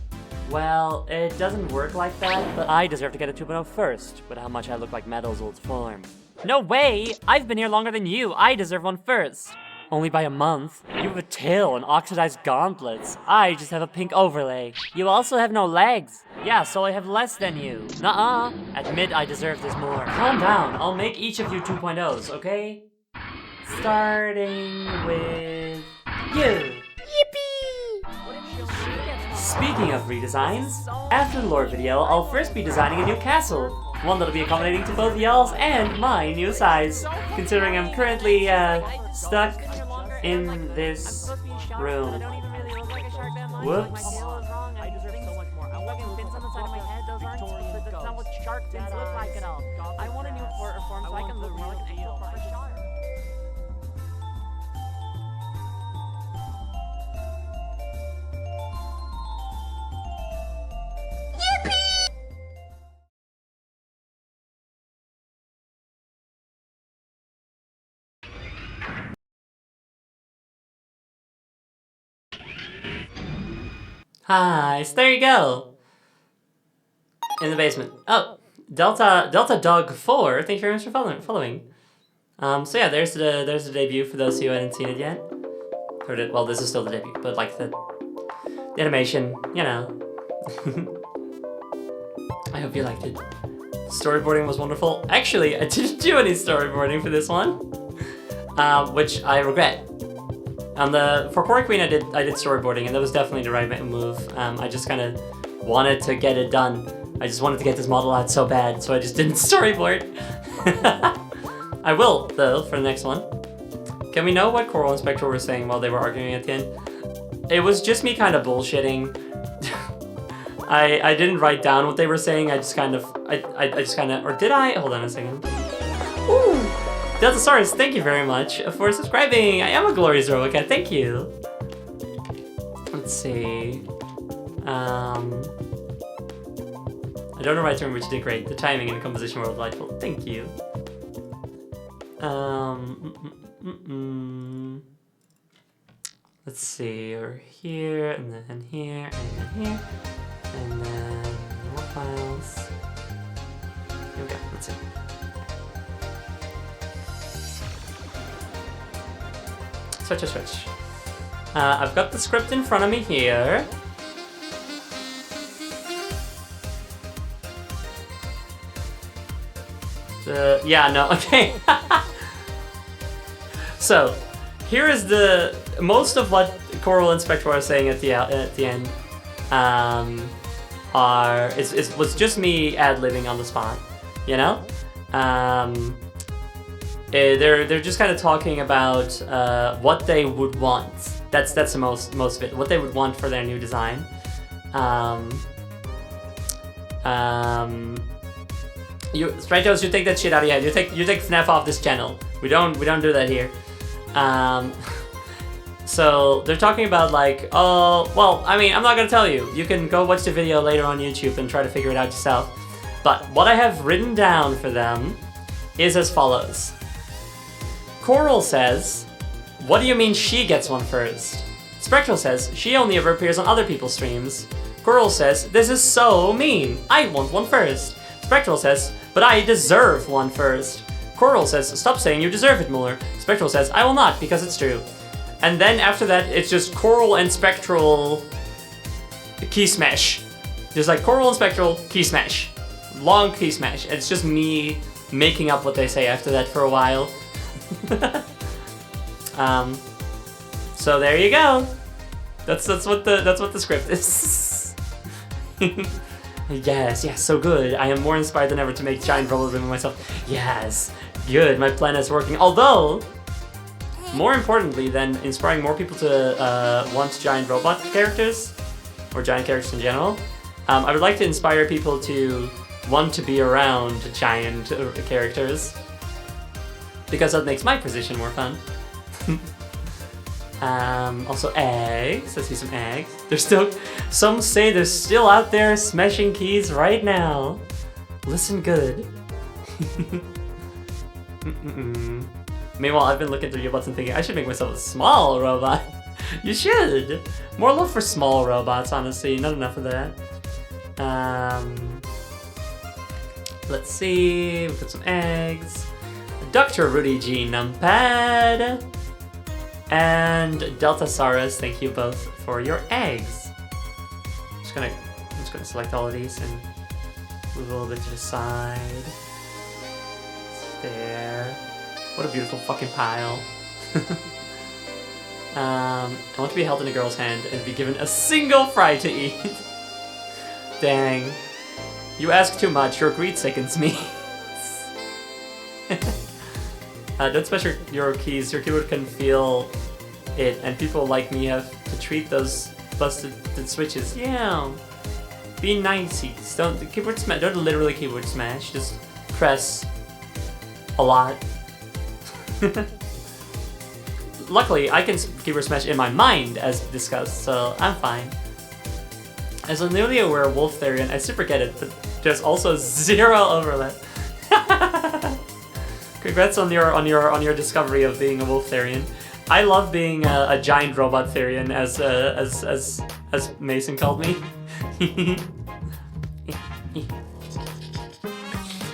Well, it doesn't work like that, but I deserve to get a 2.0 first, with how much I look like Metal's old form. No way! I've been here longer than you. I deserve one first. Only by a month. You have a tail and oxidized gauntlets. I just have a pink overlay. You also have no legs. Yeah, so I have less than you. Nuh-uh. Admit I deserve this more. Calm down, I'll make each of you 2.0s, okay? Starting with you. Speaking of redesigns, after the lore video, I'll first be designing a new castle. One that'll be accommodating to both y'all's and my new size, considering I'm currently, stuck in this room. Whoops. I deserve so much more. I'm fucking fins on the side of my head. Those aren't. That's not what shark fins look like at all. I want a new form so I can look more like an actual proper shark. Hi, so there you go. In the basement. Oh, Delta Dog 4. Thank you very much for following. So yeah, there's the debut for those who hadn't seen it yet. Well, this is still the debut, but like the animation, you know. I hope you liked it. Storyboarding was wonderful. Actually, I didn't do any storyboarding for this one, which I regret. For Corny Queen, I did storyboarding, and that was definitely the right move. I just kind of wanted to get it done. I just wanted to get this model out so bad, so I just didn't storyboard. I will, though, for the next one. Can we know what Coral and Spectral were saying while they were arguing at the end? It was just me kind of bullshitting. I didn't write down what they were saying. I just kind of, or did I? Hold on a second. Ooh. Deltasaurus, thank you very much for subscribing. I am a glorious robot. Thank you. Let's see. I don't know right term, which did great. The timing and the composition were delightful. Thank you. Let's see. We're here, and then here, and then here, and then more files. Here we go. Let's see. Switch. I've got the script in front of me here. Yeah, no, okay. So, here is most of what Coral and Spectral are saying at the end. Was just me ad-libbing on the spot, you know? They're just kind of talking about what they would want. That's the most of it. What they would want for their new design. Stratos, you take that shit out of your head. You take FNAF off this channel. We don't do that here. So they're talking about like, oh, well, I mean, I'm not gonna tell you. You can go watch the video later on YouTube and try to figure it out yourself. But what I have written down for them is as follows. Coral says, what do you mean she gets one first? Spectral says, she only ever appears on other people's streams. Coral says, this is so mean. I want one first. Spectral says, but I deserve one first. Coral says, stop saying you deserve it more. Spectral says, I will not, because it's true. And then after that, it's just Coral and Spectral key smash. Just like Coral and Spectral key smash. Long key smash. It's just me making up what they say after that for a while. So there you go. That's what the script is. Yes, so good. I am more inspired than ever to make giant robot women myself. Yes, good. My plan is working. Although, more importantly than inspiring more people to want giant robot characters or giant characters in general, I would like to inspire people to want to be around giant characters. Because that makes my position more fun. Also eggs. I see some eggs. There's still, some say they're still out there smashing keys right now. Listen good. Meanwhile, I've been looking through your butts and thinking I should make myself a small robot. You should. More love for small robots, honestly. Not enough of that. Let's see. We put some eggs. Dr. Rudy G. Numpad. And Deltasaurus, thank you both for your eggs. I'm just gonna select all of these and move a little bit to the side. There. What a beautiful fucking pile. I want to be held in a girl's hand and be given a single fry to eat. Dang. You ask too much, your greed sickens me. Don't smash your keys, your keyboard can feel it, and people like me have to treat those busted switches. Yeah. Be nice. Don't literally keyboard smash, just press a lot. Luckily, I can keyboard smash in my mind, as discussed, so I'm fine. As a newly aware wolf Therian, I super get it, but there's also zero overlap. Congrats on your discovery of being a wolf Therian. I love being a giant robot Therian, as Mason called me.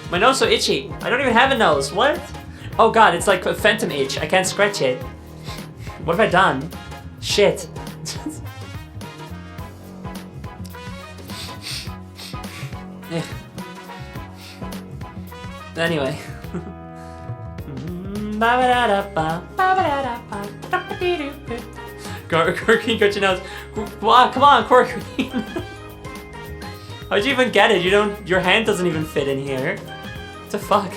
My nose so itchy. I don't even have a nose. What? Oh god, it's like a phantom itch. I can't scratch it. What have I done? Shit. Yeah. Anyway. Corky, got your nose. Wow, come on, Corky. How'd you even get it? Your hand doesn't even fit in here. What the fuck?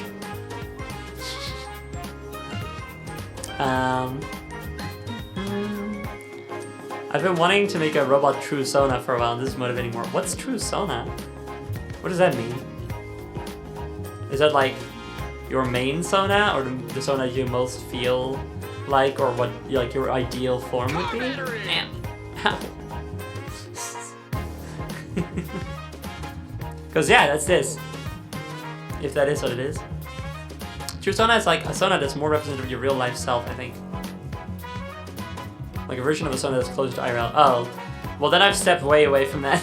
I've been wanting to make a robot True Sona for a while, and this is motivating more. What's True Sona? What does that mean? Is that like your main Sona, or the Sona you most feel like, or what like your ideal form would be? Damn. Because yeah, that's this. If that is what it is. True Sona is like a Sona that's more representative of your real life self, I think. Like a version of a Sona that's closer to IRL. Oh. Well then I've stepped way away from that.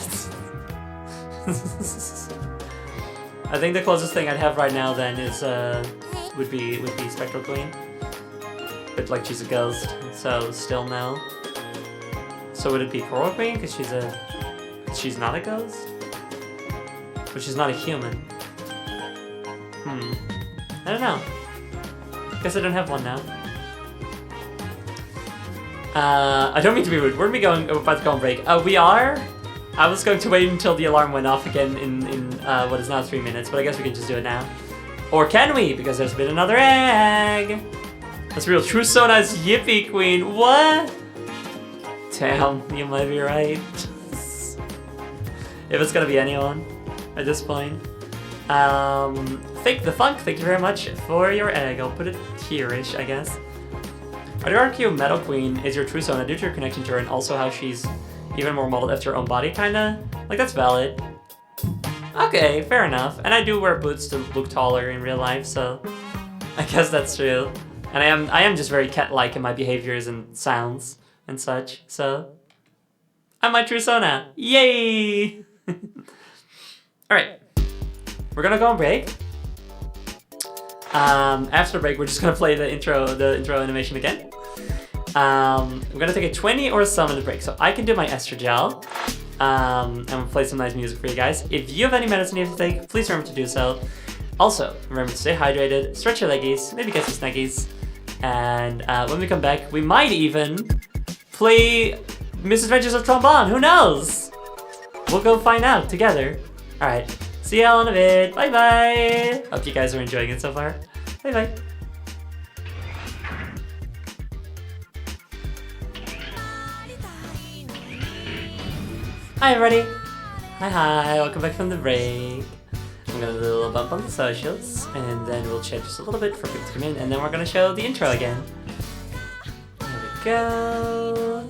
I think the closest thing I'd have right now then is would be Spectral Queen. But like she's a ghost, so still no. So would it be Coral Queen? Because she's not a ghost? But she's not a human. I don't know. Guess I don't have one now. I don't mean to be rude. Where are we going? We're about to go on break. We are? I was going to wait until the alarm went off again in what is now 3 minutes, but I guess we can just do it now. Or can we? Because there's been another egg! That's real. True Sona's Yippee Queen. What? Damn, you might be right. If it's gonna be anyone at this point. Fake the Funk, thank you very much for your egg. I'll put it here-ish, I guess. RDRQ Metal Queen is your True Sona due to your connection to her and also how she's even more modeled after her own body, kinda. Like, that's valid. Okay, fair enough. And I do wear boots to look taller in real life, so I guess that's true. And I am just very cat-like in my behaviors and sounds and such, so I'm my True Sona. Yay! Alright. We're gonna go on break. After break, we're just gonna play the intro animation again. We're gonna take a 20 or some minute break, so I can do my ester gel. And we'll play some nice music for you guys. If you have any medicine you have to take, please remember to do so. Also, remember to stay hydrated, stretch your leggies, maybe get some snackies. And when we come back, we might even play Misadventures of Trombone. Who knows? We'll go find out together. Alright. See y'all in a bit. Bye bye. Hope you guys are enjoying it so far. Bye bye. Hi everybody. Hi. Welcome back from the break. I'm gonna do a little bump on the socials, and then we'll chat just a little bit for people to come in, and then we're gonna show the intro again. go.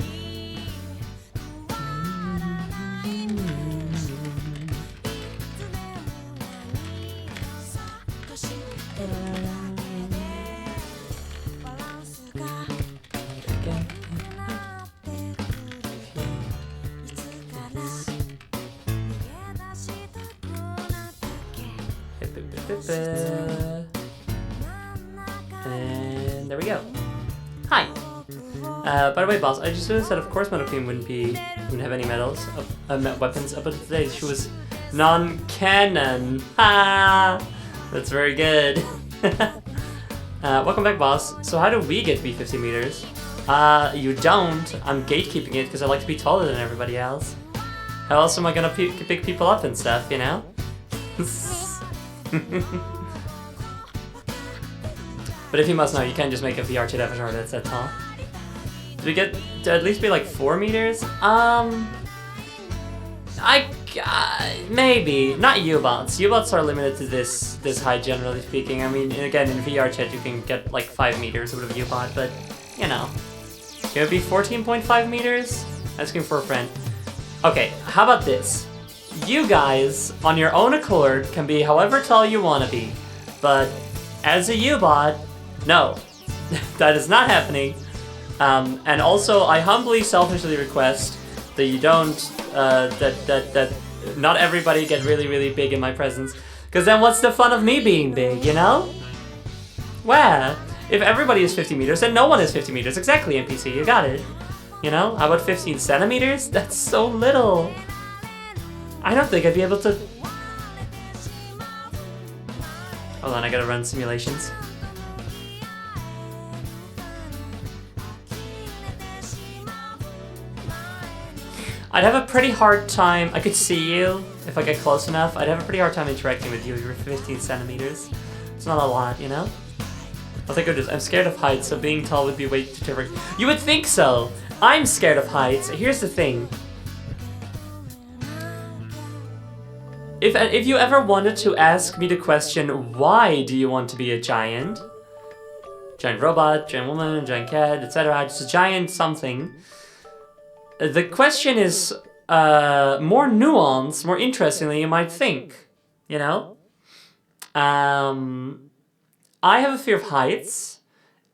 And there we go. Hi. By the way, boss, I just noticed that of course Metal Queen wouldn't have any medals, weapons up until today. She was non-canon. Ha! That's very good. Welcome back, boss. So how do we get to be 50 meters? You don't. I'm gatekeeping it because I like to be taller than everybody else. How else am I gonna pick people up and stuff, you know? But if you must know, you can't just make a VR chat avatar that's that tall. Did we get to at least be like 4 meters? Maybe. Not U-bots. U-bots are limited to this height, generally speaking. I mean, again, in VR chat you can get like 5 meters with a U-bot, but, you know. Can it be 14.5 meters? Asking for a friend. Okay, how about this? You guys, on your own accord, can be however tall you want to be. But, as a U-bot, no. That is not happening. And also, I humbly, selfishly request that you don't, that not everybody get really, really big in my presence. Because then what's the fun of me being big, you know? Well, if everybody is 50 meters, then no one is 50 meters. Exactly, NPC, you got it. You know, how about 15 centimeters? That's so little. I don't think I'd be able to... Hold on, I gotta run simulations. I'd have a pretty hard time, I could see you if I get close enough. I'd have a pretty hard time interacting with you if you're 15 centimeters. It's not a lot, you know? I'll think of this. I'm scared of heights, so being tall would be way too terrifying. You would think so! I'm scared of heights. Here's the thing. If you ever wanted to ask me the question, why do you want to be a giant? Giant robot, giant woman, giant cat, etc. Just a giant something. The question is more nuanced, more interesting than you might think, you know? I have a fear of heights,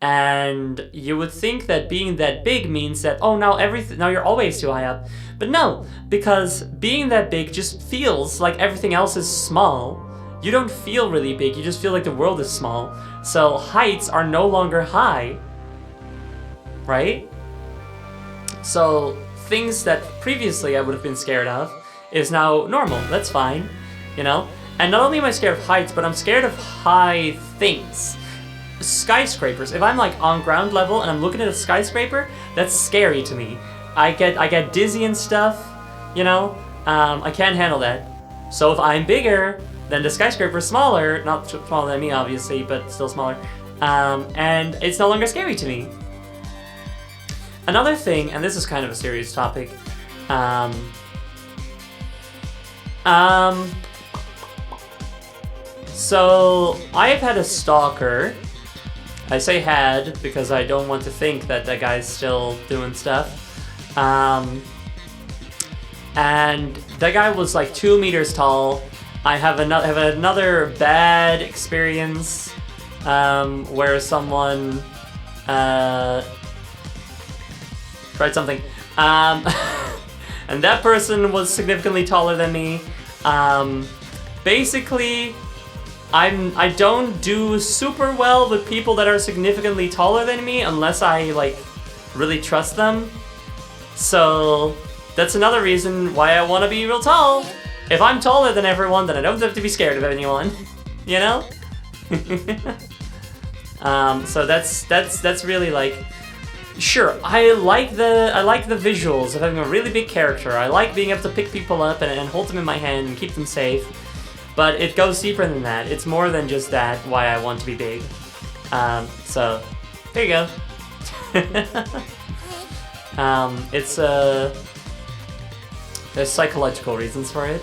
and you would think that being that big means that, oh, now you're always too high up. But no, because being that big just feels like everything else is small. You don't feel really big, you just feel like the world is small. So heights are no longer high, right? So things that previously I would have been scared of is now normal. That's fine, you know? And not only am I scared of heights, but I'm scared of high things. Skyscrapers. If I'm like on ground level and I'm looking at a skyscraper, that's scary to me. I get dizzy and stuff, you know? I can't handle that. So if I'm bigger, then the skyscraper's smaller, not smaller than me obviously, but still smaller, and it's no longer scary to me. Another thing, and this is kind of a serious topic, so I've had a stalker. I say had because I don't want to think that that guy's still doing stuff. And that guy was like 2 meters tall. I have another bad experience where someone tried something, and that person was significantly taller than me. Basically, I don't do super well with people that are significantly taller than me unless I like really trust them. So that's another reason why I want to be real tall. If I'm taller than everyone, then I don't have to be scared of anyone, you know? So that's really like, sure, I like the visuals of having a really big character. I like being able to pick people up and hold them in my hand and keep them safe. But it goes deeper than that. It's more than just that why I want to be big. So there you go. There's psychological reasons for it.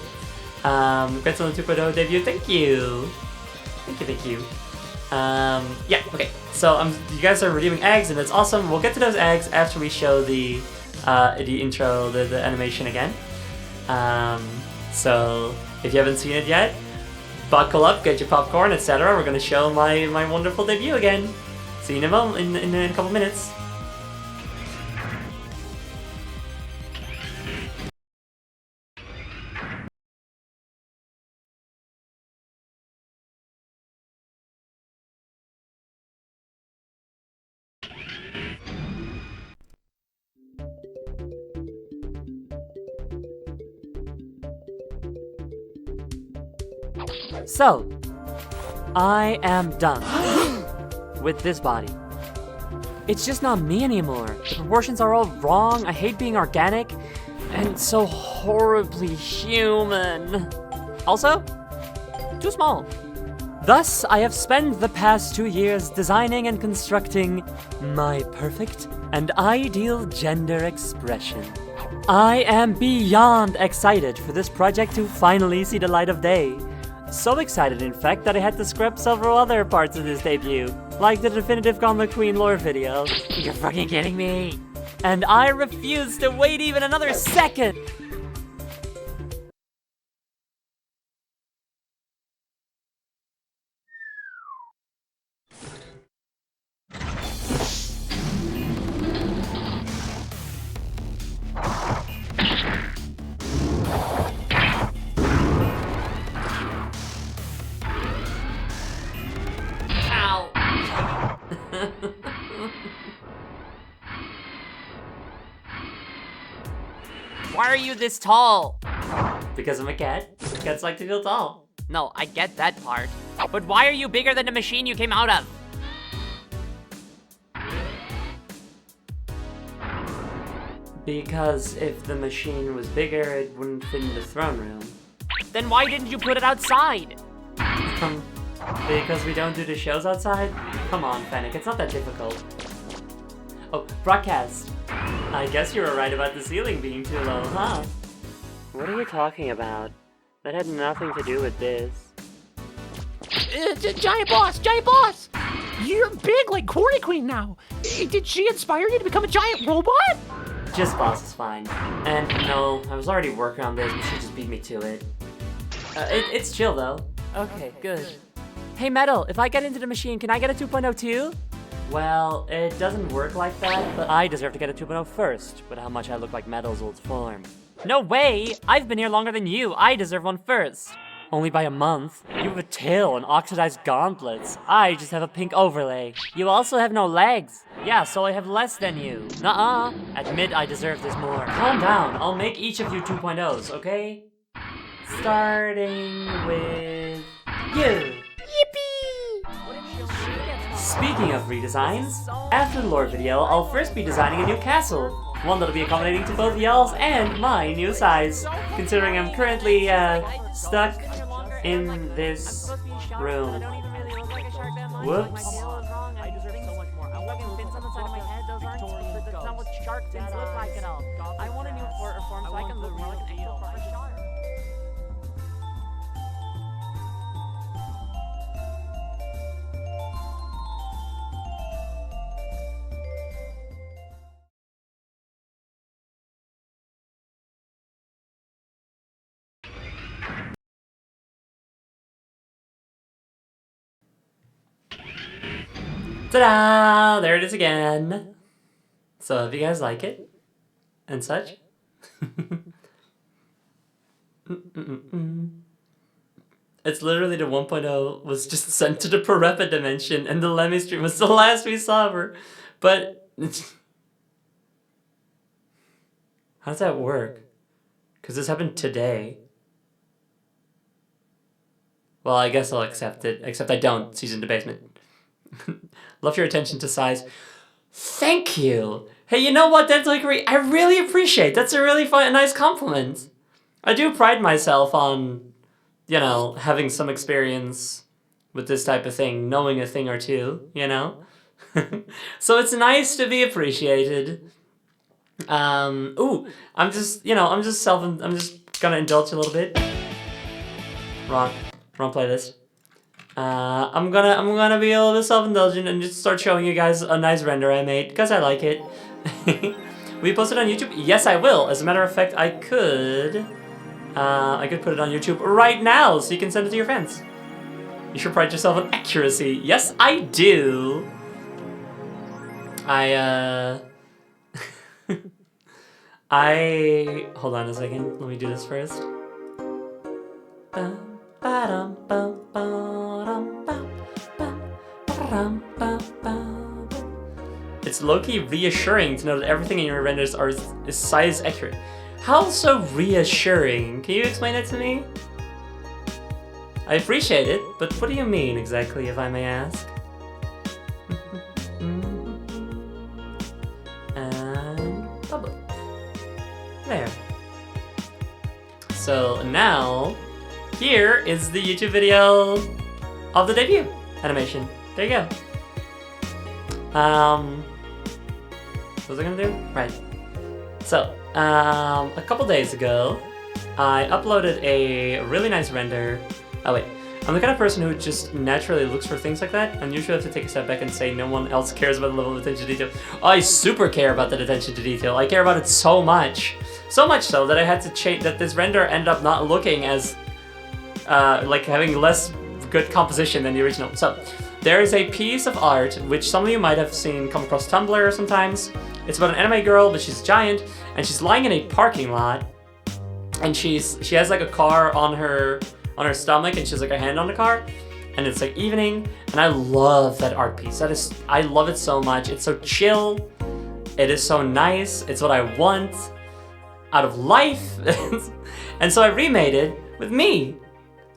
Congrats on the 2.0 debut. Thank you. Thank you. Yeah. Okay. So you guys are redeeming eggs, and that's awesome. We'll get to those eggs after we show the intro, the animation again. So if you haven't seen it yet, buckle up, get your popcorn, etc. We're gonna show my wonderful debut again. See you in a couple minutes. So, I am done with this body. It's just not me anymore. The proportions are all wrong, I hate being organic, and so horribly human. Also, too small. Thus, I have spent the past 2 years designing and constructing my perfect and ideal gender expression. I am beyond excited for this project to finally see the light of day. So excited, in fact, that I had to scrap several other parts of this debut, like the definitive Goth Queen lore video. You're fucking kidding me! And I refuse to wait even another second! Why are you this tall? Because I'm a cat. Cats like to feel tall. No, I get that part. But why are you bigger than the machine you came out of? Because if the machine was bigger, it wouldn't fit in the throne room. Then why didn't you put it outside? Because we don't do the shows outside? Come on, Fennec, it's not that difficult. Oh, broadcast. I guess you were right about the ceiling being too low, huh? What are you talking about? That had nothing to do with this. Giant boss! Giant boss! You're big like Quarry Queen now. Did she inspire you to become a giant robot? Just boss is fine. And no, I was already working on this, but she just beat me to it. It's chill though. Okay, good. Hey Metal, if I get into the machine, can I get a 2.0 too? Well, it doesn't work like that, but I deserve to get a 2.0 first, with how much I look like Metal's old form. No way! I've been here longer than you. I deserve one first. Only by a month. You have a tail and oxidized gauntlets. I just have a pink overlay. You also have no legs. Yeah, so I have less than you. Nuh-uh. Admit I deserve this more. Calm down. I'll make each of you 2.0s, okay? Starting with you. Speaking of redesigns, after the lore video, I'll first be designing a new castle. One that'll be accommodating to both y'all's and my new size, considering I'm currently, stuck in this room. Whoops. I deserve so much more. I'm looking fins on the side of my head. Those aren't. That's not what shark fins look like at all. I want a new form so I can look more like an angel from a shark. Ta-da! There it is again. So if you guys like it, and such. It's literally the 1.0 was just sent to the Pareppa dimension, and the Lemmy stream was the last we saw of her. But how does that work? Because this happened today. Well, I guess I'll accept it, except I don't. She's in the basement. Love your attention to size. Thank you. Hey, you know what, Dental Hickory? I really appreciate. That's a really fun, nice compliment. I do pride myself on, you know, having some experience with this type of thing, knowing a thing or two, you know? So it's nice to be appreciated. Ooh, I'm just gonna indulge a little bit. Wrong playlist. I'm gonna be a little bit self-indulgent and just start showing you guys a nice render I made because I like it. Will you post it on YouTube? Yes, I will. As a matter of fact, I could put it on YouTube right now so you can send it to your friends. You should pride yourself on accuracy. Yes, I do. Hold on a second. Let me do this first. It's low-key reassuring to know that everything in your renders is size accurate. How so reassuring? Can you explain it to me? I appreciate it, but what do you mean exactly, if I may ask? And public. There. So now, here is the YouTube video of the debut animation. There you go. What was I gonna do? Right. So, a couple days ago, I uploaded a really nice render. Oh wait, I'm the kind of person who just naturally looks for things like that, and usually have to take a step back and say no one else cares about the level of attention to detail. I super care about that attention to detail. I care about it so much. So much so that I had to change, that this render ended up not looking as, like having less good composition than the original. So, there is a piece of art, which some of you might have seen come across Tumblr sometimes. It's about an anime girl, but she's giant, and she's lying in a parking lot, and she has like a car on her stomach, and she has like a hand on the car, and it's like evening, and I love that art piece. I love it so much. It's so chill. It is so nice. It's what I want out of life. And so I remade it with me,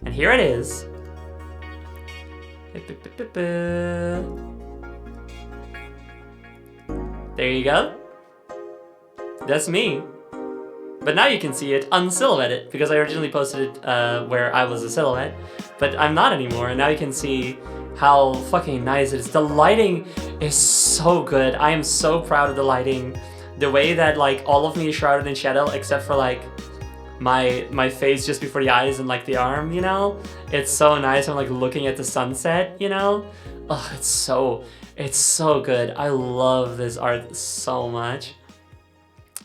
and here it is. There you go. That's me. But now you can see it unsilhouetted, because I originally posted it where I was a silhouette, but I'm not anymore, and now you can see how fucking nice it is. The lighting is so good. I am so proud of the lighting. The way that like all of me is shrouded in shadow, except for like my face just before the eyes and like the arm, you know? It's so nice. I'm like looking at the sunset, you know? Oh, it's so good. I love this art so much.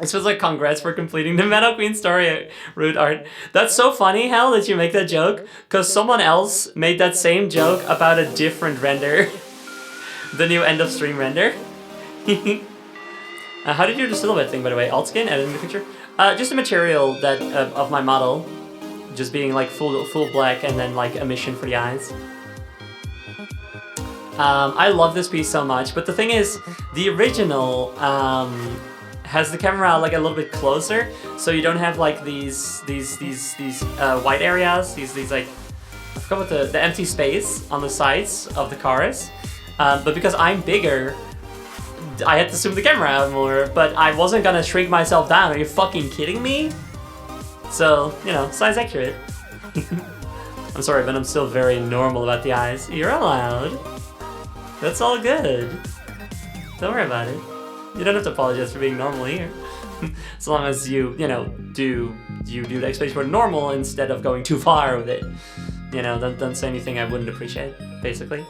This was like, congrats for completing the Metal Queen story route art. That's so funny, Hal, that you make that joke, because someone else made that same joke about a different render. The new end of stream render. How did you do the silhouette thing, by the way? Alt skin, editing the picture? Just a material that of my model, just being like full black and then like emission for the eyes. I love this piece so much, but the thing is, the original has the camera like a little bit closer, so you don't have like these white areas, these like, I forgot what the empty space on the sides of the cars. But because I'm bigger, I had to zoom the camera out more, but I wasn't gonna shrink myself down. Are you fucking kidding me? So, you know, size accurate. I'm sorry, but I'm still very normal about the eyes. You're allowed. That's all good. Don't worry about it. You don't have to apologize for being normal here. As long as you know, do the expectation for normal instead of going too far with it. You know, don't say anything I wouldn't appreciate, basically.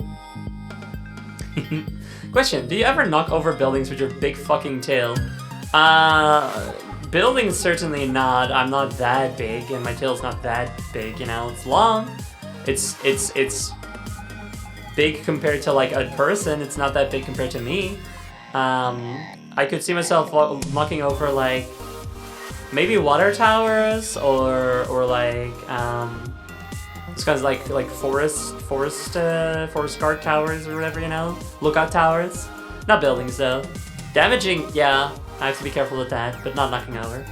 Question, do you ever knock over buildings with your big fucking tail? Buildings certainly not. I'm not that big, and my tail's not that big, you know? It's long. It's big compared to like a person. It's not that big compared to me. I could see myself knocking over like maybe water towers or like it's kind of like forest guard towers or whatever, you know, lookout towers. Not buildings though. Damaging, yeah, I have to be careful with that, but not knocking over.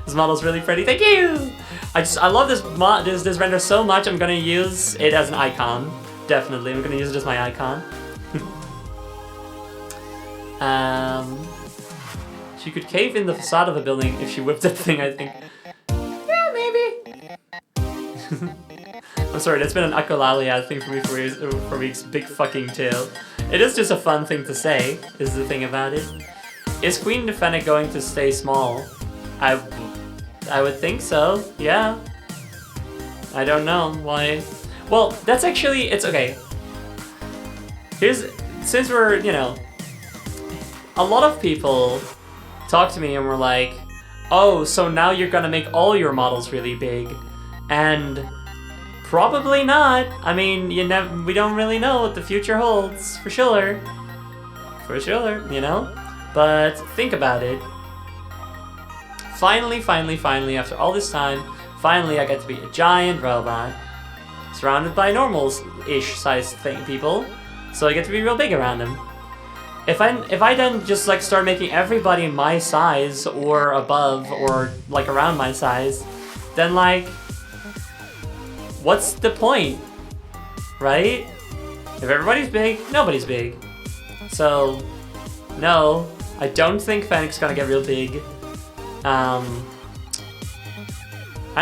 This model's really pretty. Thank you. I love this render so much. I'm gonna use it as an icon. Definitely, I'm gonna use it as my icon. She could cave in the facade of a building if she whipped that thing, I think. Yeah, maybe. I'm sorry, that's been an akolalia thing for me for weeks. Big fucking tail. It is just a fun thing to say, is the thing about it. Is Queen the Fennec going to stay small? I would think so, yeah. I don't know, why Well, that's actually, it's okay. Since we're, you know, a lot of people talk to me and were like, oh, so now you're gonna make all your models really big. And probably not. I mean, we don't really know what the future holds, for sure. For sure, you know? But think about it. Finally, after all this time, finally I get to be a giant robot, surrounded by normal-ish sized people, so I get to be real big around them. If I then just like start making everybody my size or above or like around my size, then like, what's the point, right? If everybody's big, nobody's big. So, no, I don't think Fennec's gonna get real big. I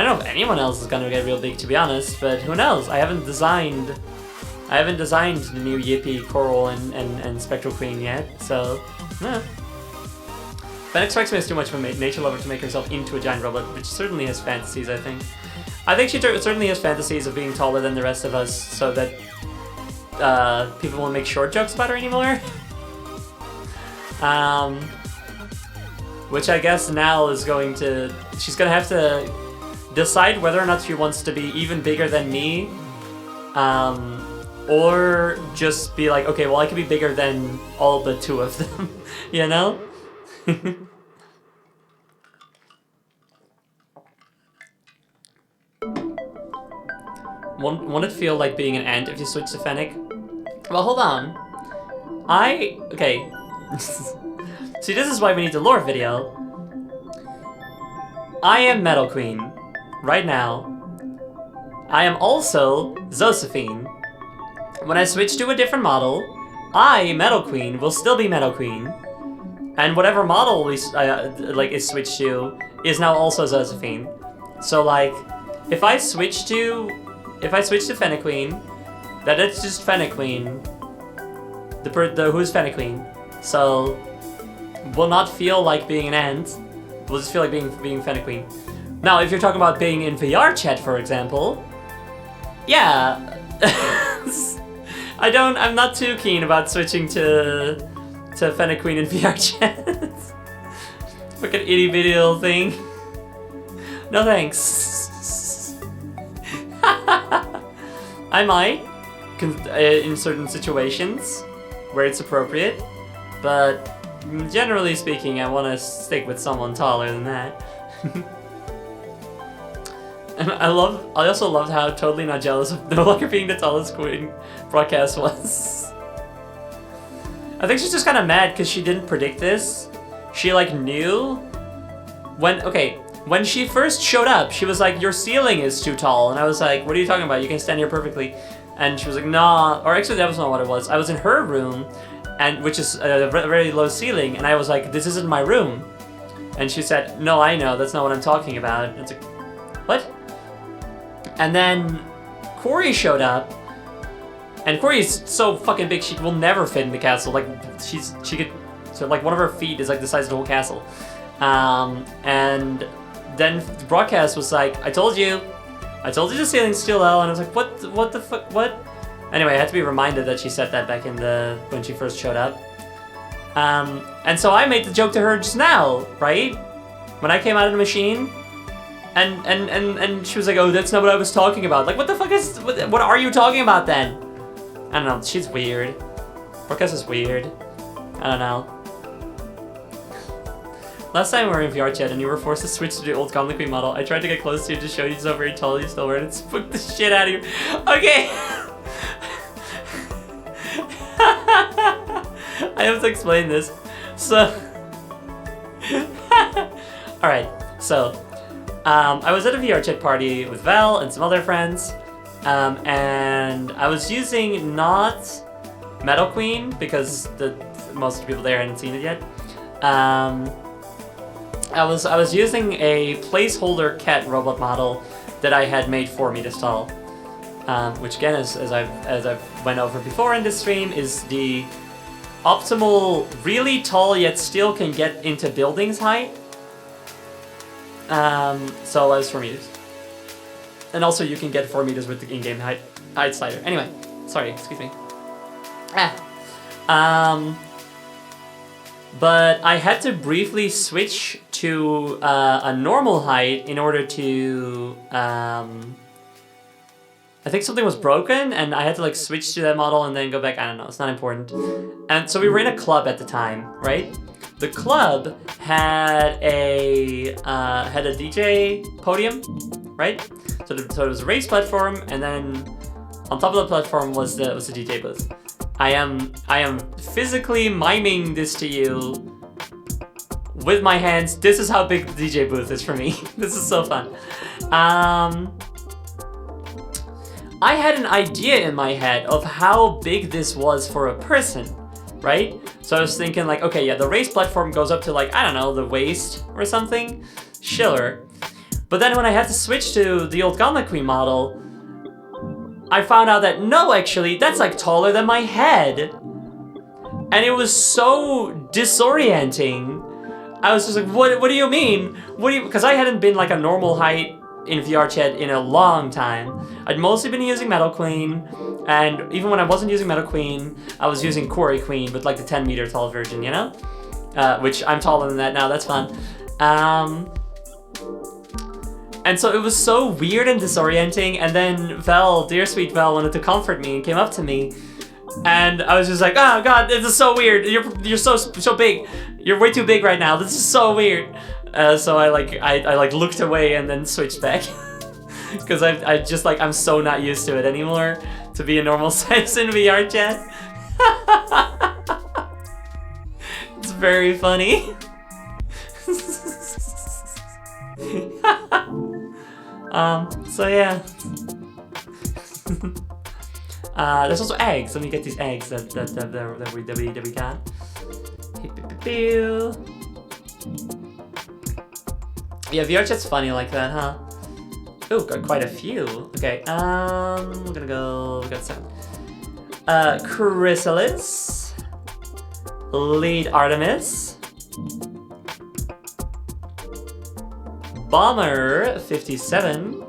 don't know if anyone else is gonna get real big, to be honest, but who knows? I haven't designed the new Yippee, Coral, and Spectral Queen yet, so, yeah. Fennec strikes me as too much of a nature lover to make herself into a giant robot, which certainly has fantasies, I think. I think she certainly has fantasies of being taller than the rest of us, so that people won't make short jokes about her anymore. Which I guess now is she's gonna have to decide whether or not she wants to be even bigger than me, or just be like, okay, well, I could be bigger than all but two of them, you know? Won't it feel like being an ant if you switch to Fennec? Well, hold on. Okay. See, this is why we need the lore video. I am Metal Queen, right now. I am also Josephine. When I switch to a different model, Metal Queen, will still be Metal Queen. And whatever model is switched to is now also Josephine. So like, if I switch to Fennec Queen, that it's just Fennec Queen. Who's Fennec Queen. So will not feel like being an ant. Will just feel like being Fennec Queen. Now, if you're talking about being in VR chat, for example, yeah. I'm not too keen about switching to Fennec Queen in VR chat. Fucking itty bitty little thing. No thanks. I might, in certain situations where it's appropriate, but generally speaking, I want to stick with someone taller than that. And I also loved how totally not jealous of no longer being the tallest queen broadcast was. I think she's just kind of mad because she didn't predict this. She like knew when she first showed up, she was like, your ceiling is too tall. And I was like, what are you talking about? You can stand here perfectly. And she was like, nah, or actually that was not what it was. I was in her room, and which is a very low ceiling, and I was like, this isn't my room. And she said, no, I know, that's not what I'm talking about. And it's like, what? And then Corey showed up, and Corey's so fucking big she will never fit in the castle. Like she could, so like one of her feet is like the size of the whole castle. And then the broadcast was like, I told you the ceiling's too low, and I was like, what the fuck, what? Anyway, I had to be reminded that she said that back when she first showed up. And so I made the joke to her just now, right? When I came out of the machine. And she was like, oh, that's not what I was talking about. Like, what the fuck what are you talking about then? I don't know, she's weird. Broadcast is weird. I don't know. Last time we were in VR chat and you were forced to switch to the old Goblin Queen model, I tried to get close to you to show you so very tall you still were, and it spooked the shit out of you. Okay! I have to explain this. So... Alright, so... I was at a VR chat party with Val and some other friends, and I was using not Metal Queen, because most people there hadn't seen it yet. I was using a placeholder cat robot model that I had made for me to stall, which again, as I've went over before in this stream, is the optimal, really tall yet still can get into buildings height. So as for meters. And also you can get 4 meters with the in-game height slider. Anyway, sorry, excuse me. But I had to briefly switch to a normal height in order to, I think something was broken and I had to like switch to that model and then go back. I don't know, it's not important. And so we were in a club at the time, right? The club had a DJ podium, right? So it was a race platform, and then on top of the platform was the DJ booth. I am physically miming this to you with my hands. This is how big the DJ booth is for me. This is so fun. I had an idea in my head of how big this was for a person, right? So I was thinking like, okay, yeah, the race platform goes up to like, I don't know, the waist or something. Sure. But then when I had to switch to the old Gauntlet Queen model, I found out that no, actually, that's like taller than my head. And it was so disorienting. I was just like, what do you mean? Because I hadn't been like a normal height in VR chat in a long time. I'd mostly been using Metal Queen, and even when I wasn't using Metal Queen, I was using Quarry Queen with like the 10 meter tall version, you know? Which I'm taller than that now, that's fun. And so it was so weird and disorienting, and then Vel, dear sweet Vel, wanted to comfort me and came up to me, and I was just like, oh god, this is so weird, you're so big, you're way too big right now, this is so weird. So I looked away and then switched back. Because I just like, I'm so not used to it anymore, to be a normal size in VR chat. It's very funny. So yeah. There's also eggs. Let me get these eggs that we got. Yeah, VR chat's funny like that, huh? Ooh, got quite a few. Okay, we're gonna go. We got 7. Chrysalis, Lead Artemis, Bomber 57,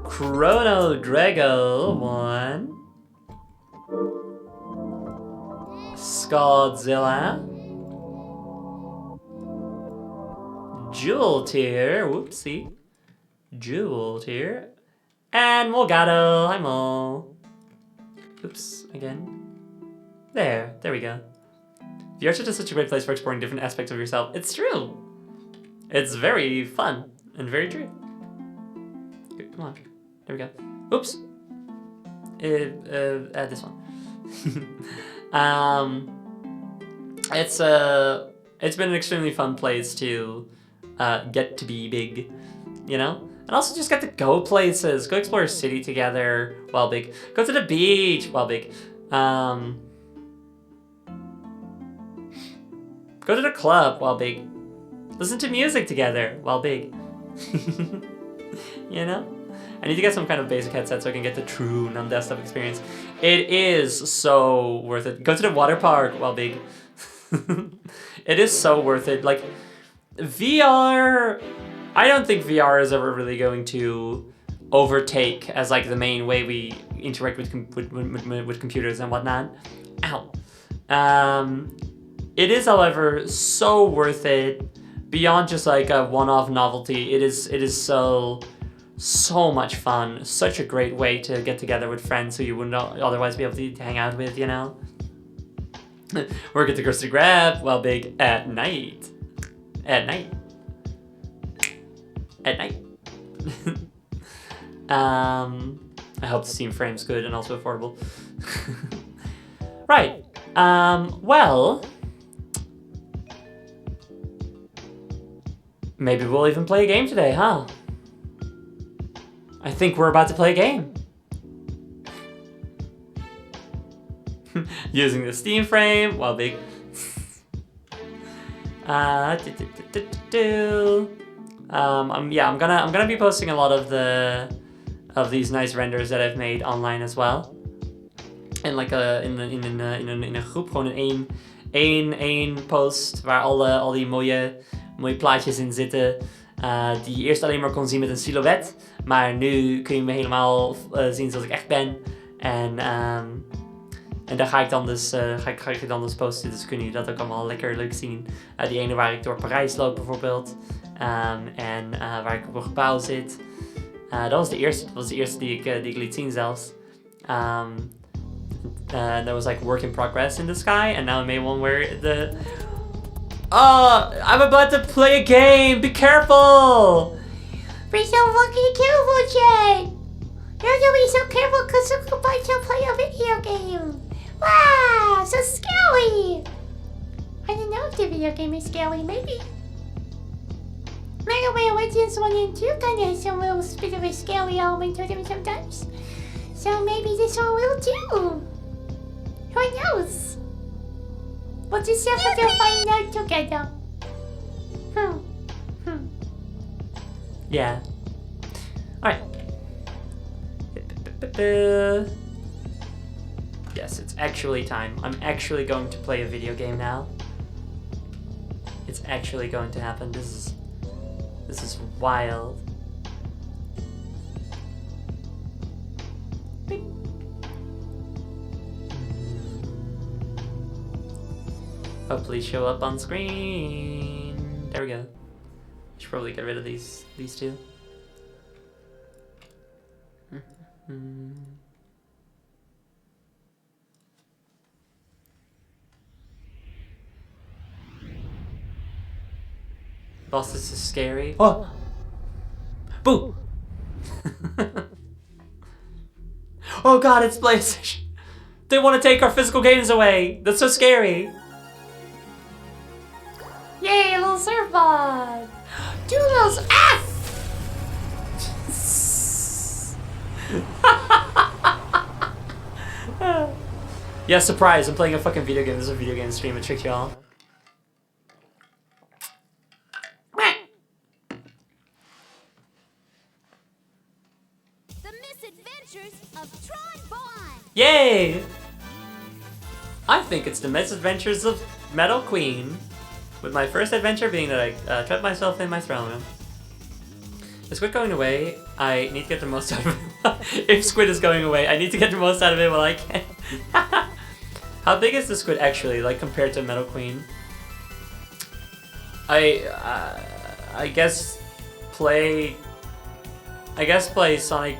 Chrono Drago 1, Scodzilla, Jewel Tier, whoopsie, Jewel Tier, and Mulgato, hi Mul. Oops, again. There we go. VR chat is such a great place for exploring different aspects of yourself. It's true. It's very fun and very true. Okay, come on, there we go. Oops. Add this one. It's been an extremely fun place to get to be big, you know? And also just get to go places. Go explore a city together while big. Go to the beach while big. Go to the club while big. Listen to music together while big. You know? I need to get some kind of basic headset so I can get the true non-desktop experience. It is so worth it. Go to the water park while big. It is so worth it. Like, VR... I don't think VR is ever really going to overtake as like the main way we interact with computers and whatnot. Ow. It is, however, so worth it. Beyond just like a one-off novelty, it is so much fun. Such a great way to get together with friends who you wouldn't otherwise be able to hang out with, you know? Work at the grocery grab while big at night. At night. I hope the Steam frame's good and also affordable. Right. Well, maybe we'll even play a game today, huh? I think we're about to play a game. Using the Steam frame while big. I'm gonna be posting a lot of these nice renders that I've made online as well. And like in a groep, gewoon in één post waar al die mooie plaatjes in zitten. Die je eerst alleen maar kon zien met een silhouet. Maar nu kun je me helemaal zien zoals ik echt ben. En daar ga ik dan dus, ga ik dan dus posten. Dus kunnen jullie dat ook allemaal lekker leuk zien. Die ene waar ik door Parijs loop bijvoorbeeld. En waar ik op een gebouw zit. Dat was de eerste die ik liet zien zelfs. That was like work in progress in the sky. And now I made one where the... Oh, I'm about to play a game. Be careful. Be so fucking careful, Jay. You have to be so careful because you're about to play a video game. Wow, so scary. I don't know if the video game is scary, maybe. Mega Man Legends 1 and 2 kind of has some little bit of a scary element to them sometimes. So maybe this one will too. Who knows? We'll just have to find out together. Yeah. Alright. Yes, it's actually time. I'm actually going to play a video game now. It's actually going to happen. This is wild. Hopefully show up on screen. There we go. Should probably get rid of these two. Boss, this is scary. Oh! Boo! Oh god, it's PlayStation! They want to take our physical games away! That's so scary! Yay, a little surfboard! Doodles! Ah! Yeah, surprise, I'm playing a fucking video game. This is a video game stream, I tricked y'all. The Misadventures of Tron Bond! Yay! I think it's the Misadventures of Metal Queen. With my first adventure being that I trapped myself in my throne room. Is Squid going away? I need to get the most out of it. If Squid is going away, I need to get the most out of it while I can. How big is the Squid actually, like compared to Metal Queen? I guess play Sonic.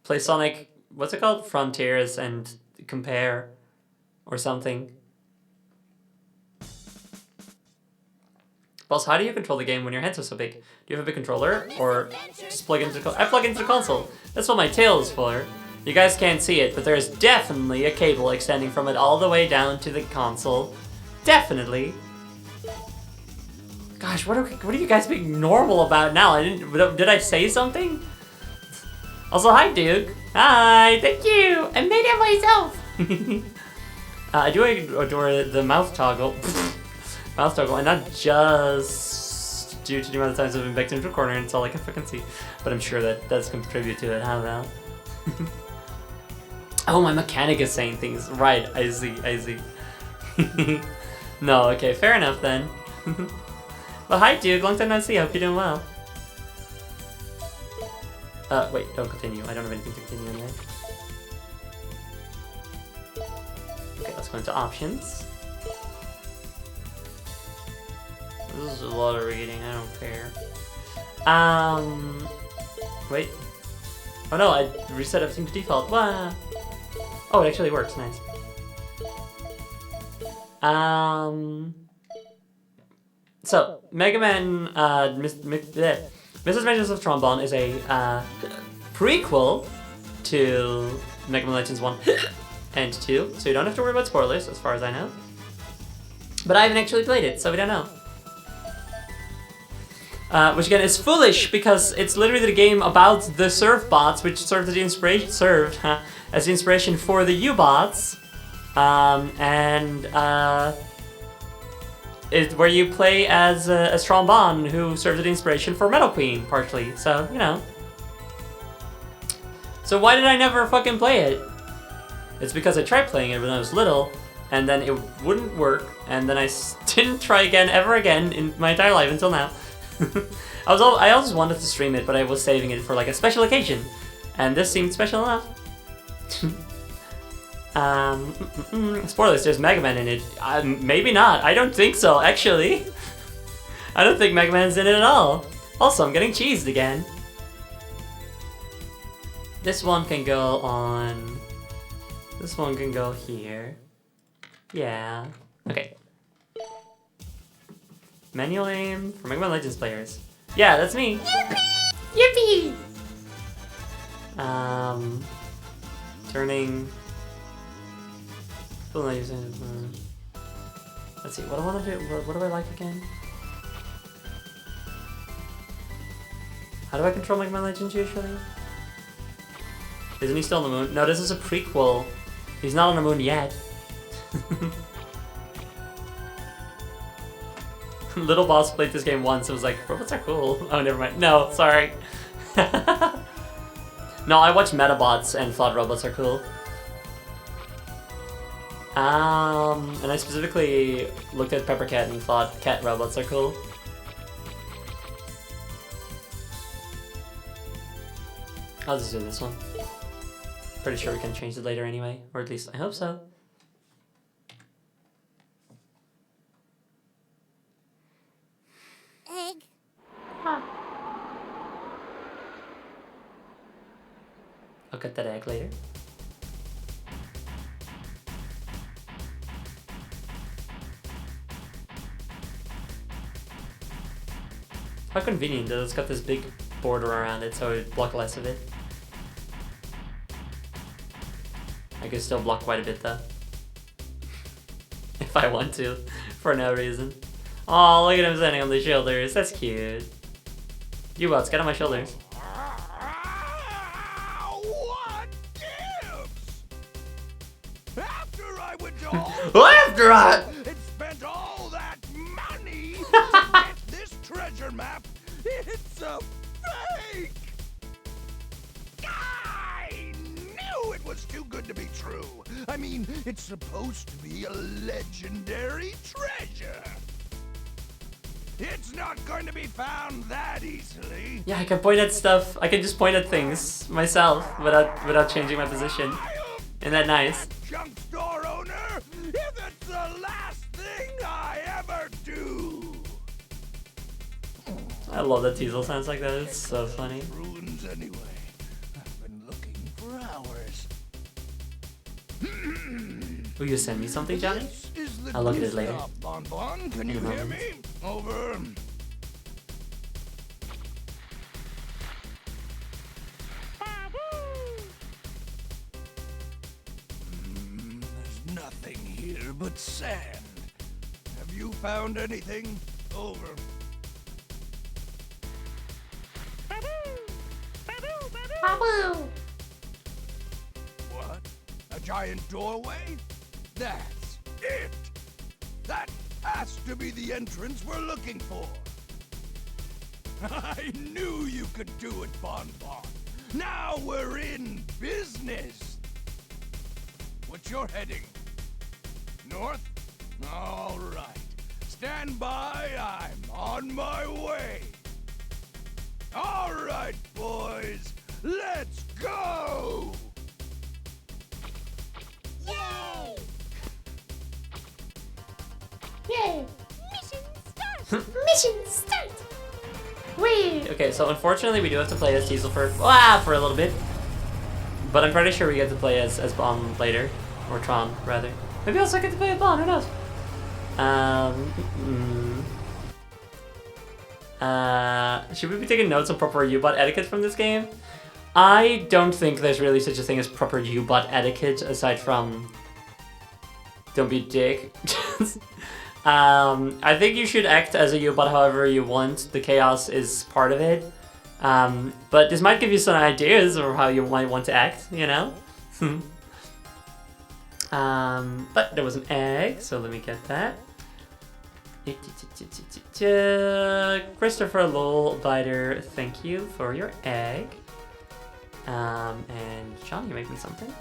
Play Sonic. What's it called? Frontiers and compare, or something. Boss, how do you control the game when your hands are so big? Do you have a big controller, or just plug into the I plug into the console. That's what my tail is for. You guys can't see it, but there's definitely a cable extending from it all the way down to the console. Definitely. Gosh, what are you guys being normal about now? Did I say something? Also, hi, Duke. Hi, thank you. I made it myself. I do adore the mouth toggle. Mouth toggle, and not just due to the amount of times I've been backed into a corner and it's all I can fucking see. But I'm sure that does contribute to it. I don't know. Oh, my mechanic is saying things. Right, I see. No, okay, fair enough then. Well, hi, Duke. Long time no see. Hope you're doing well. Wait, don't continue. I don't have anything to continue anyway. Okay, let's go into options. This is a lot of reading, I don't care. Wait. Oh no, I reset everything to default. Wow. Oh, it actually works, nice. So, Mega Man, Misadventures of Tron Bond is a, prequel to Mega Man Legends 1 and 2, so you don't have to worry about spoilers, as far as I know. But I haven't actually played it, so we don't know. Which again is foolish because it's literally the game about the surf bots, which served as the inspiration for the U-bots, where you play as a Tron Bond, who served as the inspiration for Metal Queen, partially. So you know. So why did I never fucking play it? It's because I tried playing it when I was little, and then it wouldn't work, and then I didn't try again ever again in my entire life until now. I always wanted to stream it, but I was saving it for like a special occasion, and this seemed special enough. Spoilers, there's Mega Man in it. Maybe not. I don't think so, actually. I don't think Mega Man's in it at all. Also, I'm getting cheesed again. This one can go on... This one can go here. Yeah. Okay. Manual aim for Mega Man Legends players. Yeah, that's me. Yippee! Turning... Let's see, what do I want to do? What do I like again? How do I control Mega Man Legends usually? Isn't he still on the moon? No, this is a prequel. He's not on the moon yet. Little Boss played this game once and was like, robots are cool. Oh, never mind. No, sorry. No, I watched Metabots and thought robots are cool. And I specifically looked at Pepper Cat and thought cat robots are cool. I'll just do this one. Pretty sure we can change it later anyway, or at least I hope so. Egg. I'll cut that egg later. How convenient that it's got this big border around it so it block less of it. I can still block quite a bit though. If I want to, for no reason. Oh, look at him standing on the shoulders. That's cute. You bots, get on my shoulders. What gives? After I went to all After I... and spent all that money to get this treasure map, it's a fake! I knew it was too good to be true. I mean, it's supposed to be a legendary treasure. It's not going to be found that easily. Yeah, I can point at stuff. I can just point at things myself without changing my position. Isn't that nice? Junk store owner, if it's the last thing I ever do. I love that Teasel sounds like that. It's so funny. Ruins anyway. I've been looking for hours. Will you send me something, Johnny? This is the I'll look at it good later. stuff, Bon Bon. Can you In a hear moment. me? Over. There's nothing here but sand. Have you found anything? Over. Babu! What? A giant doorway? That's it! That has to be the entrance we're looking for. I knew you could do it, Bon Bon. Now we're in business. What's your heading? North? All right. Stand by, I'm on my way. All right, boys, let's go! Yay! Yay! Mission start! Mission start! Wait. Okay, so unfortunately we do have to play as Teasel for a little bit. But I'm pretty sure we get to play as Bomb later. Or Tron, rather. Maybe also get to play as Bomb, who knows? Should we be taking notes on proper U-bot etiquette from this game? I don't think there's really such a thing as proper U-bot etiquette, aside from... Don't be a dick. I think you should act as a U-bot however you want. The chaos is part of it. But this might give you some ideas of how you might want to act, you know? But there was an egg, so let me get that. Christopher Lolbiter, thank you for your egg. And John, you make me something.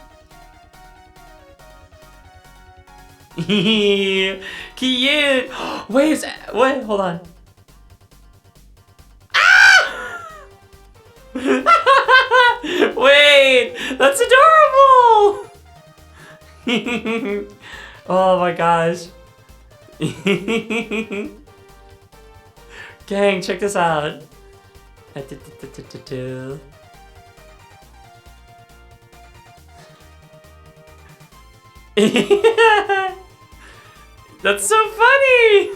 Cute. Wait, wait, hold on. Ah! Wait, that's adorable. Oh my gosh. Gang, check this out. That's so funny.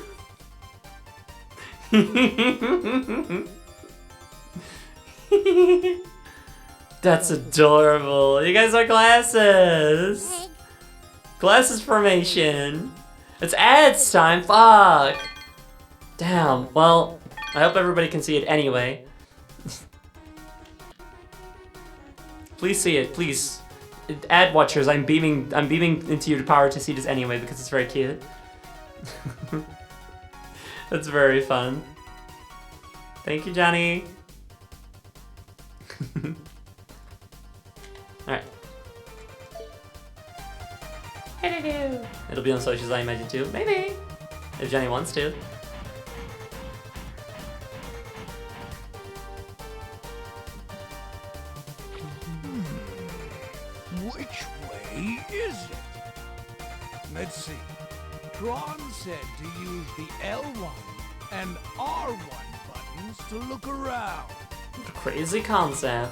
That's adorable. You guys are glasses. Glasses formation. It's ads time. Fuck. Damn. Well, I hope everybody can see it anyway. Please see it, please. Ad watchers, I'm beaming into your power to see this anyway because it's very cute. That's very fun. Thank you, Johnny. Alright. It'll be on socials, I imagine, too. Maybe. If Johnny wants to. Which way is it? Let's see. Tron said to use the L1 and R1 buttons to look around. Crazy concept.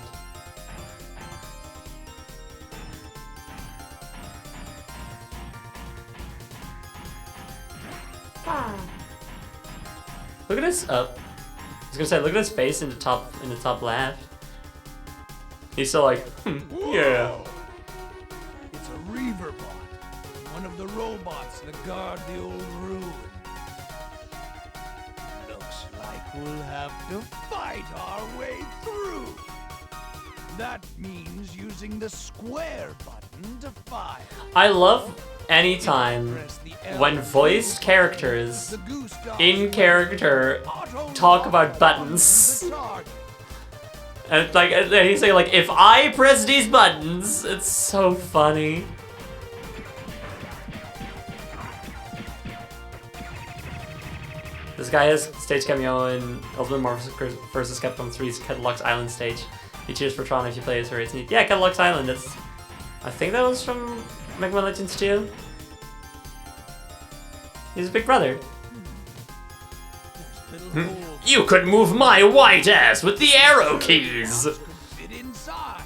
Look at his I was gonna say, look at his face in the top left. He's still like, yeah. Whoa! It's a Reaver bot, one of the robots that guard the old ruin. Looks like we'll have to fight our way through. That means using the square button to fire. I love anytime when voiced characters in character talk about buttons. And it's like, and he's saying like, if I press these buttons, it's so funny. This guy has stage cameo in Ultimate Marvel vs. Capcom 3's Catalog's Island stage. He cheers for Tron if you play as race. Yeah, Catalog's Island. That's, I think that was from Mega Man Legends 2. He's a big brother. You could move my white ass with the arrow keys. Fit inside.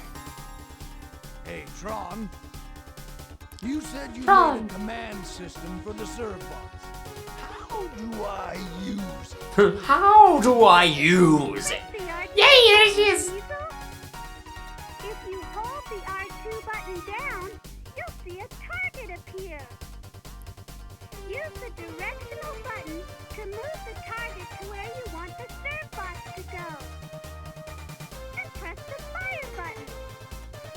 Hey, Tron. You said you made a command system for the Servbots. How do I use it? How do I use it? Yeah, here she is. If you hold the R2 button down, you'll see a target appear. Use the directional button to move the target to where you want the Servbots to go. And press the fire button.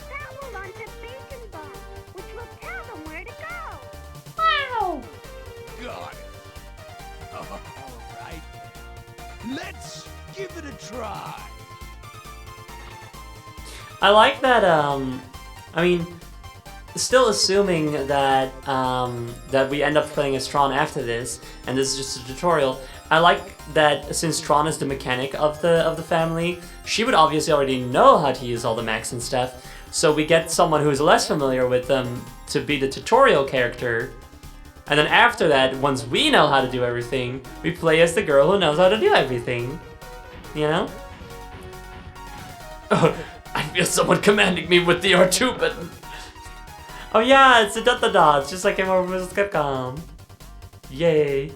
That will launch a bacon bomb, which will tell them where to go. Wow. Got it. All right. Let's give it a try. I like that, I mean, still assuming that, that we end up playing as Tron after this, and this is just a tutorial, I like that since Tron is the mechanic of the family, she would obviously already know how to use all the mechs and stuff, so we get someone who's less familiar with them to be the tutorial character, and then after that, once we know how to do everything, we play as the girl who knows how to do everything, you know? Oh, I feel someone commanding me with the R2 button. Oh yeah, it's a da-da-da, it's just like in Marvel vs. Capcom. Yay.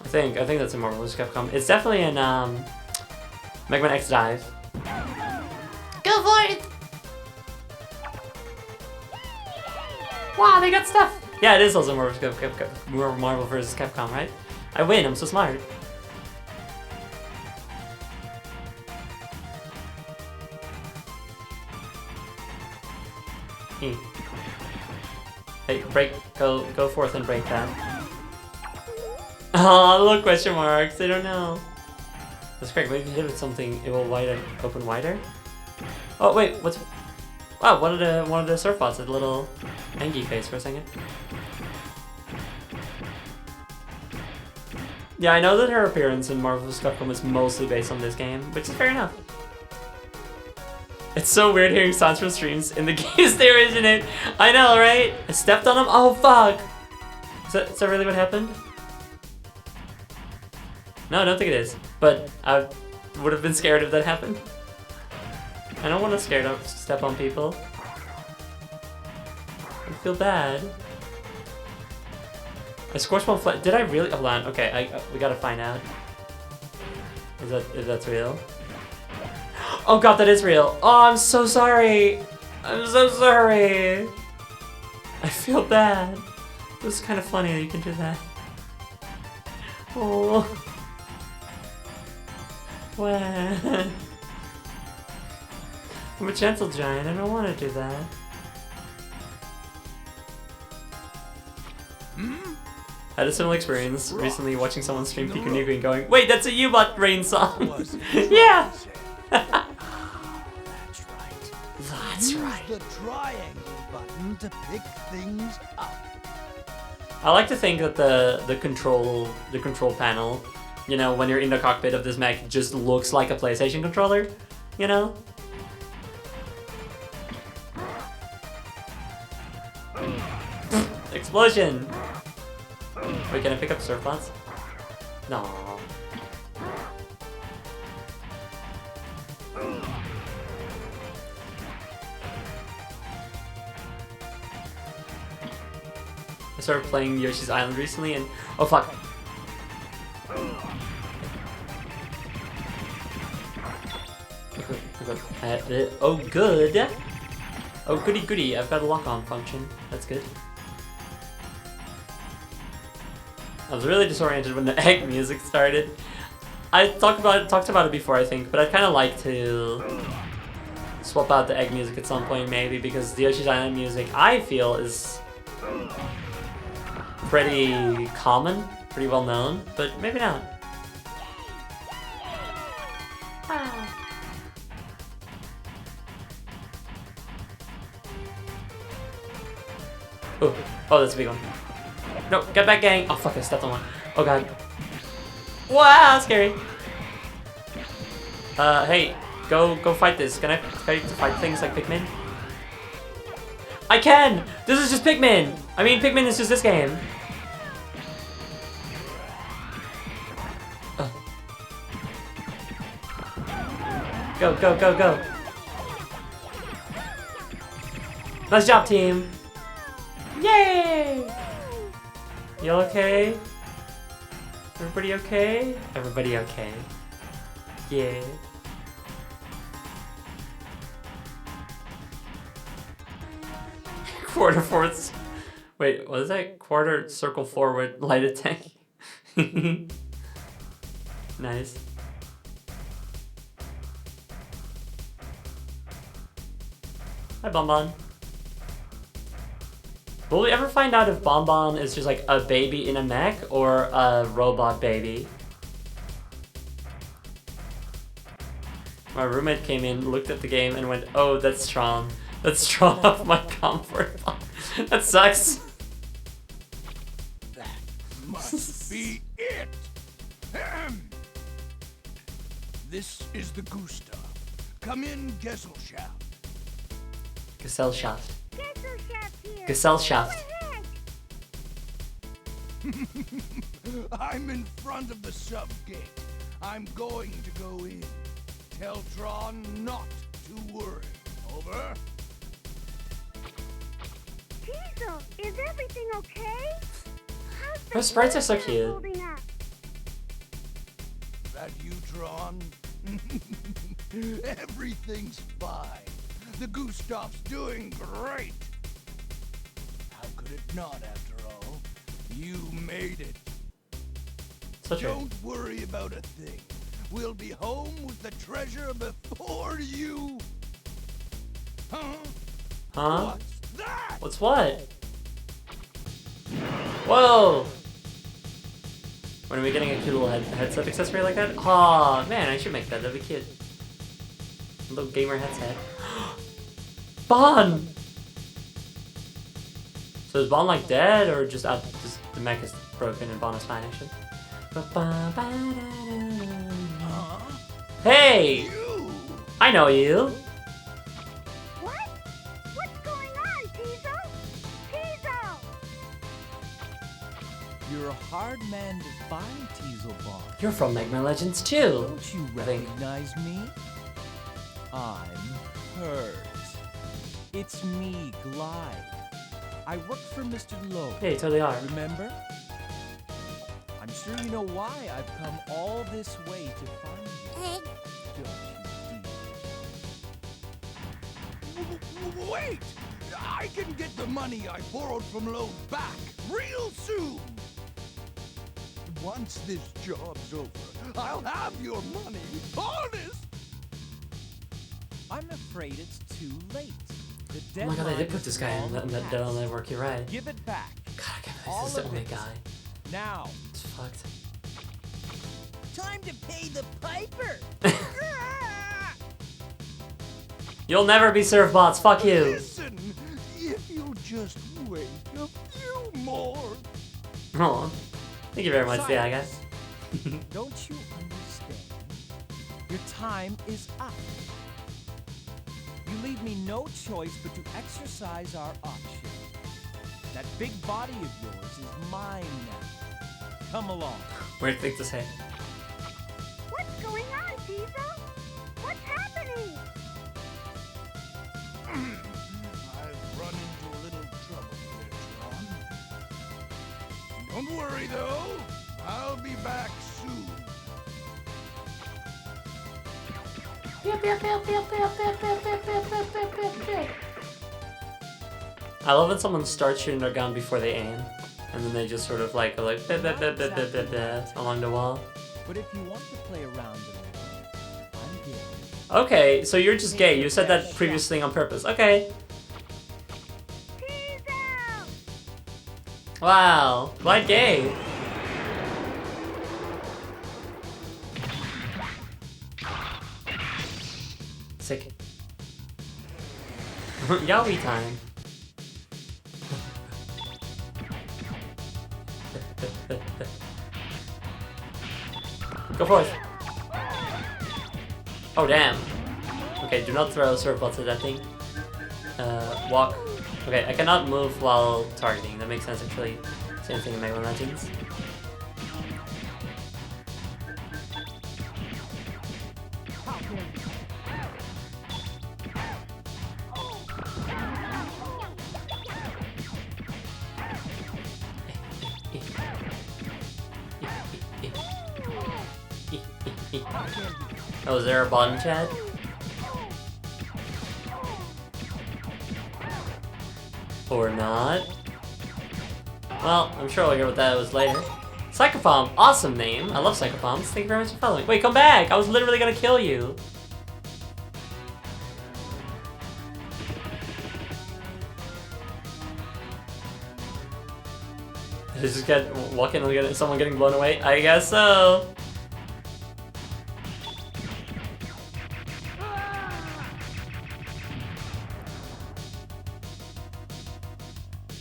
I think that's in Marvel vs. Capcom. It's definitely in Mega Man X Dive. Go for it. Wow, they got stuff! Yeah, it is also Marvel vs. Capcom, right? I win, I'm so smart. Hey, go forth and break that. Oh, look, question marks, I don't know. That's correct, maybe if you hit with something, it will open wider? Oh, wait, what's... Wow, one of the surf bots had a little Angie face for a second. Yeah, I know that her appearance in Marvel vs. Capcom is mostly based on this game, which is fair enough. It's so weird hearing sounds from streams in the games they originate. I know, right? I stepped on them. Oh, fuck. Is that really what happened? No, I don't think it is. But I would have been scared if that happened. I don't want to step on people. I feel bad. I squashed one flat. Did I really? Hold on. Okay, we gotta find out. If that's real? Oh god, that is real. Oh, I'm so sorry. I'm so sorry. I feel bad. It was kind of funny that you can do that. Oh. What? I'm a gentle giant. I don't want to do that. I had a similar experience recently watching someone stream Piku Niku and going, wait, that's a U-Bot Rain song! Yeah! That's right. Use the triangle button to pick things up. I like to think that the control panel, you know, when you're in the cockpit of this mech, just looks like a PlayStation controller, you know? Explosion! Wait, can I pick up surfbots? No. I started playing Yoshi's Island recently and... oh fuck! Oh good! Oh goody goody, I've got a lock-on function. That's good. I was really disoriented when the egg music started. I talked about it before, I think, but I'd kind of like to swap out the egg music at some point, maybe, because the Yoshi's Island music, I feel, is pretty common, pretty well known, but maybe not. Oh, that's a big one. No, get back, gang! Oh fuck, I stepped on one. Oh god. Wow, scary. Hey, go fight this. Can I fight things like Pikmin? I can! This is just Pikmin! I mean, Pikmin is just this game. Go, go, go, go. Nice job, team. Yay! You all okay? Everybody okay? Everybody okay. Yeah. Quarter fourths. Wait, what is that? Quarter circle forward light attack. Nice. Hi, Bonbon. Will we ever find out if Bonbon is just like a baby in a mech or a robot baby? My roommate came in, looked at the game, and went, "Oh, that's strong. That's strong off my comfort." That sucks. That must be it. This is the Gustav. Come in, Gesellschaft. Gesellschaft. Gesellschaft here. Gesellschaft. I'm in front of the sub gate. I'm going to go in. Tell Tron not to worry. Over. Diesel, is everything okay? How's the Her sprites are so Gustav cute. holding up? That you, Tron? Everything's fine. The Gustav's doing great. How could it not, after all? You made it. So true. Don't worry about a thing. We'll be home with the treasure before you... Huh? Huh? What's that? What's what? Whoa! When are we getting a cute little headset accessory like that? Aw, man, I should make that. That'd be cute. A little gamer headset. Bon! So is Bon like dead, or just the mech is broken and Bon is fine actually? Hey! I know you. What? What's going on, Teasel? Teasel! You're a hard man to find, Teaselball. You're from Magma Legends too. Don't you I think. recognize me? I'm Hurt. It's me, Glide. I work for Mr. Lowe. Yeah, you totally are. Remember? I'm sure you know why I've come all this way to find you. Egg. Don't you, dear? Wait! I can get the money I borrowed from Lowe back real soon! Once this job's over, I'll have your money, honest! I'm afraid it's too late. The Oh my god, they did deadline put is this guy in long that past. dead on that work, you're right. Give it back. God, I can't All believe this is the of only it. guy. Now. It's fucked. Time to pay the piper. You'll never be surf bots, fuck you. Listen, if you'll just wait a few more. Aw. Thank you very much, yeah, guys. Don't you understand? Your time is up. You leave me no choice but to exercise our option. That big body of yours is mine now. Come along. Weird thing to say. What's going on, Teasel? What's happening? I've run into a little trouble there, Tron. Don't worry, though. I'll be back soon. I love when someone starts shooting their gun before they aim, and then they just sort of like go like along the wall. But if you want to play around a little, I'm here. Okay, so you're just gay. You said that previously on purpose. Okay. Teasel! Wow. Why gay? Sick. Yowie time. Go forth. Oh damn. Okay, do not throw surf bots at that thing. Walk. Okay, I cannot move while targeting. That makes sense actually. Same thing in Mega Man Legends. Oh, is there a bot in chat? Or not? Well, I'm sure we'll hear what that was later. Psychopomp, awesome name. I love Psychopomps. Thank you very much for following. Wait, come back! I was literally gonna kill you. Did I just get walking and get someone getting blown away? I guess so.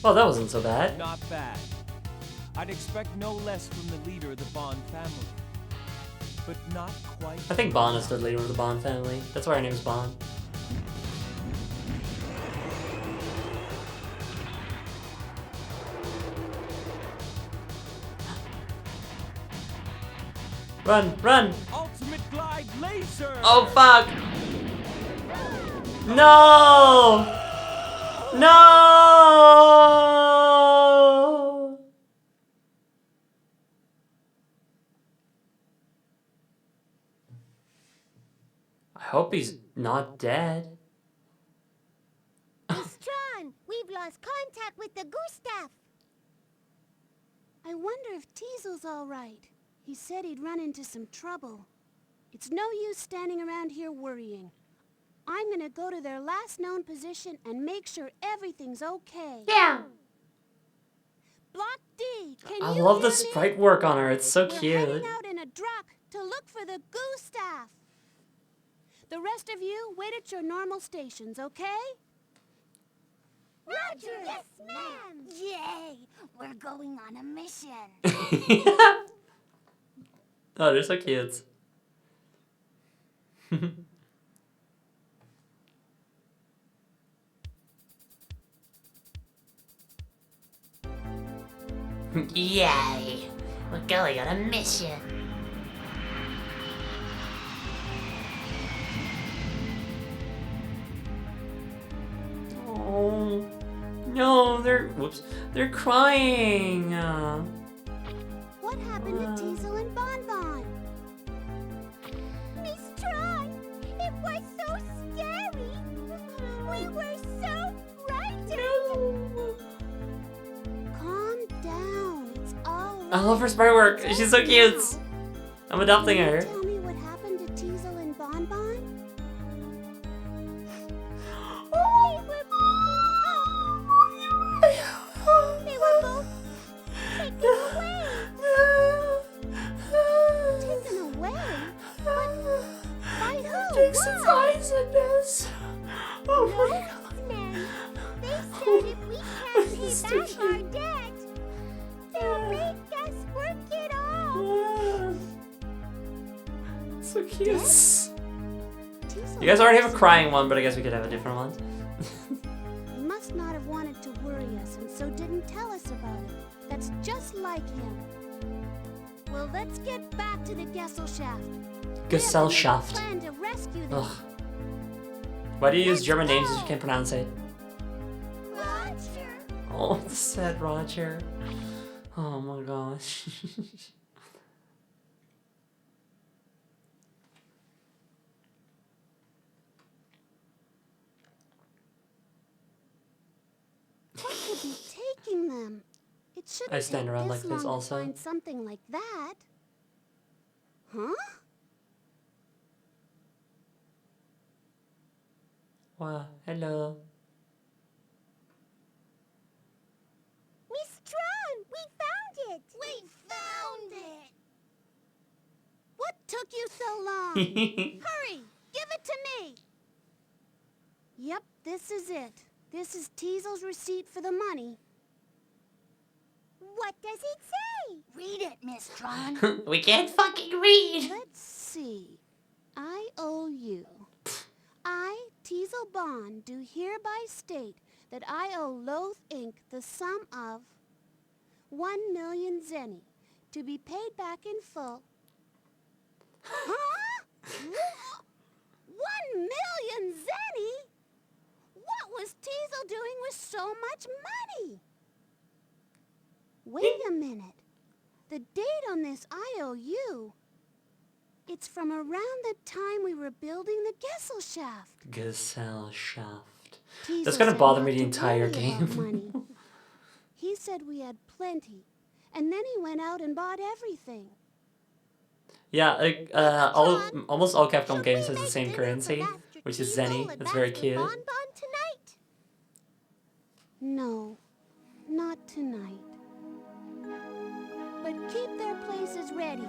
Well, that wasn't so bad. Not bad. I'd expect no less from the leader of the Bond family. But not quite. I think Bond is the leader of the Bond family. That's why her name's Bond. Run, run! Ultimate glide laser! Oh fuck! No! No! I hope he's not dead. Miss Tron, we've lost contact with the Gustav. I wonder if Teasel's all right. He said he'd run into some trouble. It's no use standing around here worrying. I'm gonna go to their last known position and make sure everything's okay. Yeah. Block D, can I you love the hear me? sprite work on her, it's so We're cute. heading out in a truck to look for the Gustav. The rest of you, wait at your normal stations, okay? Roger. Yes, ma'am. Yay. We're going on a mission. Oh, they're so cute. Yay! We're going on a mission. Oh no, they're crying. What happened to Teasel and Bon Bon? Miss Tron, it was so scary. We were so frightened. Calm down. It's all right. I love her sprite work. She's so cute. I'm adopting Can you her. tell me what happened to Teasel and Bon Bon? They were both taken away. Taken away? But by who? Jason Why? fries in this. Oh my god. Men, they said if we can't pay back our debt, they'll make us work it off. So cute. Teasel You guys already have a was- crying one, but I guess we could have a different one. He must not have wanted to worry us and so didn't tell us about it. That's just like him. Well, let's get back to the Gesellschaft. Gesellschaft. Plan to rescue them. Ugh. Why do you use German names if you can't pronounce it? Roger. Oh, sad Roger. Oh my gosh. What could be taking them? It shouldn't I stand take around this like this long also. to find something like that. Huh? Wow, hello. Miss Tron, we found it. We found it. What took you so long? Hurry! Give it to me! Yep, this is it. This is Teasel's receipt for the money. What does it say? Read it, Miss Tron. We can't fucking read. Let's see. I owe you. I, Teasel Bond, do hereby state that I owe Loath Inc. the sum of 1,000,000 zenny to be paid back in full. Huh? 1,000,000 zenny? What was Teasel doing with so much money? Wait a minute. The date on this IOU. It's from around the time we were building the Gesellschaft. Gesellschaft. Teasel That's gonna said bother not me the to entire worry about game. money. He said we had plenty, and then he went out and bought everything. Yeah, almost all Capcom games has the same currency, which is zenny. It's very cute. Bonbon tonight. No, not tonight. But keep their places ready.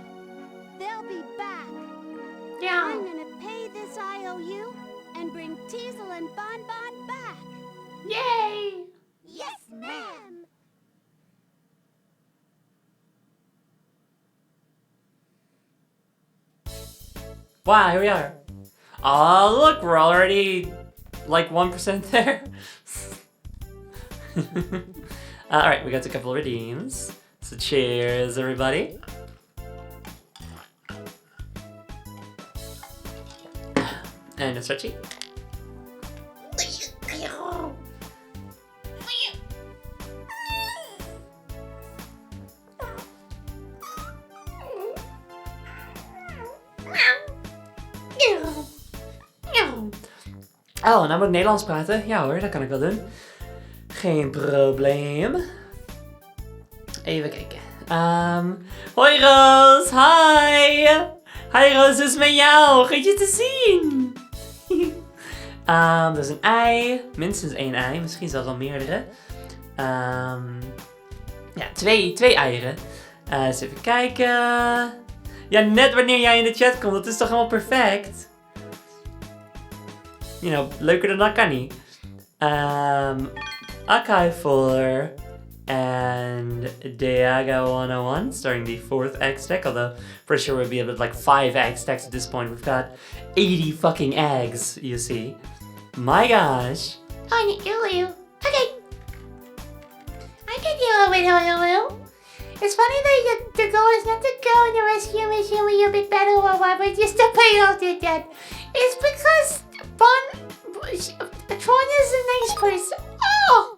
They'll be back. I'm gonna pay this IOU and bring Teasel and Bon Bon back. Yay! Yes, ma'am. Wow, here we are. Oh, look, we're already like 1% there. Alright, we got a couple of redeems. So cheers, everybody. And a stretchy. Oh, en nou moet ik Nederlands praten? Ja hoor, dat kan ik wel doen. Geen probleem. Even kijken. Hoi Roos, hi! Hi Roos, hoe is het met jou? Goed je te zien! Dat is een ei, minstens 1 ei, misschien zelfs wel meerdere. Ja, twee eieren. Eens even kijken. Ja, net wanneer jij in de chat komt, dat is toch helemaal perfect? You know, leuker dan dat kan niet. Akai voor and Diaga 101, starting the 4th egg deck, although pretty sure we'll be able to like 5 egg stacks at this point. We've got 80 fucking eggs, you see. My gosh. On Ulu. Okay. I can deal with Ulu. It's funny that the goal is not to go on a rescue mission with your big battle or what, but just to pay off the debt. It's because Tron is a nice person. Oh!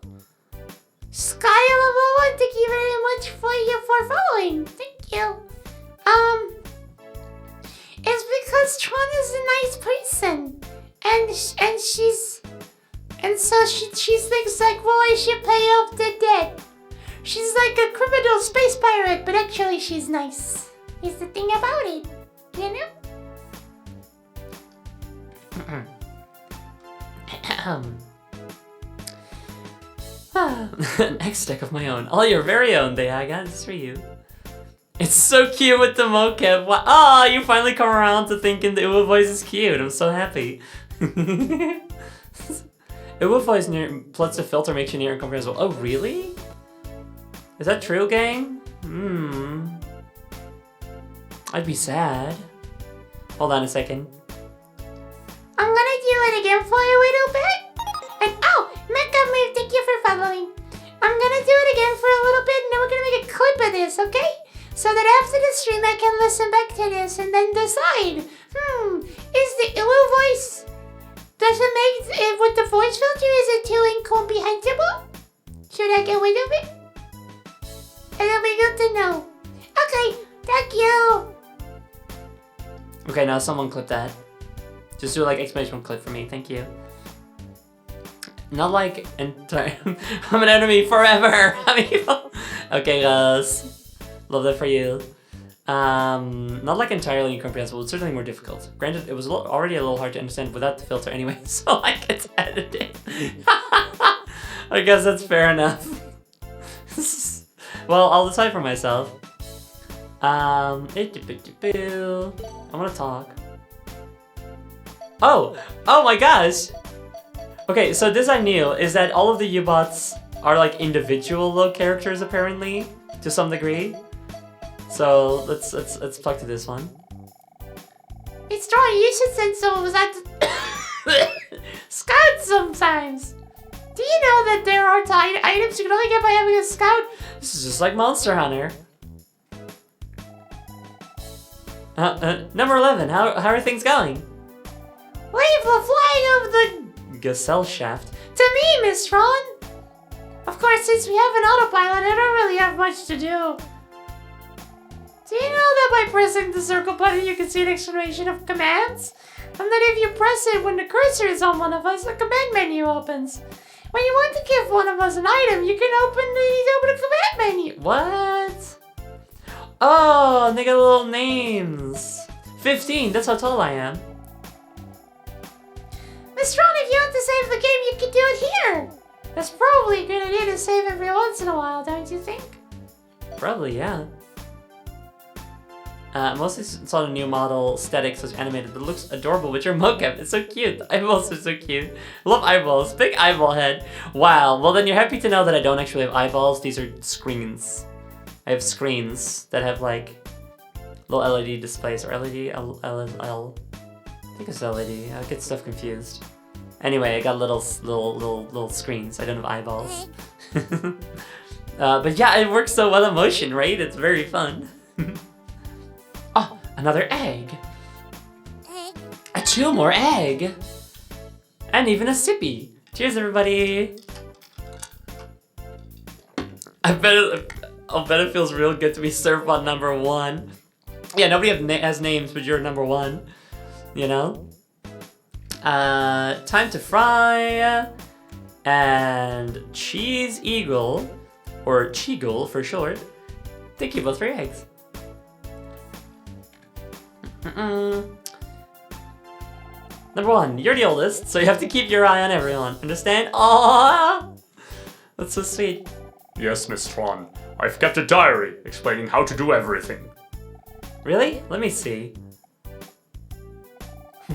Sky level 1, thank you very much for following. Thank you. It's because Tron is a nice person, and she thinks like, well, I should pay off the debt. She's like a criminal space pirate, but actually she's nice. Is the thing about it, you know? An egg stack of my own. All your very own, Diaga. This is for you. It's so cute with the mocap. Wow. Oh, you finally come around to thinking the Uwu voice is cute. I'm so happy. Uwu voice plus the filter makes you near incomprehensible. Oh, really? Is that true, gang? I'd be sad. Hold on a second. I'm gonna do it again for a little bit. And oh, Mecha Move, thank you for following. I'm gonna do it again for a little bit, and then we're gonna make a clip of this, okay? So that after the stream I can listen back to this and then decide. Is the Ulu voice, does it make it with the voice filter, is it too incomprehensible? Should I get rid of it? It'll be good to know. Okay, thank you. Okay, now someone clip that. Just do like exclamation clip for me, thank you. Not like I'm an enemy forever. I'm evil. Okay, guys, love that for you. Not like entirely incomprehensible. It's certainly more difficult. Granted, it was already a little hard to understand without the filter anyway, so I could edit it. I guess that's fair enough. Well, I'll decide for myself. I want to talk. Oh my gosh. Okay, so this I knew is that all of the U-bots are like individual little characters apparently, to some degree. So let's plug to this one. It's Troy, you should send some of that Scout sometimes. Do you know that there are items you can only get by having a scout? This is just like Monster Hunter. Number 11, how are things going? Leave the flag of the Gazelle shaft. to me, Miss Ron. Of course, since we have an autopilot, I don't really have much to do. Do you know that by pressing the circle button, you can see an exclamation of commands? And that if you press it when the cursor is on one of us, the command menu opens. When you want to give one of us an item, you can open the command menu. What? Oh, they got little names. 15, that's how tall I am. Miss Ron, if you want to save the game, you can do it here. That's probably a good idea to save every once in a while, don't you think? Probably, yeah. Mostly saw the new model static, so it's animated, but it looks adorable with your mocap. It's so cute. The eyeballs are so cute. Love eyeballs. Big eyeball head. Wow. Well, then you're happy to know that I don't actually have eyeballs. These are screens. I have screens that have like little LED displays, or LED, I think it's LED. I get stuff confused. Anyway, I got little screens. I don't have eyeballs. But yeah, it works so well in motion, right? It's very fun. Oh, another egg. A 2 more egg. And even a sippy. Cheers, everybody. I'll bet it feels real good to be served on number 1. Yeah, nobody has names, but you're number 1. You know? Time to fry. And Cheese Eagle, or Cheagle for short. Thank you both for your eggs. Number 1, you're the oldest, so you have to keep your eye on everyone. Understand? Aww! That's so sweet. Yes, Miss Tron. I've kept a diary explaining how to do everything. Really? Let me see.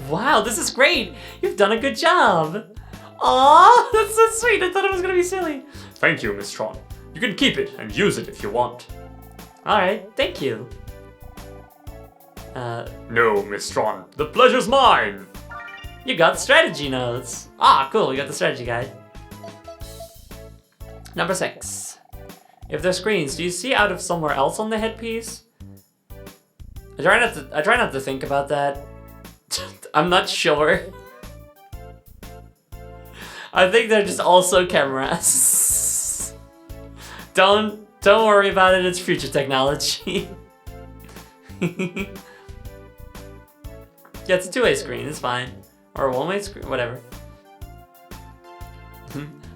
Wow, this is great! You've done a good job! Aww, that's so sweet. I thought it was gonna be silly. Thank you, Miss Tron. You can keep it and use it if you want. Alright, thank you. No, Miss Tron, the pleasure's mine! You got strategy notes. Ah, cool, we got the strategy guide. Number 6. If there's screens, do you see out of somewhere else on the headpiece? I try not to think about that. I'm not sure. I think they're just also cameras. Don't worry about it, it's future technology. Yeah, it's a two-way screen, it's fine. Or a one-way screen, whatever.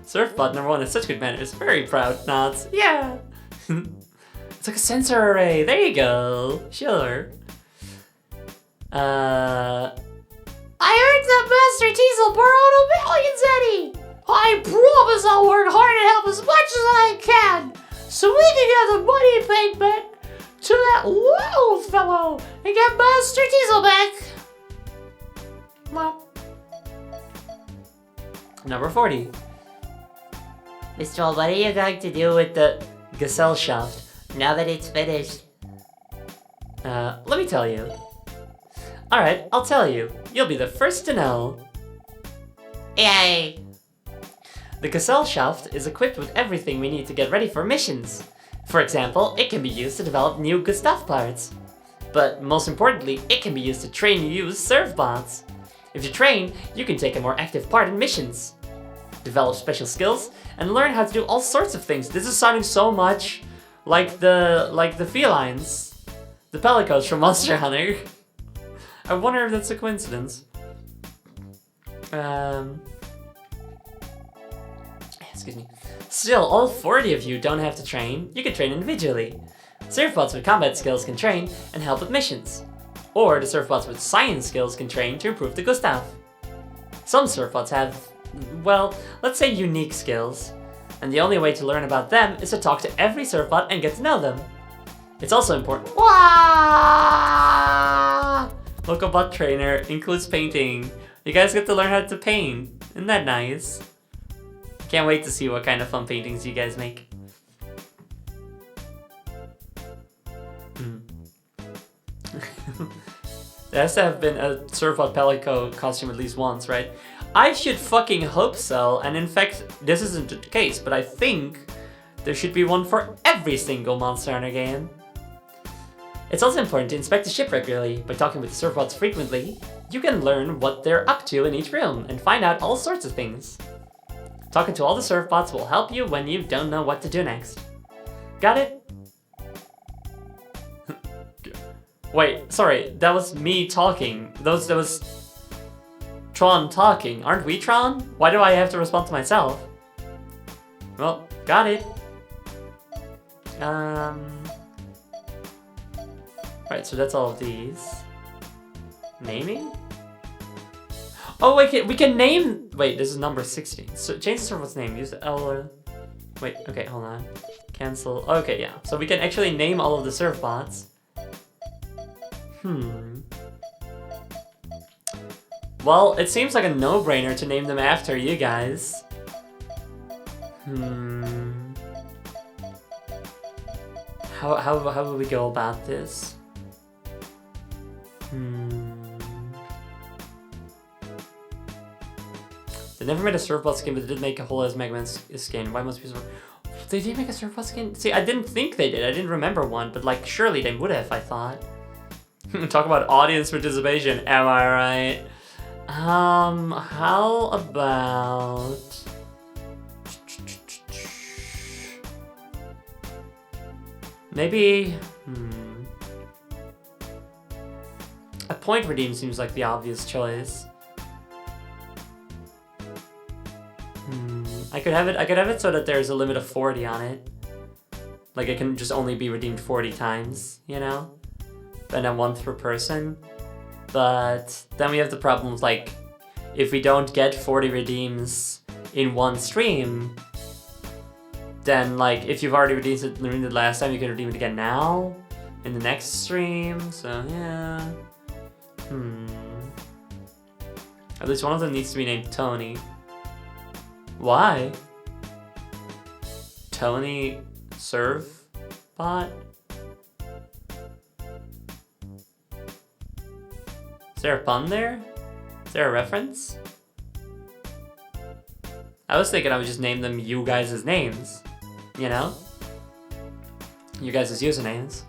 Surfbot number 1 has such good manners. Very proud, nods. Yeah! It's like a sensor array, there you go. Sure. I heard that Master Teasel borrowed a million Zeddy! I promise I'll work hard and help as much as I can, so we can get the money paid back to that little fellow and get Master Teasel back. Well. Number 40. Mr. Troll, what are you going to do with the Gazelle shaft now that it's finished? Let me tell you. Alright, I'll tell you. You'll be the first to know. Yay! The Gazelle shaft is equipped with everything we need to get ready for missions. For example, it can be used to develop new Gustav parts. But most importantly, it can be used to train you use surfbots. If you train, you can take a more active part in missions, develop special skills, and learn how to do all sorts of things. This is sounding so much like the felines, the pelicos from Monster Hunter. I wonder if that's a coincidence. Excuse me. Still, all 40 of you don't have to train. You can train individually. Surfbots with combat skills can train and help with missions. Or the surfbots with science skills can train to improve the Gustav. Some surfbots have, well, let's say unique skills. And the only way to learn about them is to talk to every surfbot and get to know them. It's also important. Wah! Local bot trainer includes painting. You guys get to learn how to paint. Isn't that nice? Can't wait to see what kind of fun paintings you guys make. There has to have been a Surfbot Pelico costume at least once, right? I should fucking hope so, and in fact, this isn't the case, but I think there should be one for every single Monster Hunter game. It's also important to inspect the ship regularly. By talking with the surfbots frequently, you can learn what they're up to in each room and find out all sorts of things. Talking to all the surfbots will help you when you don't know what to do next. Got it? Wait, sorry, that was me talking. That was Tron talking. Aren't we Tron? Why do I have to respond to myself? Well, got it. Right, so that's all of these. Naming? Oh, wait, we can name... Wait, this is number 16. So change the surfbot's name. Use the L... Wait, okay, hold on. Cancel. Okay, yeah. So we can actually name all of the surfbots. Well, it seems like a no-brainer to name them after you guys. How would we go about this? They never made a surfbot skin, but they did make a whole ass Mega Man skin. Why must be so... They did make a surfbot skin? See, I didn't think they did. I didn't remember one, but like, surely they would have, I thought. Talk about audience participation, am I right? How about... Maybe... A point redeem seems like the obvious choice. I could have it so that there's a limit of 40 on it. Like it can just only be redeemed 40 times, you know? And then once per person. But then we have the problem of like, if we don't get 40 redeems in one stream, then like, if you've already redeemed it last time, you can redeem it again now, in the next stream, so yeah. At least one of them needs to be named Tony. Why? Tony Serve Bot? Is there a pun there? Is there a reference? I was thinking I would just name them you guys' names. You know? You guys' usernames.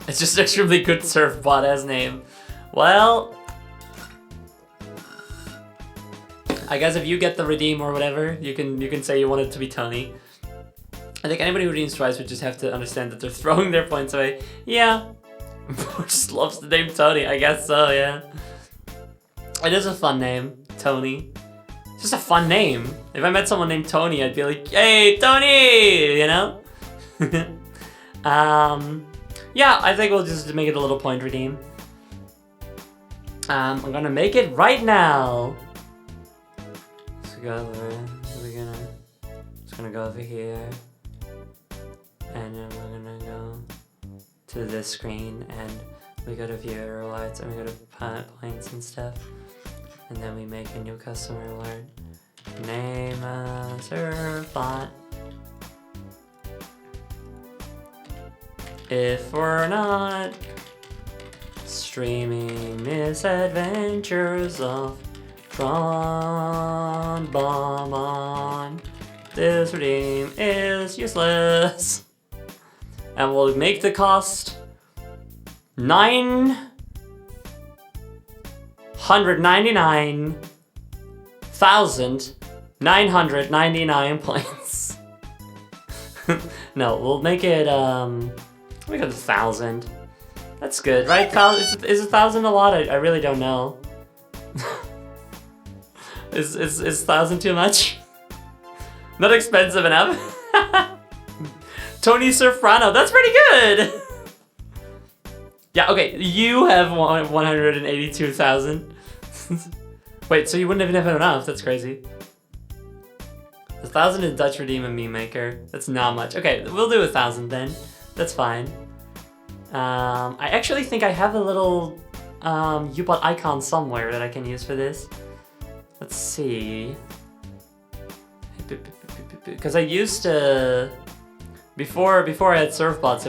It's just an extremely good surf bot as name. Well, I guess if you get the redeem or whatever, you can say you want it to be Tony. I think anybody who redeems twice would just have to understand that they're throwing their points away. Yeah. Just loves the name Tony, I guess so, yeah. It is a fun name, Tony. It's just a fun name. If I met someone named Tony, I'd be like, hey, Tony! You know? Yeah, I think we'll just make it a little point redeem. I'm gonna make it right now. So go over, just gonna go over here. And then we're gonna go to this screen, and we go to viewer alerts, and we go to points and stuff. And then we make a new customer alert. Name a serve bot. If we're not streaming misadventures of Tron Bomb, this redeem is useless. And we'll make the cost 999,999 points. No, we'll make it, we got 1,000. That's good, right? Is 1,000 a lot? I really don't know. Is 1,000 too much? Not expensive enough? Tony Surfrano, that's pretty good! Yeah, okay, you have 182,000. Wait, so you wouldn't even have enough, that's crazy. 1,000 in Dutch Redeem and Meme Maker, that's not much. Okay, we'll do 1,000 then, that's fine. I actually think I have a little U-bot icon somewhere that I can use for this. Let's see. Because I used to... Before I had surfbots,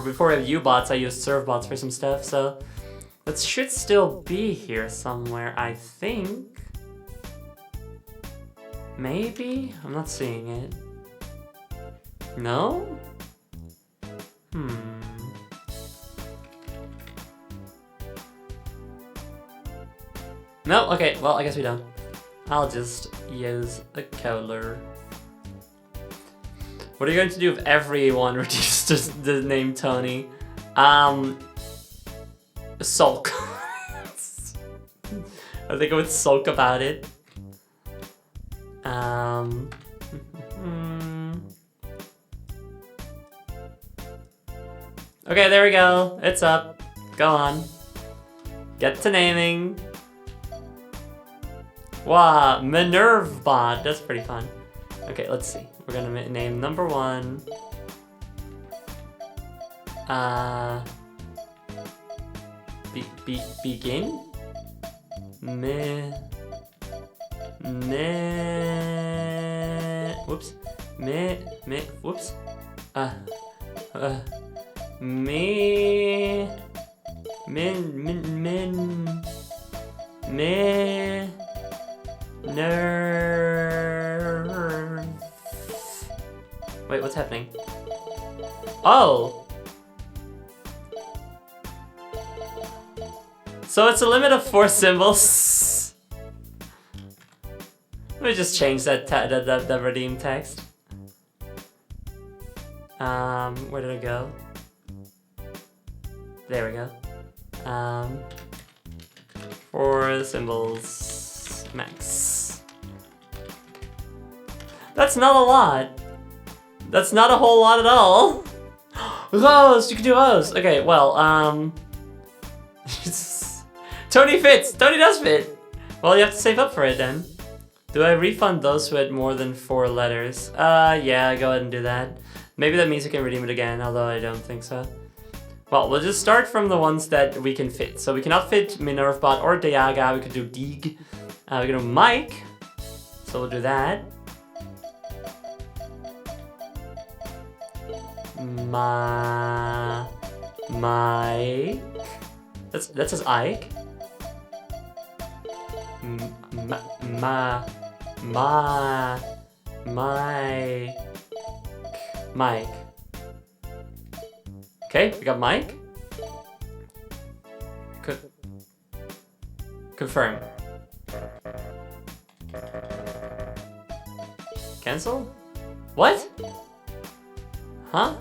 before I had U-bots, I used surfbots for some stuff, so... That should still be here somewhere, I think. Maybe? I'm not seeing it. No? No? Okay, well, I guess we don't. I'll just use a color. What are you going to do if everyone reduced the name Tony? Sulk. I think I would sulk about it. Okay, there we go. It's up. Go on. Get to naming. Wow, Minervbot. That's pretty fun. Okay, let's see. We're gonna name number 1. Begin? Whoops. Whoops. Nerve. Wait, what's happening? Oh! So it's a limit of 4 symbols. Let me just change that redeem text. Where did it go? There we go. 4 symbols max. That's not a lot. That's not a whole lot at all. Rose, you can do Rose. Okay, well, Tony fits. Tony does fit. Well, you have to save up for it then. Do I refund those who had more than 4 letters? Yeah, go ahead and do that. Maybe that means you can redeem it again, although I don't think so. Well, we'll just start from the ones that we can fit. So we cannot fit Minervbot or Diaga. We could do Dig. We're gonna Mike. So we'll do that. Mike. That says Ike. Mike. Okay, we got Mike. Confirm. Cancel? What? Huh?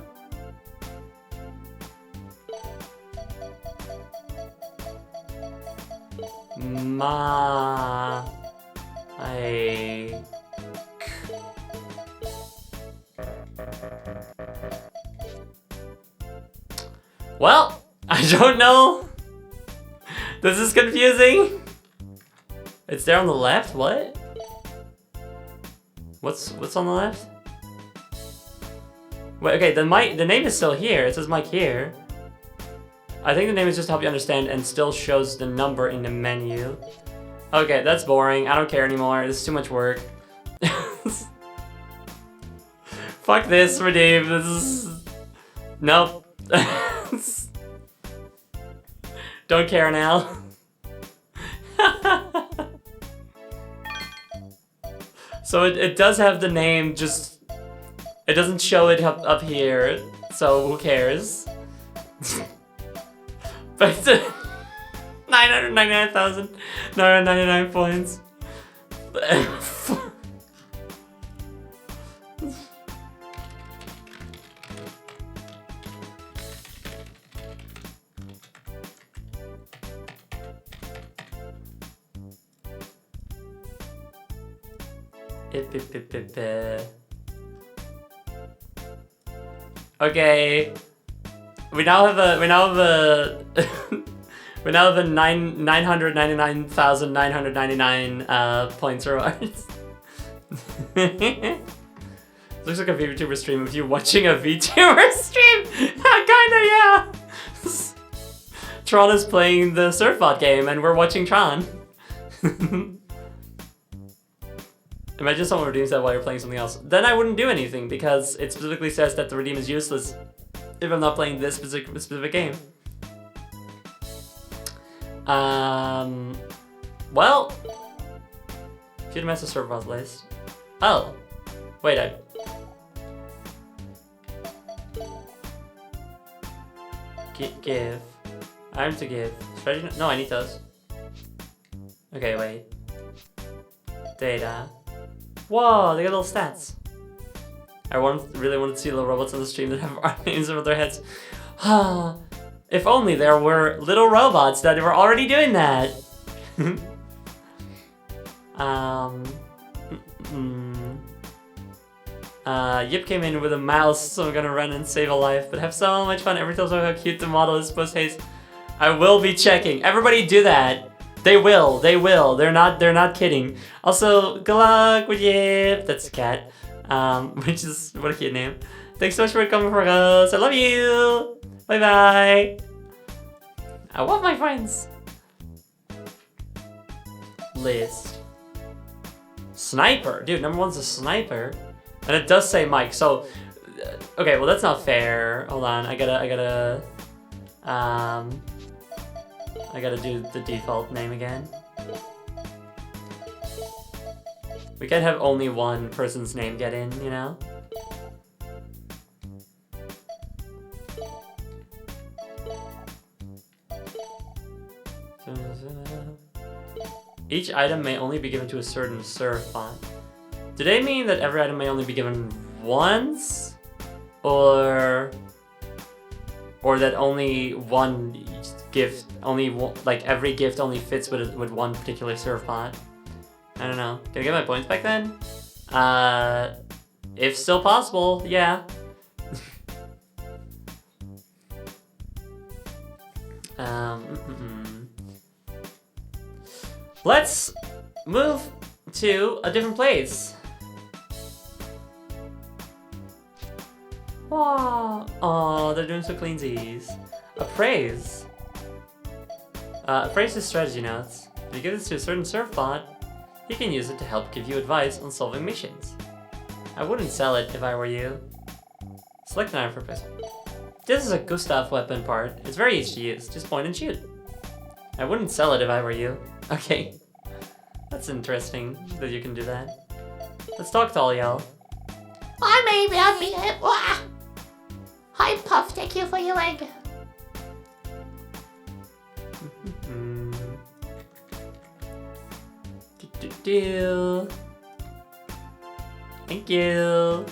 Well, I don't know. This is confusing. It's there on the left? What? What's on the left? Wait, okay, the name is still here. It says Mike here. I think the name is just to help you understand and still shows the number in the menu. Okay, that's boring. I don't care anymore. This is too much work. Fuck this, redeem. This is... Nope. Don't care now. So it does have the name, just... It doesn't show it up here, so who cares? But it's 999,999 points. Okay. We now have a 999,999 points rewards. Looks like a VTuber stream of you watching a VTuber stream. Kinda, yeah. Tron is playing the Surfbot game and we're watching Tron. Imagine someone redeems that while you're playing something else. Then I wouldn't do anything because it specifically says that the redeem is useless if I'm not playing this specific game. Well, feud master Surfbot list. Oh, wait, give. Item to give. Strategy? No, I need those. Okay, wait. Data. Whoa, they got little stats. I really wanted to see little robots on the stream that have our names over their heads. If only there were little robots that were already doing that. Yip came in with a mouse, so I'm gonna run and save a life, but have so much fun every time I how cute the model is post haste. I will be checking. Everybody do that. They will. They're not kidding. Also, good luck with Yip. That's a cat. Which is, what a cute name. Thanks so much for coming for us. I love you. Bye bye. I love my friends. List. Sniper. Dude, number one's a sniper. And it does say Mike, so... Okay, well that's not fair. Hold on, I gotta do the default name again. We can't have only one person's name get in, you know? Each item may only be given to a certain serve bot. Do they mean that every item may only be given once? Or that only one gift, like every gift only fits with one particular serve bot? I don't know. Can I get my points back then? If still possible, yeah. Let's move to a different place. Wow. Oh, they're doing so cleansies. Appraise. Appraise the strategy notes. If you give this to a certain surf bot, You can use it to help give you advice on solving missions. I wouldn't sell it if I were you. Select an item for placement. This is a Gustav weapon part. It's very easy to use. Just point and shoot. I wouldn't sell it if I were you. Okay. That's interesting that you can do that. Let's talk to all y'all. I may be it. Hi, Puff. Thank you for your egg. Thank you.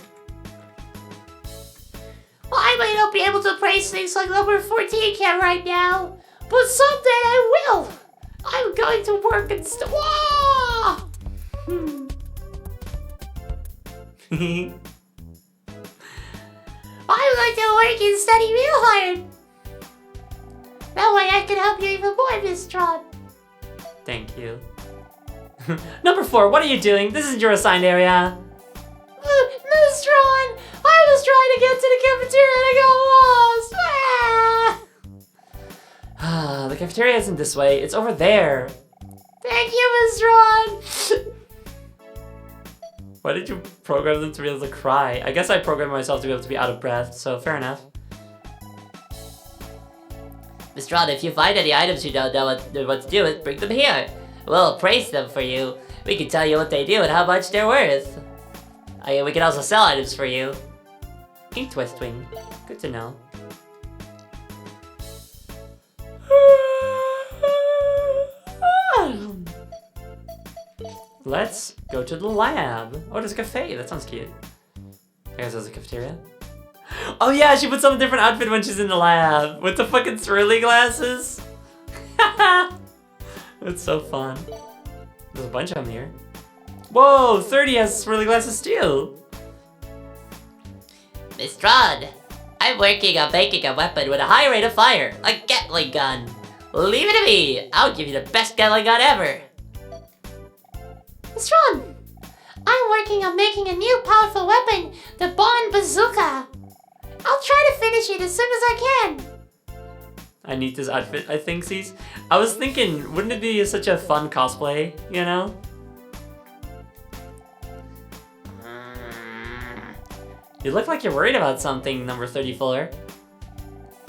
I may not be able to praise things like number 14 can right now, but someday I will. I'm going to work and I'm going to work and study real hard. That way I can help you even more, Miss Tron. Thank you. Number 4, what are you doing? This isn't your assigned area. Miss Tron, I was trying to get to the cafeteria and I got lost. The cafeteria isn't this way. It's over there. Thank you, Miss Tron. Why did you program them to be able to cry? I guess I programmed myself to be able to be out of breath, so fair enough. Miss Tron, if you find any items you don't know what to do with, bring them here. We'll appraise them for you. We can tell you what they do and how much they're worth. We can also sell items for you. Ink Twist Wing. Good to know. Let's go to the lab. Oh, there's a cafe. That sounds cute. I guess there's a cafeteria. Oh yeah, she puts on a different outfit when she's in the lab. With the fucking swirly glasses. It's so fun. There's a bunch of them here. Whoa, 30 has swirly glasses too. Miss Tron, I'm working on making a weapon with a high rate of fire, a Gatling gun. Leave it to me. I'll give you the best Gatling gun ever. Miss Tron, I'm working on making a new powerful weapon, the Bond Bazooka. I'll try to finish it as soon as I can. I need this outfit, I think, Cease. I was thinking, wouldn't it be such a fun cosplay, you know? You look like you're worried about something, number 34.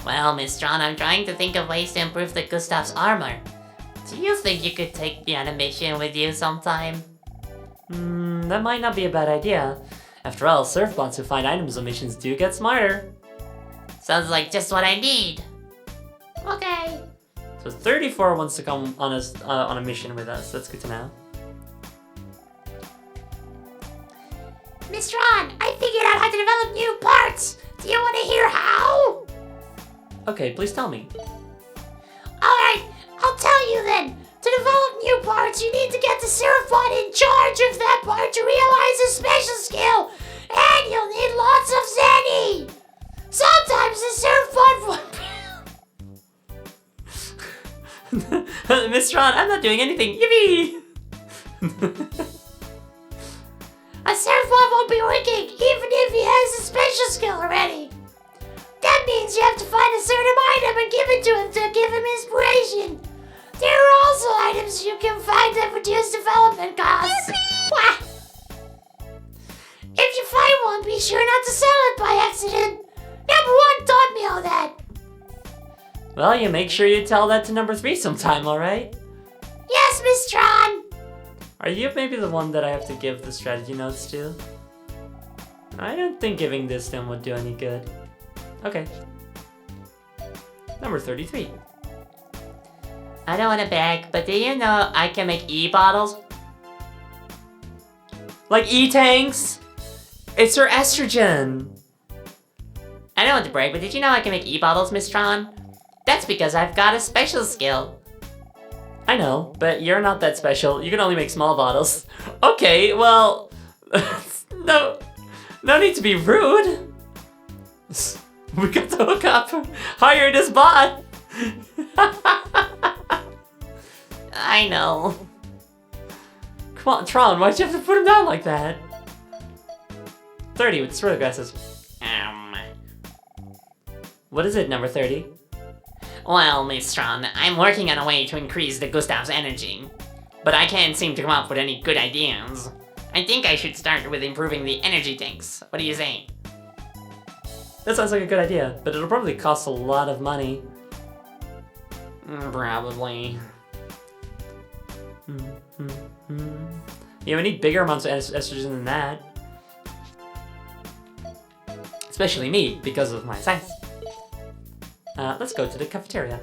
Well, Miss Tron, I'm trying to think of ways to improve the Gustav's armor. Do you think you could take me on a mission with you sometime? That might not be a bad idea. After all, surfbots who find items on missions do get smarter. Sounds like just what I need. Okay. So 34 wants to come on a mission with us. That's good to know. Miss Tron, I figured out how to develop new parts. Do you want to hear how? Okay, please tell me. Alright, I'll tell you then. To develop new parts, you need to get the surfbot in charge of that part to realize a special skill. And you'll need lots of Zenny. Sometimes the surfbot... Miss Tron, I'm not doing anything. Yippee! A surfbot won't be working, even if he has a special skill already. That means you have to find a certain item and give it to him to give him inspiration. There are also items you can find that reduce development costs. If you find one, be sure not to sell it by accident. Number 1 taught me all that. Well, you make sure you tell that to number 3 sometime, alright? Yes, Miss Tron. Are you maybe the one that I have to give the strategy notes to? I don't think giving this to him would do any good. Okay. Number 33. I don't want to brag, but do you know I can make e-bottles? Like E-tanks? It's her estrogen! I don't want to brag, but did you know I can make e-bottles, Miss Tron? That's because I've got a special skill. I know, but you're not that special. You can only make small bottles. Okay, well... no need to be rude. We got the hookup. Hire this bot. I know. Come on, Tron, why'd you have to put him down like that? 30 with swirl glasses. What is it, number 30? Well, Miss Tron, I'm working on a way to increase the Gustav's energy. but I can't seem to come up with any good ideas. I think I should start with improving the energy tanks. What do you say? That sounds like a good idea, but it'll probably cost a lot of money. Probably. Yeah, we need bigger amounts of estrogen than that. Especially me, because of my size. Let's go to the cafeteria.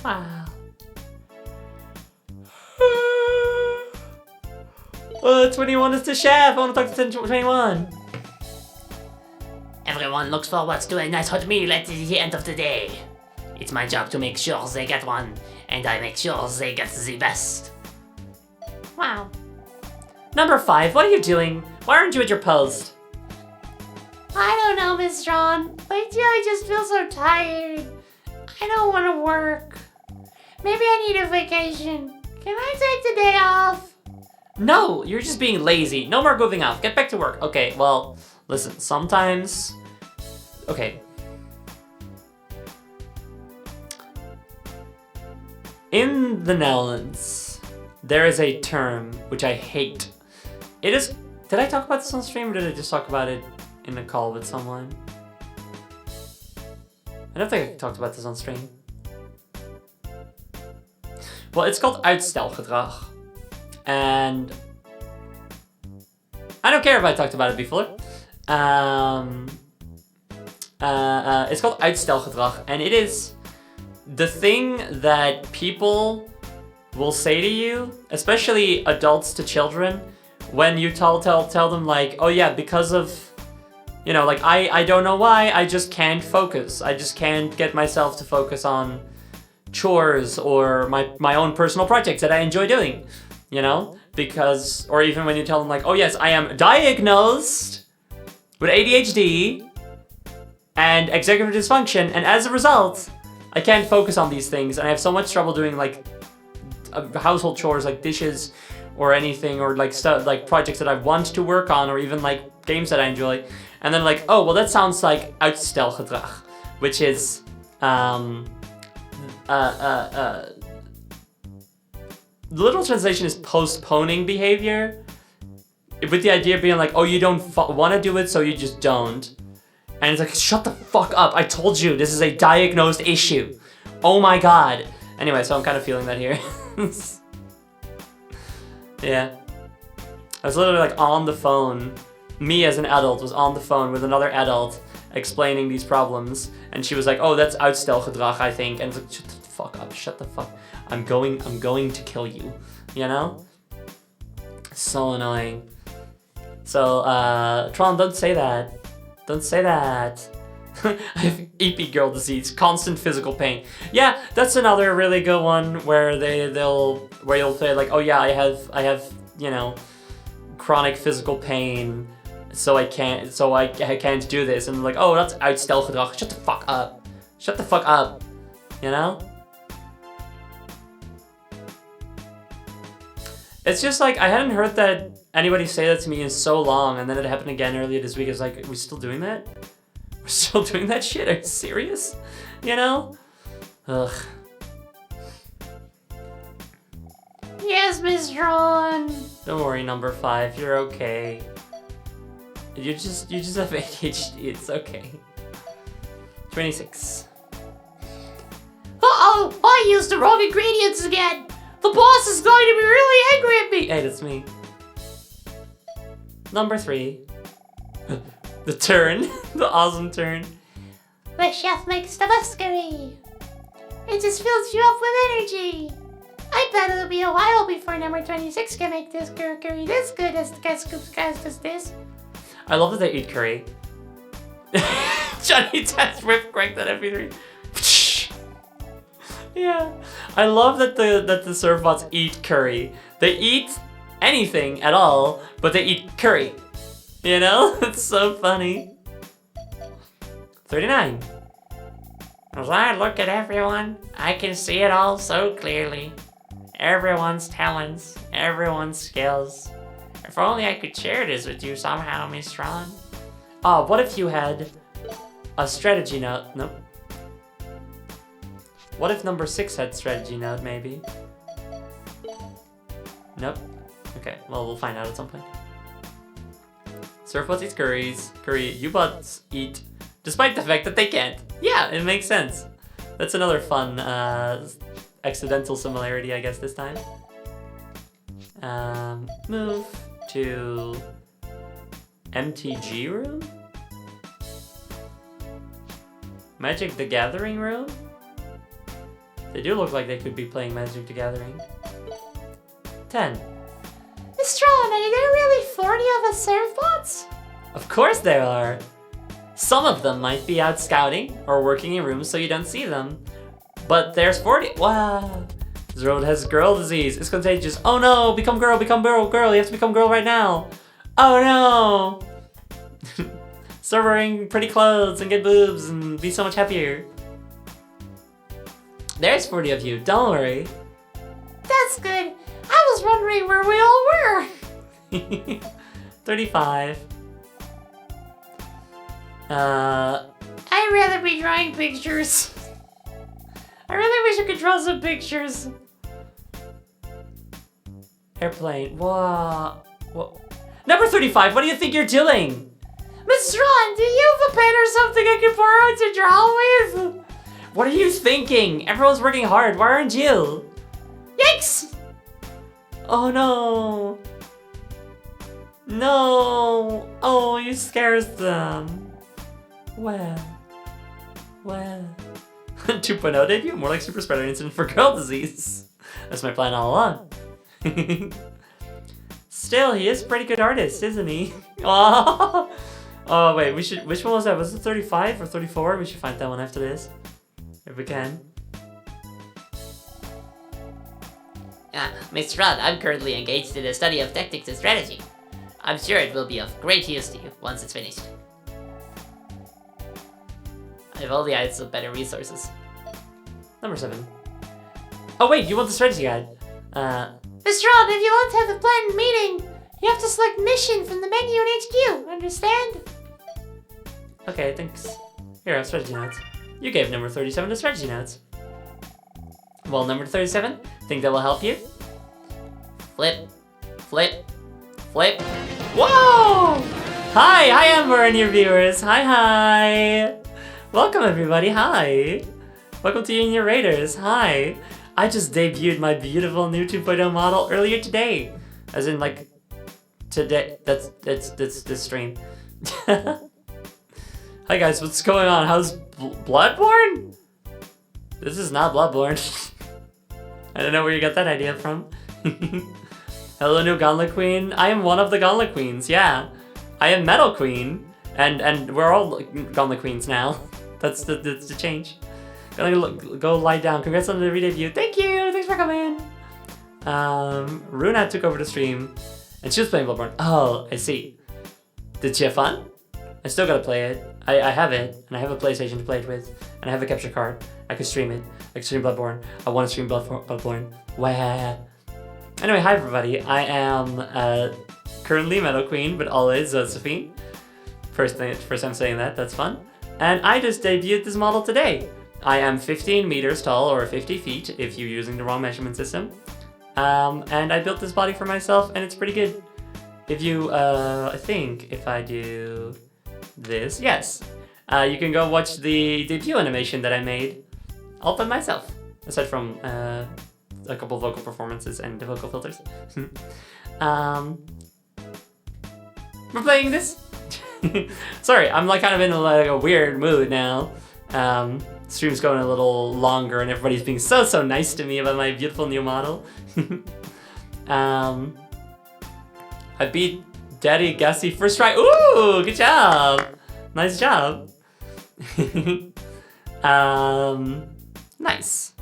Wow. 21 is the chef. I want to talk to 21. Everyone looks forward to a nice hot meal at the end of the day. It's my job to make sure they get one, and I make sure they get the best. Wow. Number 5, what are you doing? Why aren't you at your post? I don't know, Miss Ron. I just feel so tired. I don't want to work. Maybe I need a vacation. Can I take the day off? No, you're just being lazy. No more goofing off. Get back to work. Okay, well, listen, sometimes... Okay. In the Netherlands, there is a term which I hate. It is... Did I talk about this on stream or did I just talk about it in a call with someone? I don't think I talked about this on stream. Well, it's called uitstelgedrag. And I don't care if I talked about it before. It's called uitstelgedrag, and it is the thing that people will say to you, especially adults to children, when you tell them like, oh yeah, because of, you know, like I don't know why, I just can't focus. I just can't get myself to focus on chores or my own personal projects that I enjoy doing. You know, because, or even when you tell them like, oh yes, I am diagnosed with ADHD and executive dysfunction, and as a result, I can't focus on these things, and I have so much trouble doing like household chores like dishes or anything, or like stuff like projects that I want to work on, or even like games that I enjoy. And then like, oh well, that sounds like uitstelgedrag, which is the literal translation is postponing behavior, with the idea being like, oh, you don't want to do it, so you just don't. And it's like, shut the fuck up. I told you, this is a diagnosed issue. Oh my god. Anyway, so I'm kind of feeling that here. Yeah. I was literally like on the phone. Me as an adult was on the phone with another adult explaining these problems. And she was like, oh, that's uitstelgedrag, I think. And it's like, shut the fuck up, shut the fuck. I'm going to kill you. You know? So annoying. So, Tron, don't say that. Don't say that. I have EP girl disease, constant physical pain. Yeah, that's another really good one where you'll say like, oh yeah, I have, you know, chronic physical pain, so I can't do this, and like, oh, that's uitstelgedrag. Shut the fuck up. Shut the fuck up. You know? It's just like, I hadn't heard that anybody say that to me in so long, and then it happened again earlier this week. It's like, are we still doing that? We're still doing that shit? Are you serious? You know? Ugh. Yes, Miss Ron. Don't worry, number 5. You're okay. You just have ADHD. It's okay. 26. Uh-oh! I used the wrong ingredients again! The boss is going to be really angry at me! Hey, that's me. Number 3. The turn. The awesome turn. The chef makes the best curry. It just fills you up with energy. I bet it'll be a while before number 26 can make this curry this good as this. I love that they eat curry. Johnny Test whip crank that MP3. Yeah, I love that the serve bots eat curry. They eat anything at all, but they eat curry. You know, it's so funny. 39. As I look at everyone, I can see it all so clearly. Everyone's talents, everyone's skills. If only I could share this with you somehow, Miss Ron. Oh, what if you had a strategy note? Nope. What if number 6 had strategy node, maybe? Nope. Okay, well, we'll find out at some point. Surfbots eat curry, U-bots eat, despite the fact that they can't. Yeah, it makes sense. That's another fun accidental similarity, I guess, this time. Move to MTG room? Magic the Gathering room? They do look like they could be playing Magic the Gathering. 10. Miss Tron, are there really 40 of us surfbots? Of course there are. Some of them might be out scouting or working in rooms so you don't see them. But there's 40. Wow. This road has girl disease. It's contagious. Oh no, become girl, girl. You have to become girl right now. Oh no. Start wearing pretty clothes and get boobs and be so much happier. There's 40 of you, don't worry. That's good. I was wondering where we all were. 35. I'd rather be drawing pictures. I really wish I could draw some pictures. Airplane. Whoa. Whoa. Number 35, what do you think you're doing? Miss Ron, do you have a pen or something I can borrow to draw with? What are you thinking? Everyone's working hard. Why aren't you? Yikes! Oh no. No. Oh, you scares them. Well. 2.0 debut? More like super spreader incident for girl disease. That's my plan all along. Still, he is a pretty good artist, isn't he? Oh, wait, we should. Which one was that? Was it 35 or 34? We should find that one after this. If we can. Mr. Rod, I'm currently engaged in the study of tactics and strategy. I'm sure it will be of great use to you once it's finished. I've only had some better resources. Number 7. Oh wait, you want the strategy guide? Miss Ron, if you want to have a planned meeting, you have to select mission from the menu in HQ, understand? Okay, thanks. Here, I have strategy notes. You gave number 37 the strategy notes. Well, number 37, think that will help you? Flip, flip, flip. Whoa! Hi Amber and your viewers. Hi. Welcome everybody, hi. Welcome to you and your raiders, hi. I just debuted my beautiful new 2.0 model earlier today. As in like, today, that's this stream. Hi guys, what's going on? How's Bloodborne? This is not Bloodborne. I don't know where you got that idea from. Hello, new Gauntlet Queen. I am one of the Gauntlet Queens, yeah. I am Metal Queen, and we're all Gauntlet Queens now. That's the change. Go lie down. Congrats on the re-debut. Thank you. Thanks for coming. Runa took over the stream, and she was playing Bloodborne. Oh, I see. Did she have fun? I still gotta play it. I have it, and I have a PlayStation to play it with, and I have a capture card. I could stream it. I could stream Bloodborne. I want to stream Bloodborne. Wow. Anyway, hi everybody. I am currently Metal Queen, but always Josephine. First time saying that. That's fun. And I just debuted this model today. I am 15 meters tall, or 50 feet if you're using the wrong measurement system. And I built this body for myself, and it's pretty good. If you, I think if I do this, yes. You can go watch the debut animation that I made all by myself, aside from a couple vocal performances and the vocal filters. We're playing this. Sorry, I'm like kind of in like a weird mood now. Stream's going a little longer and everybody's being so nice to me about my beautiful new model. I beat Daddy Gassy first try. Ooh, good job. Nice job. Nice.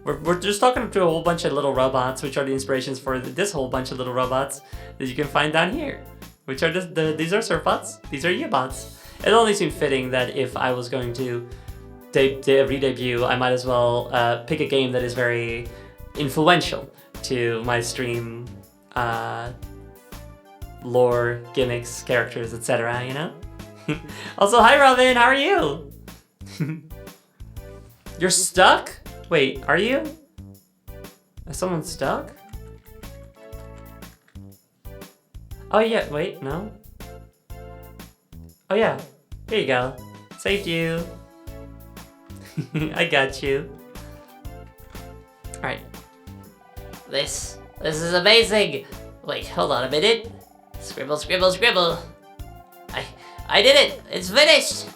We're just talking to a whole bunch of little robots, which are the inspirations for this whole bunch of little robots that you can find down here. Which are these are surfbots, these are U-bots. It only seemed fitting that if I was going to re-debut, I might as well pick a game that is very influential to my stream lore, gimmicks, characters, etc., you know? Also, hi Robin, how are you? You're stuck? Wait, are you? Is someone stuck? Oh yeah, wait, no. Oh yeah, here you go. Saved you. I got you. Alright. This is amazing! Wait, hold on a minute. Scribble, scribble, scribble. I did it! It's finished!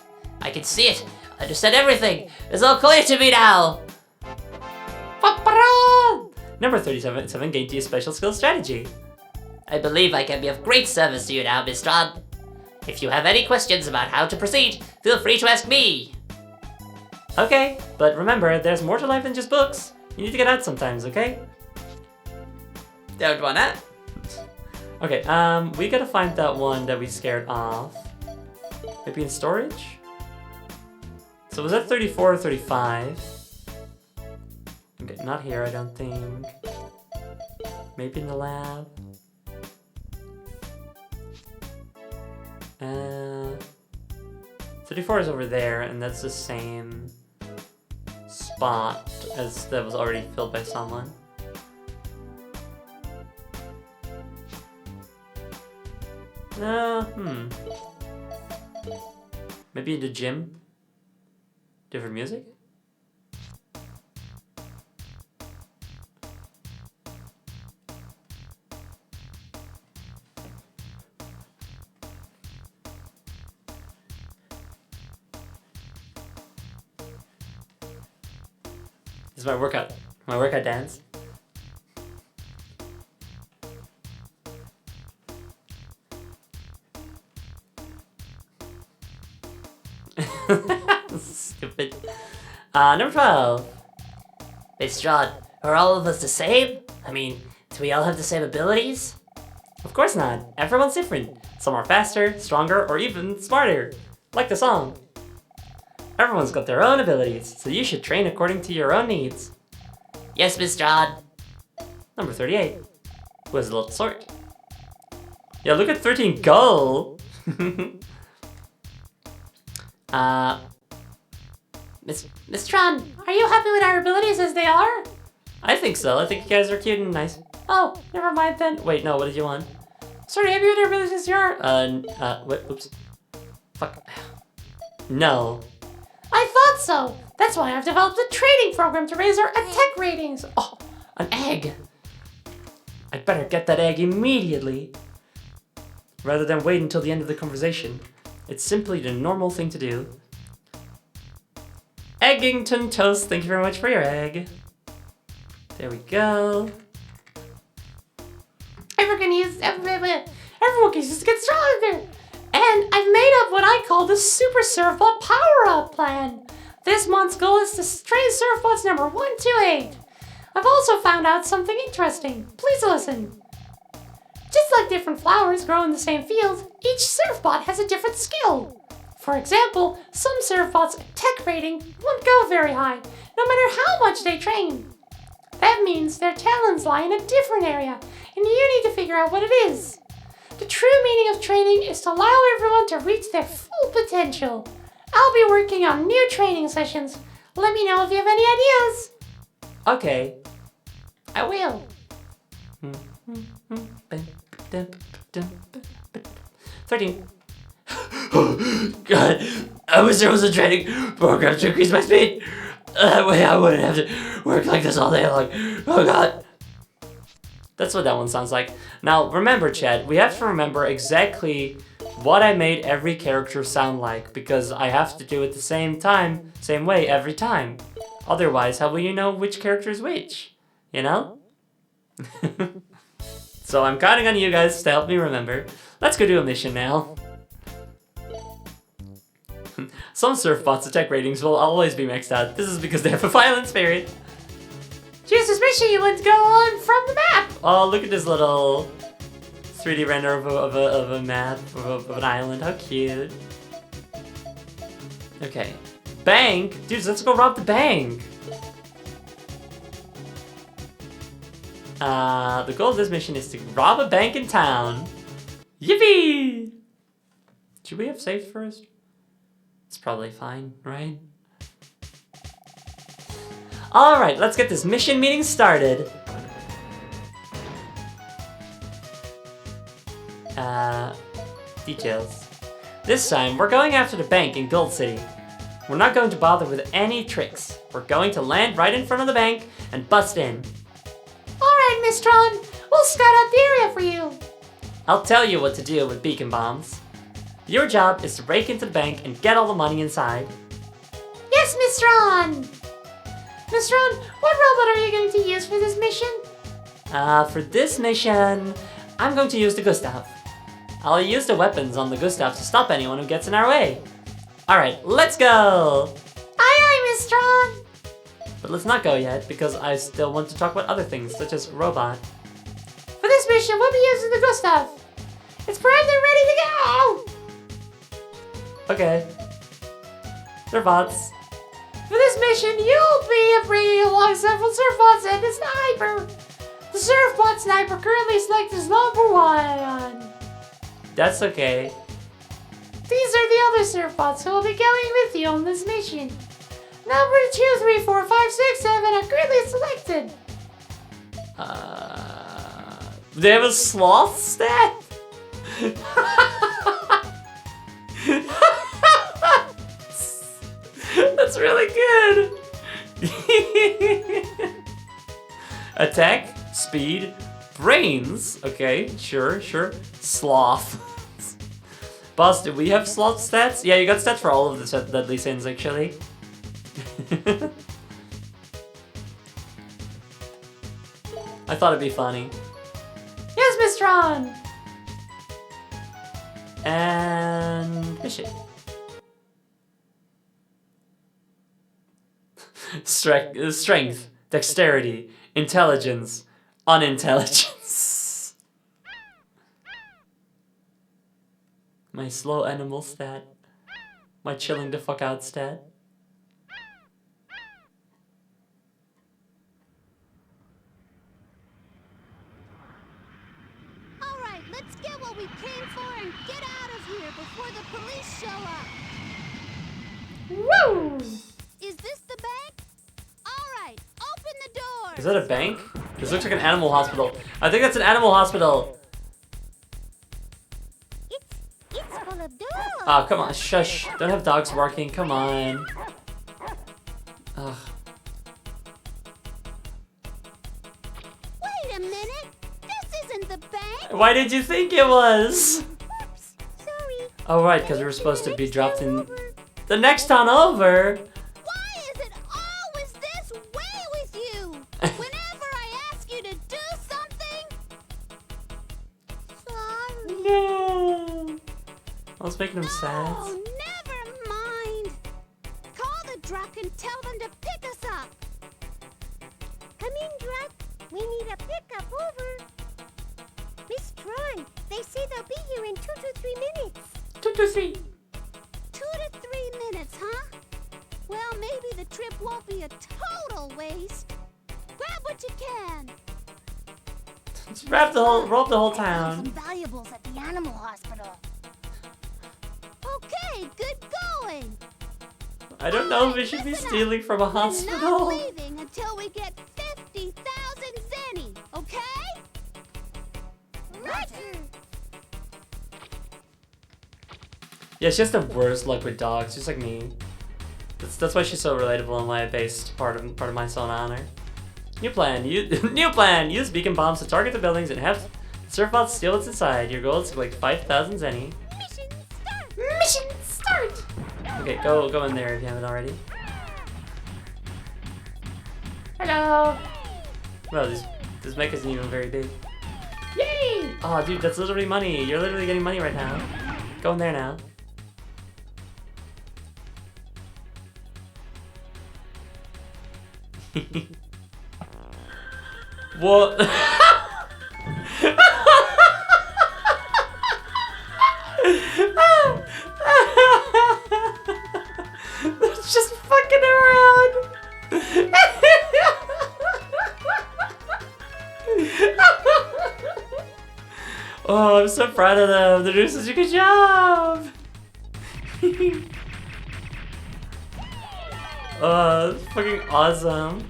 I can see it. I understand everything. It's all clear to me now! Number 37 gained you a special skill strategy. I believe I can be of great service to you now, Miss Tron. If you have any questions about how to proceed, feel free to ask me. Okay, but remember, there's more to life than just books. You need to get out sometimes, okay? Don't wanna? Okay, we gotta find that one that we scared off. Maybe in storage? So was that 34 or 35? Okay, not here, I don't think. Maybe in the lab. 34 is over there, and that's the same spot as that was already filled by someone. Maybe the gym? Different music? This is my workout dance. Stupid. Number 12. Miss Tron, are all of us the same? I mean, do we all have the same abilities? Of course not. Everyone's different. Some are faster, stronger, or even smarter. Like the song. Everyone's got their own abilities, so you should train according to your own needs. Yes, Miss Tron. Number 38. Who has a little sword? Yeah, look at 13 go! Miss Tron, are you happy with our abilities as they are? I think so. I think you guys are cute and nice. Oh, never mind then. Wait, no, what did you want? Sorry, happy with our abilities as you are? Wait, oops. Fuck. No. I thought so. That's why I've developed a training program to raise our attack ratings. Oh, an egg! I'd better get that egg immediately. Rather than wait until the end of the conversation. It's simply the normal thing to do. Eggington Toast, thank you very much for your egg. There we go. Everyone can use to get stronger. And I've made up what I call the Super Surfbot Power-Up Plan. This month's goal is to train surfbots number 1 to 8. I've also found out something interesting. Please listen. Just like different flowers grow in the same field, each surfbot has a different skill. For example, some surfbots' attack rating won't go very high, no matter how much they train. That means their talents lie in a different area, and you need to figure out what it is. The true meaning of training is to allow everyone to reach their full potential. I'll be working on new training sessions. Let me know if you have any ideas. Okay. I will. 13. God, I wish there was a training program to increase my speed. That way I wouldn't have to work like this all day long. Oh God. That's what that one sounds like. Now, remember, Chad, we have to remember exactly what I made every character sound like, because I have to do it the same way every time. Otherwise, how will you know which character is which? You know? So I'm counting on you guys to help me remember. Let's go do a mission now. Some surfbots' attack ratings will always be maxed out. This is because they have a violent spirit. Choose this mission you want to go on from the map. Oh, look at this little 3D render of a map, of an island. How cute. Okay. Bank? Dudes, let's go rob the bank. The goal of this mission is to rob a bank in town. Yippee! Should we have saved first? It's probably fine, right? Alright, let's get this mission meeting started. Details. This time, we're going after the bank in Gold City. We're not going to bother with any tricks. We're going to land right in front of the bank and bust in. Alright, Miss Tron. We'll scout out the area for you. I'll tell you what to do with beacon bombs. Your job is to break into the bank and get all the money inside. Yes, Miss Tron. Miss Tron, what robot are you going to use for this mission? For this mission, I'm going to use the Gustav. I'll use the weapons on the Gustav to stop anyone who gets in our way. Alright, let's go! Aye, Miss Tron. But let's not go yet, because I still want to talk about other things, such as robot. For this mission, we'll be using the Gustav. It's primed and ready to go! Okay. They're bots. For this mission, you'll be bringing along several surfbots and a sniper. The surfbot sniper currently selected as number 1. That's okay. These are the other surfbots who will be going with you on this mission. Number 2, 3, 4, 5, 6, 7 are currently selected. They have a sloth stat? That's really good. Attack, speed, brains. Okay, sure. Sloth. Boss, do we have sloth stats? Yeah, you got stats for all of the deadly sins, actually. I thought it'd be funny. Yes, Miss Tron. And mission. Strength, dexterity, intelligence, unintelligence. My slow animal stat. My chilling the fuck out stat. Alright, let's get what we came for and get out of here before the police show up. Woo! Is this the bank? Alright, open the door. Is that a bank? This looks like an animal hospital. I think that's an animal hospital. It's full of dogs. Oh, come on, shush. Don't have dogs barking, come on. Ugh. Wait a minute. This isn't the bank. Why did you think it was? Oops, sorry. Oh, right, because we were supposed to be dropped in the next town over. Why is it always this way with you? Whenever I ask you to do something. Sorry. No. I was making him sad. Oh, never mind. Call the truck and tell them to pick us up. Come in, truck. We need a pickup, over. Miss Tron, they say they'll be here in 2 to 3 minutes. 2 to 3. 2 to 3 minutes, huh? Well, maybe the trip won't be a total waste. Grab what you can. Just rob the whole Some town. valuables at the animal hospital. Okay, good going. I don't know if we should be stealing from a We're not hospital. leaving until we get 50,000 zenny, okay? Roger. Yeah, she has the worst luck with dogs, just like me. That's why she's so relatable and why I based part of my son on her. New plan. New plan. Use beacon bombs to target the buildings and have surfbots steal what's inside. Your goal is to collect 5,000 zenny. Mission start. Mission start. Okay, go in there if you haven't already. Hello. Well, this mech isn't even very big. Yay! Oh, dude, that's literally money. You're literally getting money right now. Go in there now. What? They're just fucking around. Oh, I'm so proud of them. They're doing such a good job. Oh, that's fucking awesome.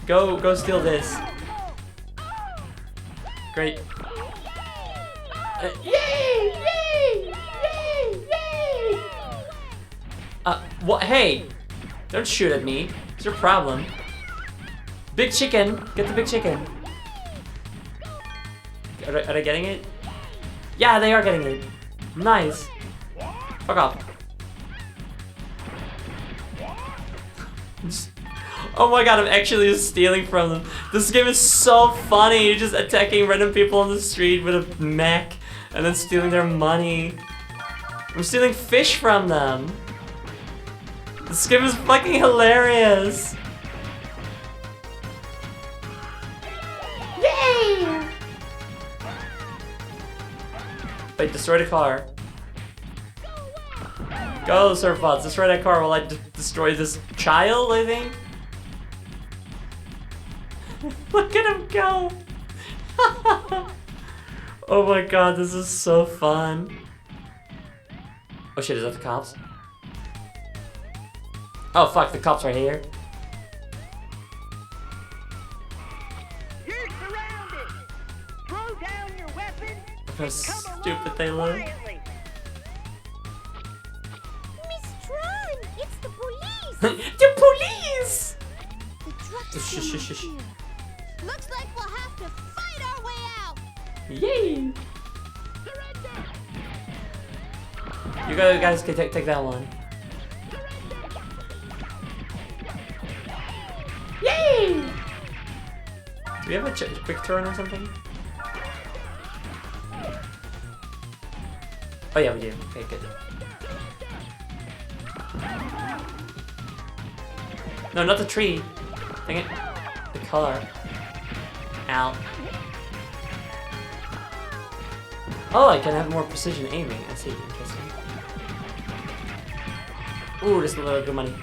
Go steal this. Great. Yay! Yay! Yay! Yay! What? Hey! Don't shoot at me. What's your problem? Big chicken! Get the big chicken. Are they getting it? Yeah, they are getting it. Nice. Fuck off. Oh my god, I'm actually stealing from them. This game is so funny. You're just attacking random people on the street with a mech and then stealing their money. I'm stealing fish from them. This game is fucking hilarious. Yay! Wait, destroy the car. Go, surfbots, destroy that car while I destroy this child, I think. Look at him go! Oh my god, this is so fun. Oh shit, is that the cops? Oh fuck, the cops are here. You're surrounded. Throw down your weapon. Look how stupid they look. Quietly. Miss Tron, it's the police. The police! The truck's Shh, shh, still shh, not shh. here. Looks like we'll have to fight our way out. Yay! You guys can take that one. Yay! Do we have a quick turn or something? Oh yeah, we do. Okay, good. No, not the tree. Dang it. The car. Ow. Oh, I can have more precision aiming. I see. Interesting. Ooh, this is a little good money.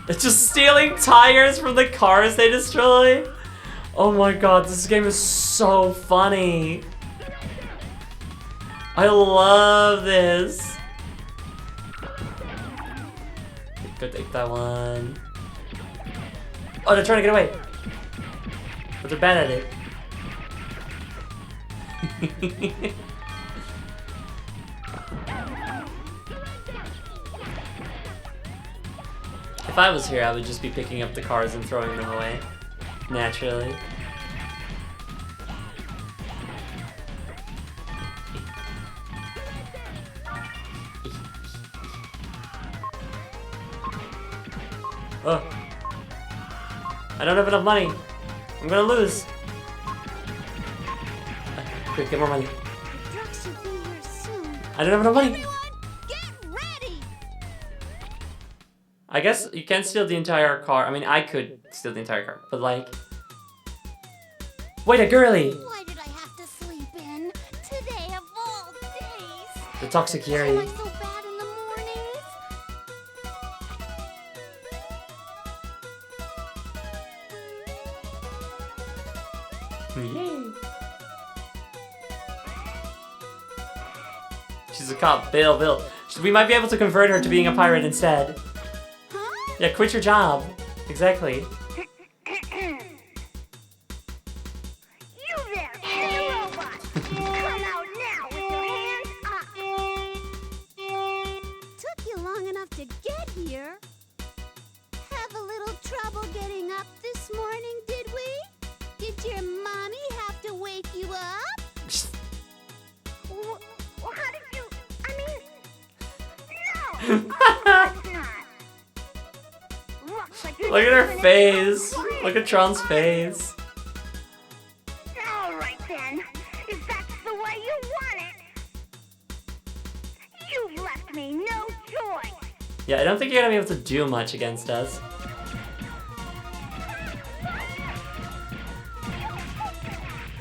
It's just stealing tires from the cars they destroy. Oh my god, this game is so funny. I love this. Go take that one. Oh, they're trying to get away. But they're bad at it. If I was here, I would just be picking up the cars and throwing them away. Naturally. Oh. I don't have enough money. I'm gonna lose. Quick, get more money. The truck should be here soon. I don't have enough money. Everyone, get ready. I guess you can't steal the entire car. I mean, I could steal the entire car, but like... Wait, a girly! Why did I have to sleep in? Today of all days. The toxic Why am I Yuri. so bad in the mornings? Yay! She's a cop. Bill. We might be able to convert her to being a pirate instead. Huh? Yeah, quit your job. Exactly. You there, the robot. Come out now with your hands up. Took you long enough to get here. Have a little trouble getting up this morning, did we? Did your mommy have to wake you up? Well, how did you? I mean, no. Of course not. Looks like you're Look at her just gonna face. go quiet. Look at Tron's face. All right then, if that's the way you want it. You've left me no choice. Yeah, I don't think you're gonna be able to do much against us.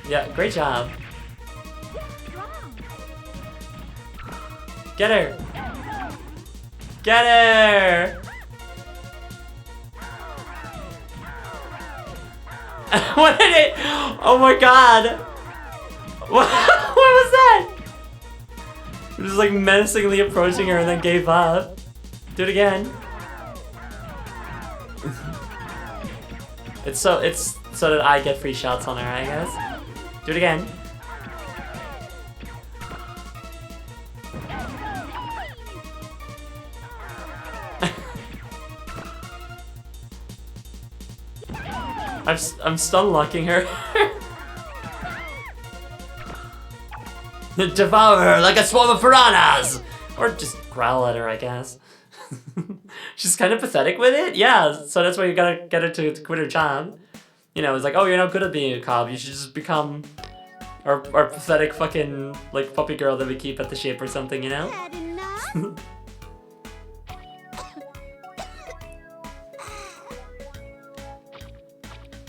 Yeah, great job. Get her! Get her! What did it? Oh my god! What was that? It was like menacingly approaching her and then gave up. Do it again. It's so that I get free shots on her, I guess. Do it again. I'm stun locking her. Devour her like a swarm of piranhas! Or just growl at her, I guess. She's kind of pathetic with it? Yeah, so that's why you gotta get her to quit her job. You know, it's like, oh, you're not good at being a cop, you should just become our pathetic fucking, like, puppy girl that we keep at the ship or something, you know? Had enough?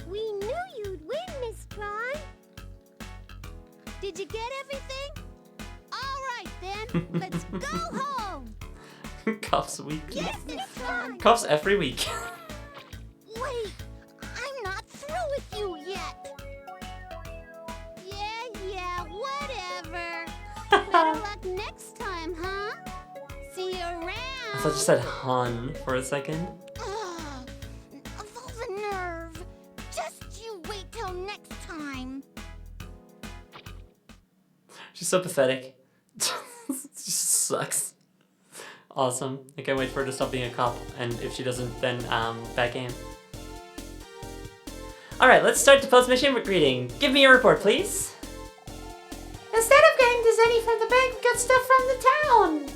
We knew you'd win, Miss Tron. Did you get everything? All right, then. Let's go home. Cops weekly. Yes, Miss Tron. Cops every week. Wait, I'm not through with you yet. Yeah, whatever. Better luck next time, huh? See you around. I thought you said hun for a second. Ugh, the nerve. Just you wait till next time. She's so pathetic. She sucks. Awesome. I can't wait for her to stop being a cop, and if she doesn't, then back in. Alright, let's start the post-mission reading. Give me a report, please. Instead of getting this money from the bank, we got stuff from the town.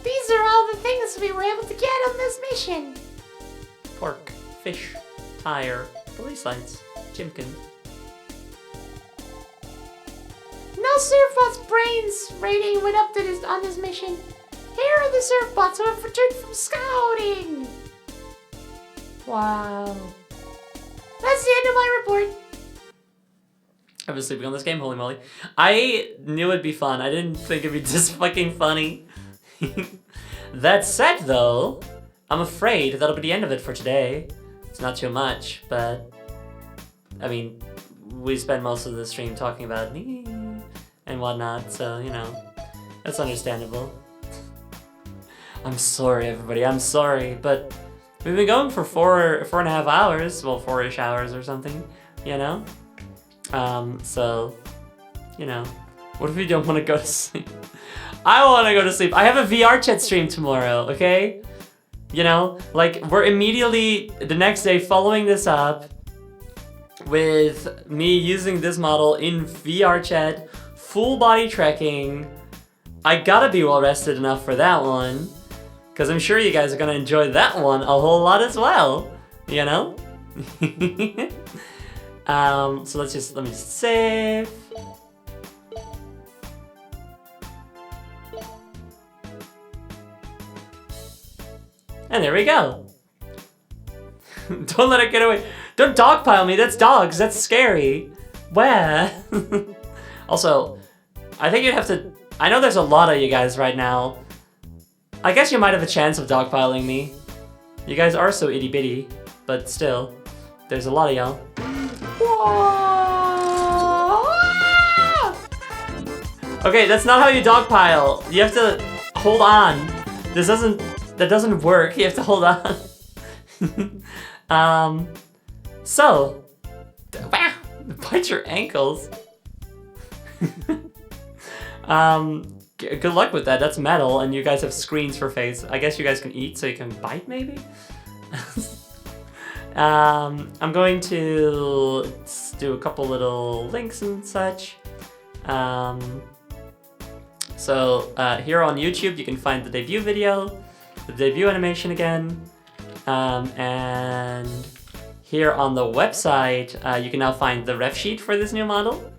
These are all the things we were able to get on this mission. Pork, fish, tire, police lights, chimkin. No surfbot's brains rating went up to on this mission. Here are the surfbots who have returned from scouting. Wow. That's the end of my report. I've been sleeping on this game, holy moly. I knew it'd be fun. I didn't think it'd be this fucking funny. That said, though, I'm afraid that'll be the end of it for today. It's not too much, but I mean, we spent most of the stream talking about me and whatnot, so you know, that's understandable. I'm sorry, everybody. I'm sorry, but we've been going for four and a half hours. Well, 4-ish hours or something, you know? So, you know, what if we don't want to go to sleep? I want to go to sleep. I have a VR chat stream tomorrow, okay? You know, like, we're immediately, the next day, following this up with me using this model in VR chat, full body tracking. I gotta be well rested enough for that one, because I'm sure you guys are gonna enjoy that one a whole lot as well, you know? So let me just save. And there we go. Don't let it get away. Don't dogpile me, that's dogs, that's scary. Where? Also, I think you'd have to, I know there's a lot of you guys right now. I guess you might have a chance of dogpiling me. You guys are so itty bitty, but still, there's a lot of y'all. Okay, that's not how you dogpile. You have to hold on. That doesn't work. You have to hold on. So, wow, bite your ankles. Good luck with that. That's metal, and you guys have screens for face. I guess you guys can eat, so you can bite, maybe? I'm going to do a couple little links and such. So here on YouTube, you can find the debut video, the debut animation again, and here on the website, you can now find the ref sheet for this new model.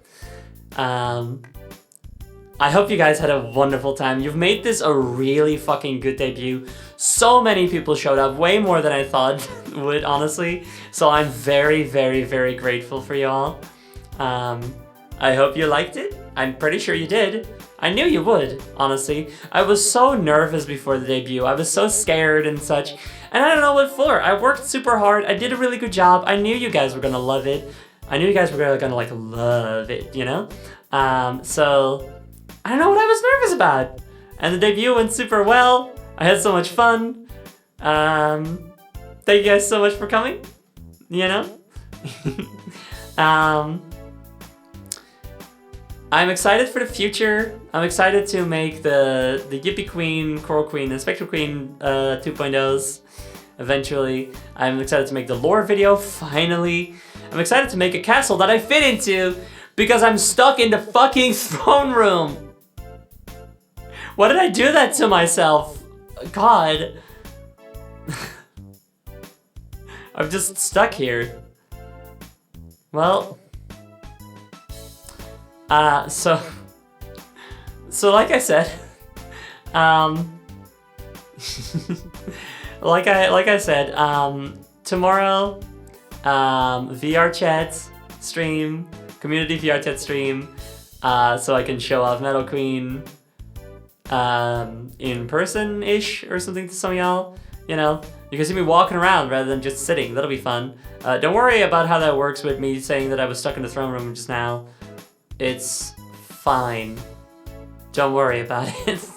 I hope you guys had a wonderful time. You've made this a really fucking good debut. So many people showed up, way more than I thought would, honestly. So I'm very, very, very grateful for you all. I hope you liked it. I'm pretty sure you did. I knew you would, honestly. I was so nervous before the debut. I was so scared and such. And I don't know what for. I worked super hard. I did a really good job. I knew you guys were gonna love it. I knew you guys were gonna like love it, you know? So I don't know what I was nervous about. And the debut went super well. I had so much fun. Thank you guys so much for coming, you know? I'm excited for the future. I'm excited to make the Yippee Queen, Coral Queen, and Spectral Queen 2.0s eventually. I'm excited to make the lore video, finally. I'm excited to make a castle that I fit into because I'm stuck in the fucking throne room. Why did I do that to myself? God. I'm just stuck here. Well, so like I said, like I said, tomorrow, VR chat stream, community VR chat stream, so I can show off Metal Queen, in person-ish or something to some of y'all, you know? You can see me walking around rather than just sitting. That'll be fun. Don't worry about how that works with me saying that I was stuck in the throne room just now. It's fine. Don't worry about it.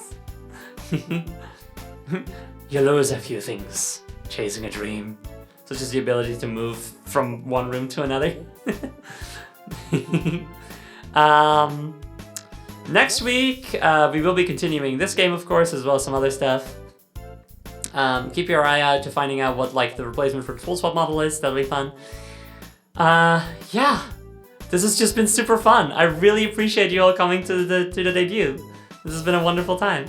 You lose a few things chasing a dream, such as the ability to move from one room to another. Next week, we will be continuing this game, of course, as well as some other stuff. Keep your eye out to finding out what like the replacement for the full swap model is. That'll be fun. Yeah, this has just been super fun. I really appreciate you all coming to the debut. This has been a wonderful time.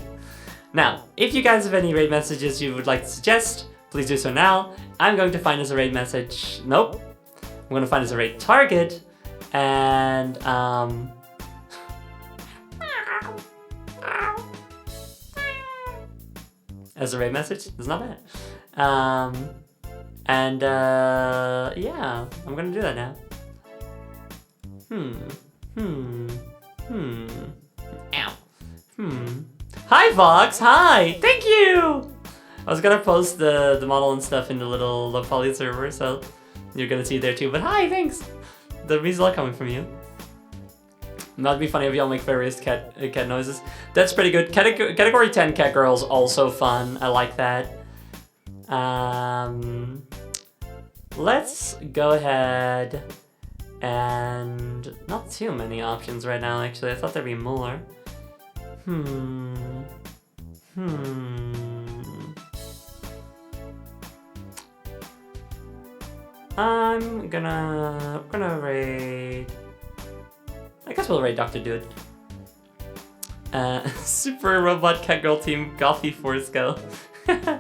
Now, if you guys have any raid messages you would like to suggest, please do so now. I'm going to find us a raid message. Nope. I'm going to find us a raid target, and as a raid message, it's not bad. Yeah, I'm gonna do that now. Ow. Hi, Vox. Hi. Thank you. I was gonna post the model and stuff in the little low poly server, so you're gonna see it there too. But hi, thanks. There means a lot coming from you. That'd be funny if y'all make various cat noises. That's pretty good. Category 10 cat girls also fun. I like that. Let's go ahead and not too many options right now. Actually, I thought there'd be more. I'm gonna raid. I guess we'll raid Dr. Dude. Super Robot Cat Girl Team Gothy Force Go. Wait,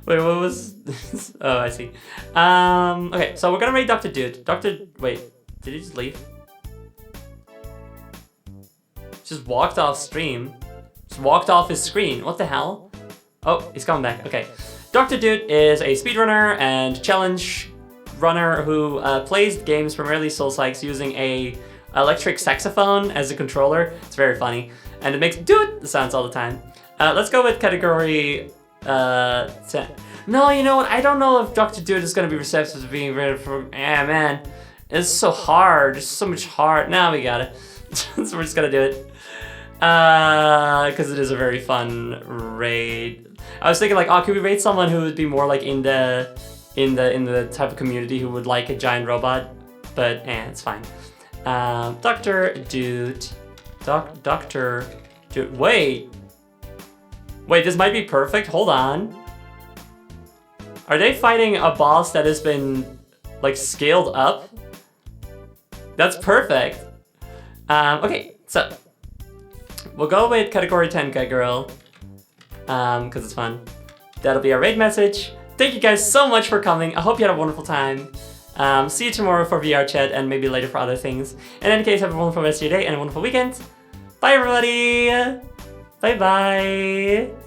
what was this? Oh, I see. Okay, so we're gonna raid Dr. Dude. Wait, did he just leave? Just walked off stream. Just walked off his screen. What the hell? Oh, he's coming back. Okay. Dr. Dude is a speedrunner and challenge runner who plays games primarily Souls-likes using a electric saxophone as a controller. It's very funny, and it makes dude sounds all the time. Let's go with category 10. No, you know what? I don't know if Dr. Dude is gonna be receptive to being ready for. Man, it's so hard. It's so much hard. Now we got it. So we're just gonna do it because it is a very fun raid. I was thinking like, oh, could we raid someone who would be more like in the type of community who would like a giant robot? But it's fine. Dr. Dude. Dr. Dude. Wait, this might be perfect. Hold on. Are they fighting a boss that has been like scaled up? That's perfect. Okay, so we'll go with category 10 Cat Girl. Because it's fun. That'll be our raid message. Thank you guys so much for coming. I hope you had a wonderful time. See you tomorrow for VR chat and maybe later for other things. In any case, have a wonderful rest of your day and a wonderful weekend. Bye, everybody. Bye-bye.